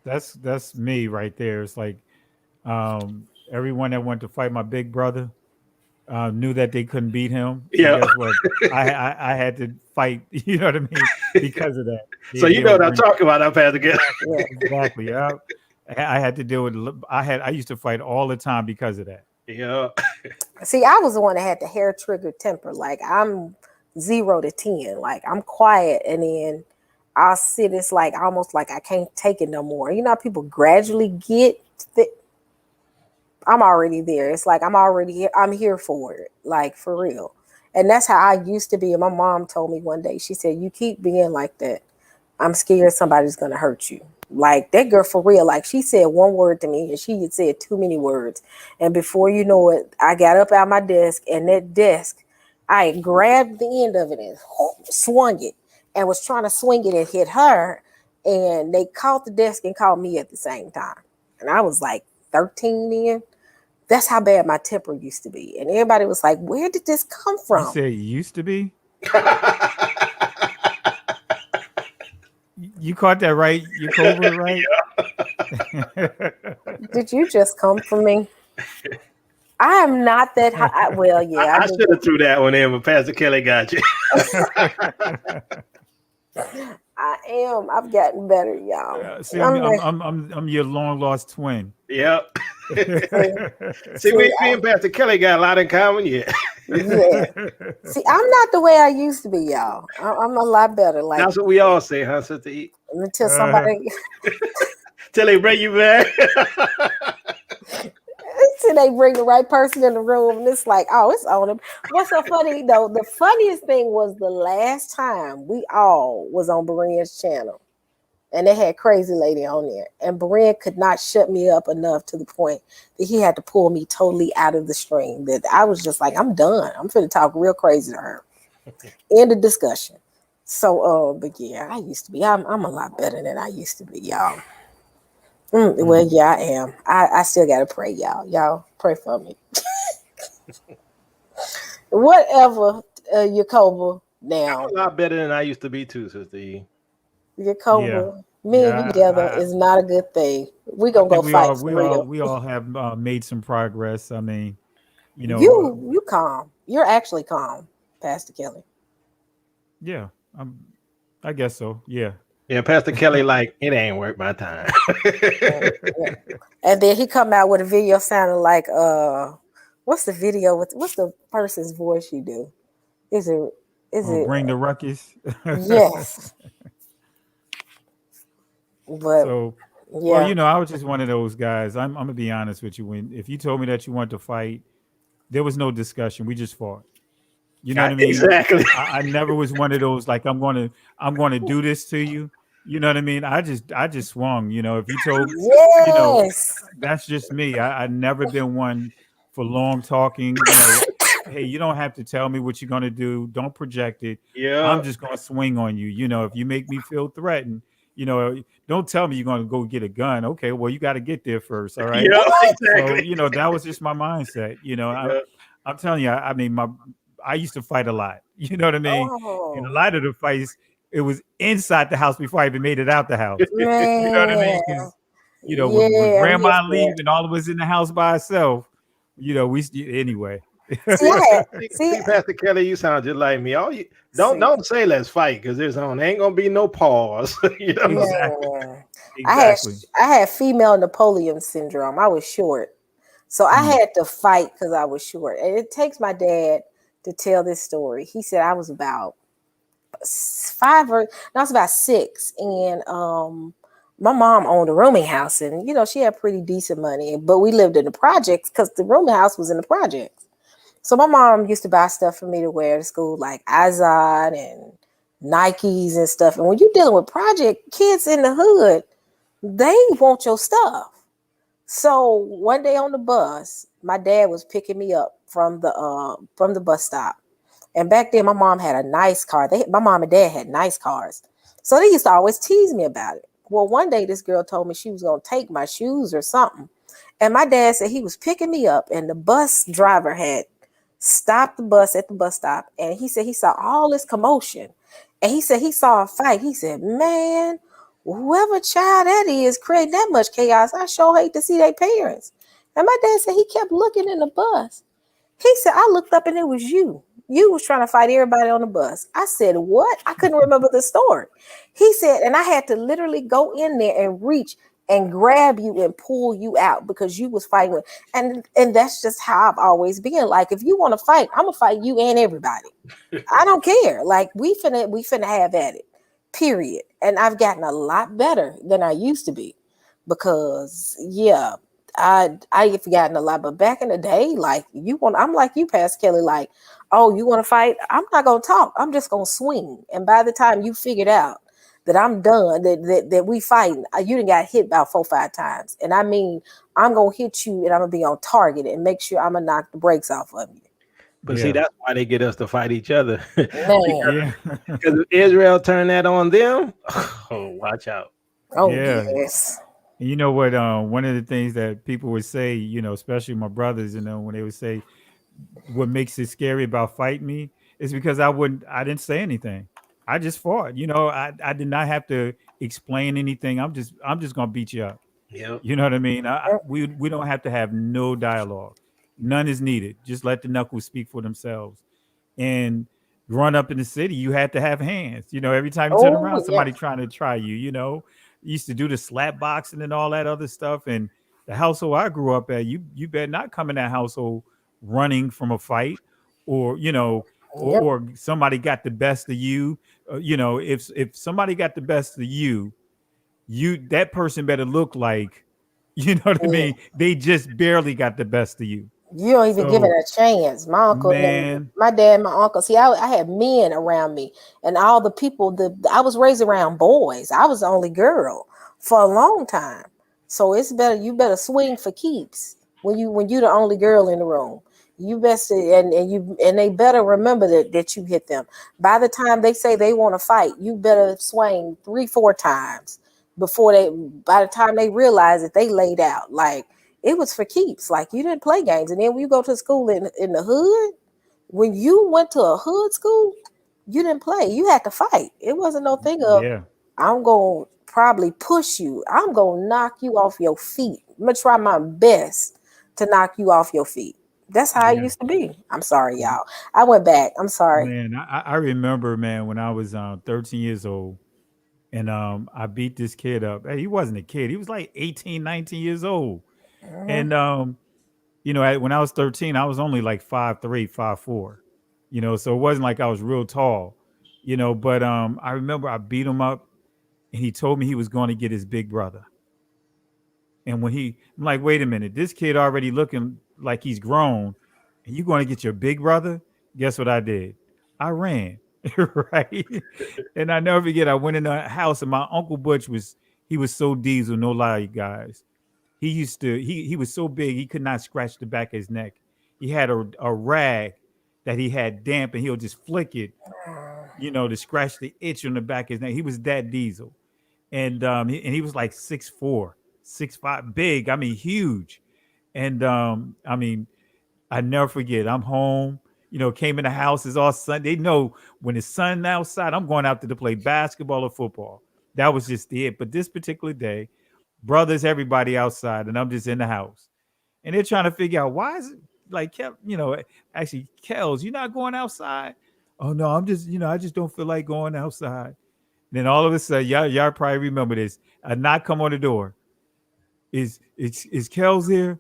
That's me right there. It's like everyone that went to fight my big brother knew that they couldn't beat him. So yeah, guess what? I had to fight. You know what I mean? Because of that. So you know what I'm talking about. I've had to get exactly. I had to deal with. I used to fight all the time because of that. Yeah. See, I was the one that had the hair trigger temper. Like I'm 0 to 10. Like I'm quiet, and then I'll sit. It's like almost like I can't take it no more. You know how people gradually get fit. I'm already there. It's like I'm here for it. Like for real. And that's how I used to be. And my mom told me one day, she said, you keep being like that, I'm scared somebody's gonna hurt you. Like that girl for real. Like she said one word to me and she had said too many words. And before you know it, I got up out my desk and that desk, I grabbed the end of it and swung it and was trying to swing it and hit her. And they caught the desk and caught me at the same time. And I was like 13 then. That's how bad my temper used to be. And everybody was like, where did this come You from? said it used to be. You caught that right? You covered right? Did you just come for me? I am not that high. Well, yeah, I I did. should have threw that one in, but Pastor Kelly got you. I am. I've gotten better, y'all. See, I'm the, I'm your long lost twin. Yep. See, see, me and Pastor Kelly got a lot in common. Yeah. yeah. See, I'm not the way I used to be, y'all. I'm a lot better. Like That's what we all say, huh, Sister E? until somebody, Till they bring you back. until they bring the right person in the room, and it's like, oh, it's on them. What's so funny though? The funniest thing was the last time we all was on Berean's channel. And they had Crazy Lady on there. And Berean could not shut me up enough to the point that he had to pull me totally out of the stream. That I was just like, I'm done. I'm finna talk real crazy to her. End of discussion. So, but yeah, I used to be. I'm a lot better than I used to be, y'all. Well, yeah, I am. I still gotta pray, y'all. Y'all pray for me. Whatever, Yakoba. Now, I'm a lot better than I used to be too, Sister E. Yakoba, me and you Yeah. together is not a good thing. We I gonna go think fight for real. we all have made some progress. I mean, you know, You calm. You're actually calm, Pastor Kelly. yeah. I guess so. Yeah. Yeah, Pastor Kelly, like, it ain't worth my time. Yeah. And then he come out with a video sounding like what's the video with what's the person's voice you do? Is it Bring the ruckus. yes. But So, well, yeah. I was just one of those guys. I'm gonna be honest with you. If you told me that you want to fight, there was no discussion. We just fought. You know what I mean? Exactly. I never was one of those like I'm gonna do this to you. You know what I mean? I just swung. If you told, you know, Yes. that's just me. I never been one for long talking. Hey, you don't have to tell me what you're gonna do. Don't project it. Yeah. I'm just gonna swing on you. If you make me feel threatened, don't tell me you're gonna go get a gun. Okay, well you got to get there first. All right. Yeah, So exactly. that was just my mindset. Yeah. I'm telling you. I mean, I used to fight a lot. You know what I mean? And a Oh lot of the fights, it was inside the house before I even made it out the house. You know what I mean? man. Because when Yeah, I'm here grandma for leave that. and all of us in the house by herself, we anyway. See, I had see See, Pastor Kelly, you sound just like me. All you see don't say let's fight because ain't gonna be no pause. Exactly. man. Exactly. I had female Napoleon syndrome. I was short. So I Mm. had to fight because I was short. And it takes my dad to tell this story. He said I was about I was about 6. And my mom owned a rooming house and she had pretty decent money, but we lived in the projects because the rooming house was in the projects. So my mom used to buy stuff for me to wear to school, like Izod and Nikes and stuff. And when you're dealing with project kids in the hood, they want your stuff. So one day on the bus, my dad was picking me up from the bus stop. And back then, my mom had a nice car. My mom and dad had nice cars, so they used to always tease me about it. Well, one day this girl told me she was gonna take my shoes or something, and my dad said he was picking me up, and the bus driver had stopped the bus at the bus stop, and he said he saw all this commotion, and he said he saw a fight. He said, "Man, whoever child that is creating that much chaos, I sure hate to see their parents." And my dad said he kept looking in the bus. He said, I looked up and it was you. You was trying to fight everybody on the bus. I said, what? I couldn't remember the story. He said, and I had to literally go in there and reach and grab you and pull you out because you was fighting with, and that's just how I've always been. Like, if you want to fight, I'm gonna fight you and everybody. I don't care. Like, we finna have at it. Period. And I've gotten a lot better than I used to be because yeah, I've gotten a lot, but back in the day, like I'm like you, Pastor Kelly, like, oh, you want to fight? I'm not gonna talk. I'm just gonna swing. And by the time you figured out that I'm done, that we fighting. You done got hit about 4-5 times. And I mean, I'm going to hit you and I'm going to be on target and make sure I'm going to knock the brakes off of you. But see, Yeah. that's why they get us to fight each other. Man. Yeah. Because if Israel turn that on them, oh, watch out. Oh, Yeah. yes. And you know what? One of the things that people would say, especially my brothers, when they would say, what makes it scary about fighting me is because I didn't say anything. I just fought. I did not have to explain anything. I'm just gonna beat you up. Yep. You know what I mean? We don't have to have no dialogue. None is needed. Just let the knuckles speak for themselves. And growing up in the city, you had to have hands. Every time you turn around, Oh, yeah. somebody trying to try you. You used to do the slap boxing and all that other stuff. And the household I grew up at, you better not come in that household running from a fight, or Yep. or somebody got the best of you. If somebody got the best of you that person better look like, what I Yeah. mean. They just barely got the best of you. You don't even give it So, a chance. My uncle and man, my dad, my uncle. See, I had men around me, and all the people. I was raised around boys. I was the only girl for a long time. So it's better. You better swing for keeps when you the only girl in the room. You best and they better remember that you hit them. By the time they say they want to fight, you better swing 3-4 times before they. By the time they realize that they laid out, like it was for keeps. Like you didn't play games. And then when you go to school in the hood, when you went to a hood school, you didn't play. You had to fight. It wasn't no thing of yeah, I'm gonna probably push you. I'm gonna knock you off your feet. I'm gonna try my best to knock you off your feet. That's how it yeah. used to be. I'm sorry, y'all. I went back. I'm sorry. Man, I remember, man, when I was 13 years old, and I beat this kid up. Hey, he wasn't a kid. He was like 18, 19 years old. Mhm. And when I was 13, I was only like 5'3", 5'4". So it wasn't like I was real tall. But I remember I beat him up, and he told me he was going to get his big brother. And I'm like, wait a minute, this kid already looking like he's grown, and you going to get your big brother? Guess what I did? I ran, right? And I never forget, I went in the house, and my Uncle Butch he was so diesel, no lie, you guys. He was so big, he could not scratch the back of his neck. He had a rag that he had damp, and he'll just flick it, to scratch the itch on the back of his neck. He was that diesel. And he was like 6'4", 6'5", big. I mean, huge. And I mean, I never forget. I'm home. Came in the house. It's all sun. They know when the sun outside, I'm going out there to play basketball or football. That was just it. But this particular day, brothers, everybody outside, and I'm just in the house, and they're trying to figure out why is it like, actually, Kels, you're not going outside. Oh no, I'm just, I just don't feel like going outside. Then all of a sudden, y'all probably remember this. A knock come on the door. Is Kels here?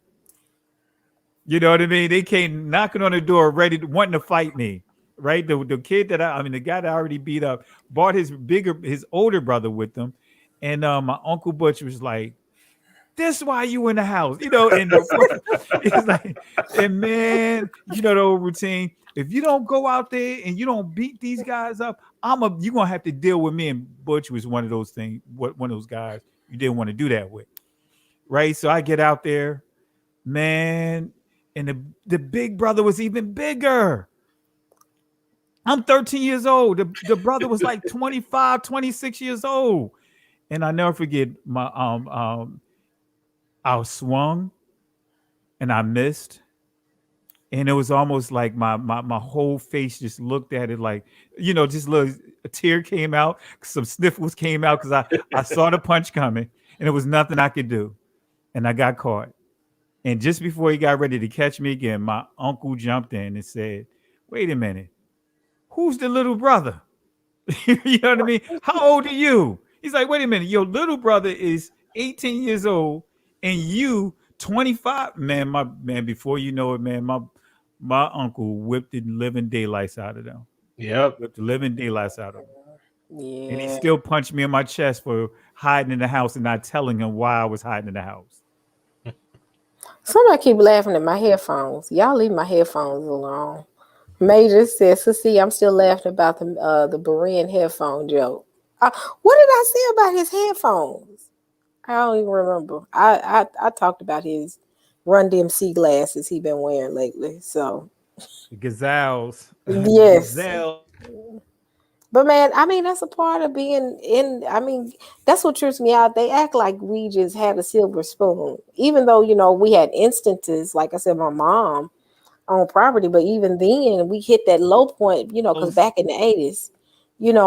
You know what I mean? They came knocking on the door, wanting to fight me. Right? The kid the guy that I already beat up, brought his older brother with them, and my Uncle Butch was like, "This why you in the house," And the first, it's like, and man, the old routine. If you don't go out there and you don't beat these guys up, you're gonna have to deal with me. And Butch was one of those things, one of those guys you didn't want to do that with, right? So I get out there, man, and the big brother was even bigger. I'm 13 years old. The brother was like 25, 26 years old. And I never forget I swung and I missed. And it was almost like my whole face just looked at it like, just a tear came out, some sniffles came out because I saw the punch coming, and it was nothing I could do. And I got caught. And just before he got ready to catch me again, my uncle jumped in and said, "Wait a minute, who's the little brother?" You know what I mean? "How old are you?" He's like, "Wait a minute, your little brother is 18 years old and you 25." Man, before you know it, man, my uncle whipped the living daylights out of them. Yep. Whipped the living daylights out of them. And he Yeah. still punched me in my chest for hiding in the house and not telling him why I was hiding in the house. Somebody keep laughing at my headphones. Y'all leave my headphones alone. Major says, "So see, I'm still laughing about the Berean headphone joke." What did I say about his headphones? I don't even remember. I talked about his Run DMC glasses he been wearing lately. So The gazelles, the yes. gazelle. But man, I mean that's a part of being in. I mean that's what trips me out. They act like we just had a silver spoon, even though we had instances. Like I said, my mom on property, but even then we hit that low point. Because back in the 80s,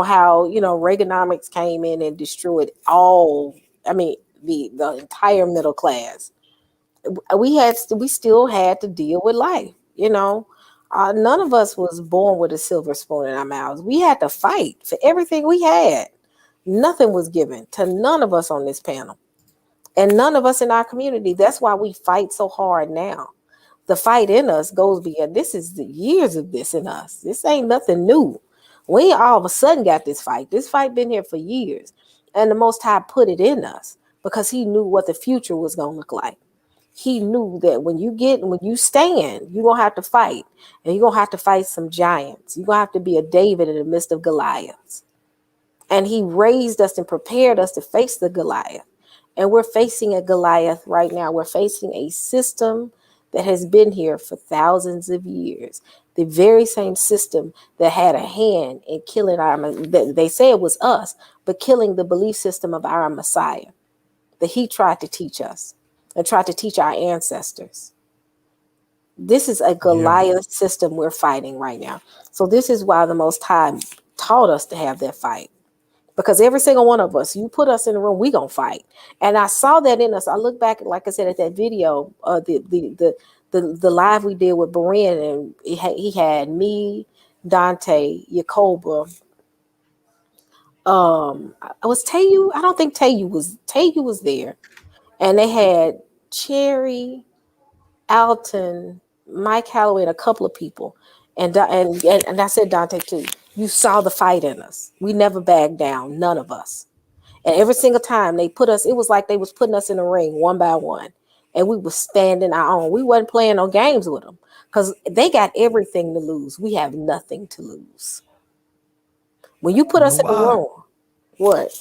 how Reaganomics came in and destroyed all. I mean the entire middle class. We still had to deal with life. None of us was born with a silver spoon in our mouths. We had to fight for everything we had. Nothing was given to none of us on this panel, and none of us in our community. That's why we fight so hard now. The fight in us goes beyond. This is the years of this in us. This ain't nothing new. We ain't all of a sudden got this fight. This fight been here for years, and the Most High put it in us because He knew what the future was gonna look like. He knew that when you stand, you're gonna have to fight. And you're gonna have to fight some giants. You're gonna have to be a David in the midst of Goliaths. And he raised us and prepared us to face the Goliath. And we're facing a Goliath right now. We're facing a system that has been here for thousands of years. The very same system that had a hand in killing they say it was us, but killing the belief system of our Messiah that he tried to teach us and tried to teach our ancestors. This is a Yeah. Goliath system we're fighting right now. So this is why the Most High taught us to have that fight. Because every single one of us, you put us in the room, we gonna fight. And I saw that in us. I look back, like I said, at that video, the live we did with Berin, and he had me, Dante, Yacoba. I was Tayu. I don't think Tayu was there, and they had Cherry, Alton, Mike Holloway, and a couple of people. And I said Dante too. You saw the fight in us. We never backed down, none of us. And every single time they put us, it was like they was putting us in the ring one by one. And we was standing our own. We wasn't playing no games with them because they got everything to lose. We have nothing to lose. When you put You know us in the why? room, what?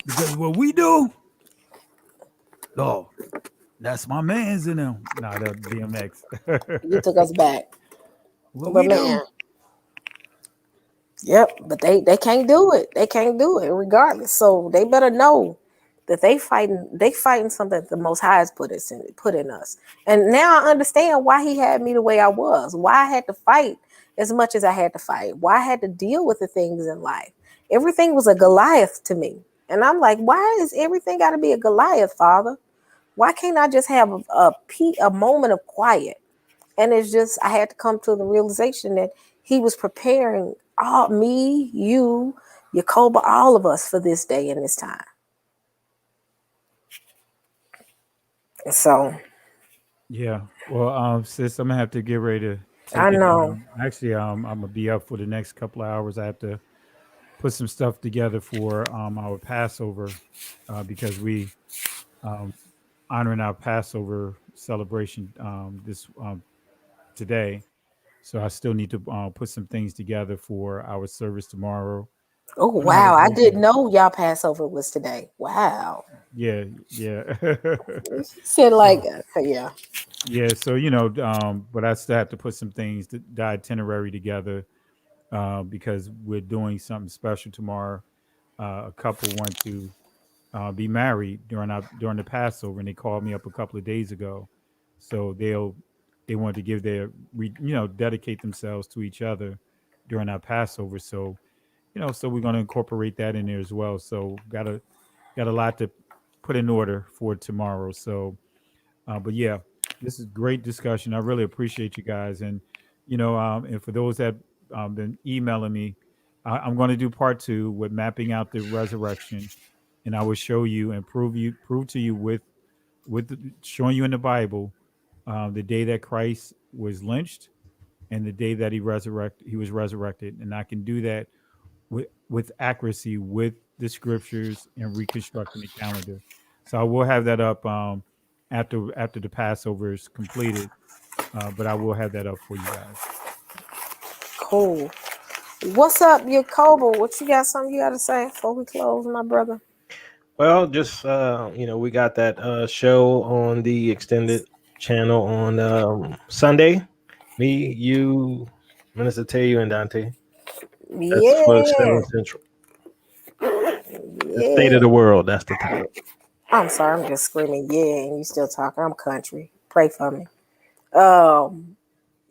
Because what we do, oh, that's my man's in them. Nah, the DMX. You took us back. What But we man, do. yep, but they can't do it. They can't do it regardless. So they better know that they fighting something that the Most High has put in us. And now I understand why he had me the way I was. Why I had to fight as much as I had to fight. Why I had to deal with the things in life. Everything was a Goliath to me. And I'm like, why is everything got to be a Goliath, Father? Why can't I just have a moment of quiet? And it's just I had to come to the realization that he was preparing all me, you, Yacoba, all of us for this day and this time. So Yeah. Well, sis, I'm gonna have to get ready to I take it know. down. Actually, I'm gonna be up for the next couple of hours. I have to put some stuff together for our Passover because we um honoring our Passover celebration this today. So I still need to put some things together for our service tomorrow. Oh Gonna have a wow, I great didn't day. know y'all Passover was today. Wow. Yeah, yeah. He said like so yeah. yeah, so but I still have to put some things, the itinerary together because we're doing something special tomorrow. A couple want to be married during the Passover, and they called me up a couple of days ago. So they want to give dedicate themselves to each other during our Passover. So so we're going to incorporate that in there as well. So got a lot to put in order for tomorrow. So, but yeah, this is great discussion. I really appreciate you guys, and for those that been emailing me, I'm going to do part two with mapping out the resurrection, and I will show you and prove to you showing you in the Bible the day that Christ was lynched and the day that he was resurrected, and I can do that with accuracy with the scriptures and reconstructing the calendar. So I will have that up after the Passover is completed, but I will have that up for you guys. Cool. What's up, Yacoba? What you got? Something you got to say before we close, my brother? Well, just we got that show on the extended channel on Sunday. Me, you, Minister Tayu, and Dante. That's for Yeah, 7 Central. The State yeah. of the World. That's the title. I'm sorry, I'm just screaming, yeah, and you still talking. I'm country. Pray for me. Um,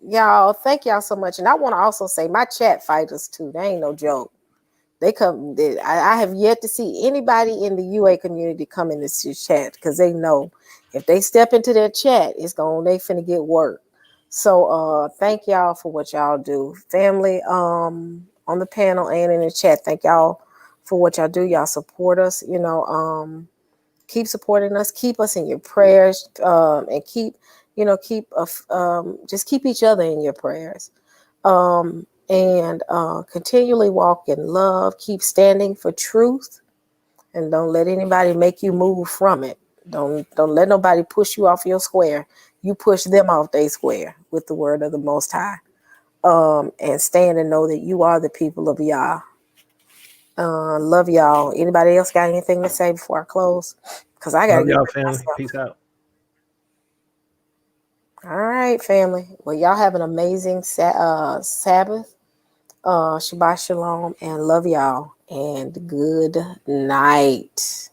y'all, thank y'all so much. And I want to also say my chat fighters too. They ain't no joke. They come. I have yet to see anybody in the UA community come in this chat because they know if they step into their chat, they finna get work. So thank y'all for what y'all do, family. On the panel and in the chat, thank y'all for what y'all do. Y'all support us. Keep supporting us. Keep us in your prayers. And just keep each other in your prayers. And continually walk in love. Keep standing for truth, and don't let anybody make you move from it. Don't let nobody push you off your square. You push them off their square with the word of the Most High. And stand and know that you are the people of Yah. Love y'all. Anybody else got anything to say before I close? Because I gotta Love get y'all, rid of family. myself. Peace out. All right, family. Well, y'all have an amazing Sabbath. Shabbat shalom, and love y'all, and good night.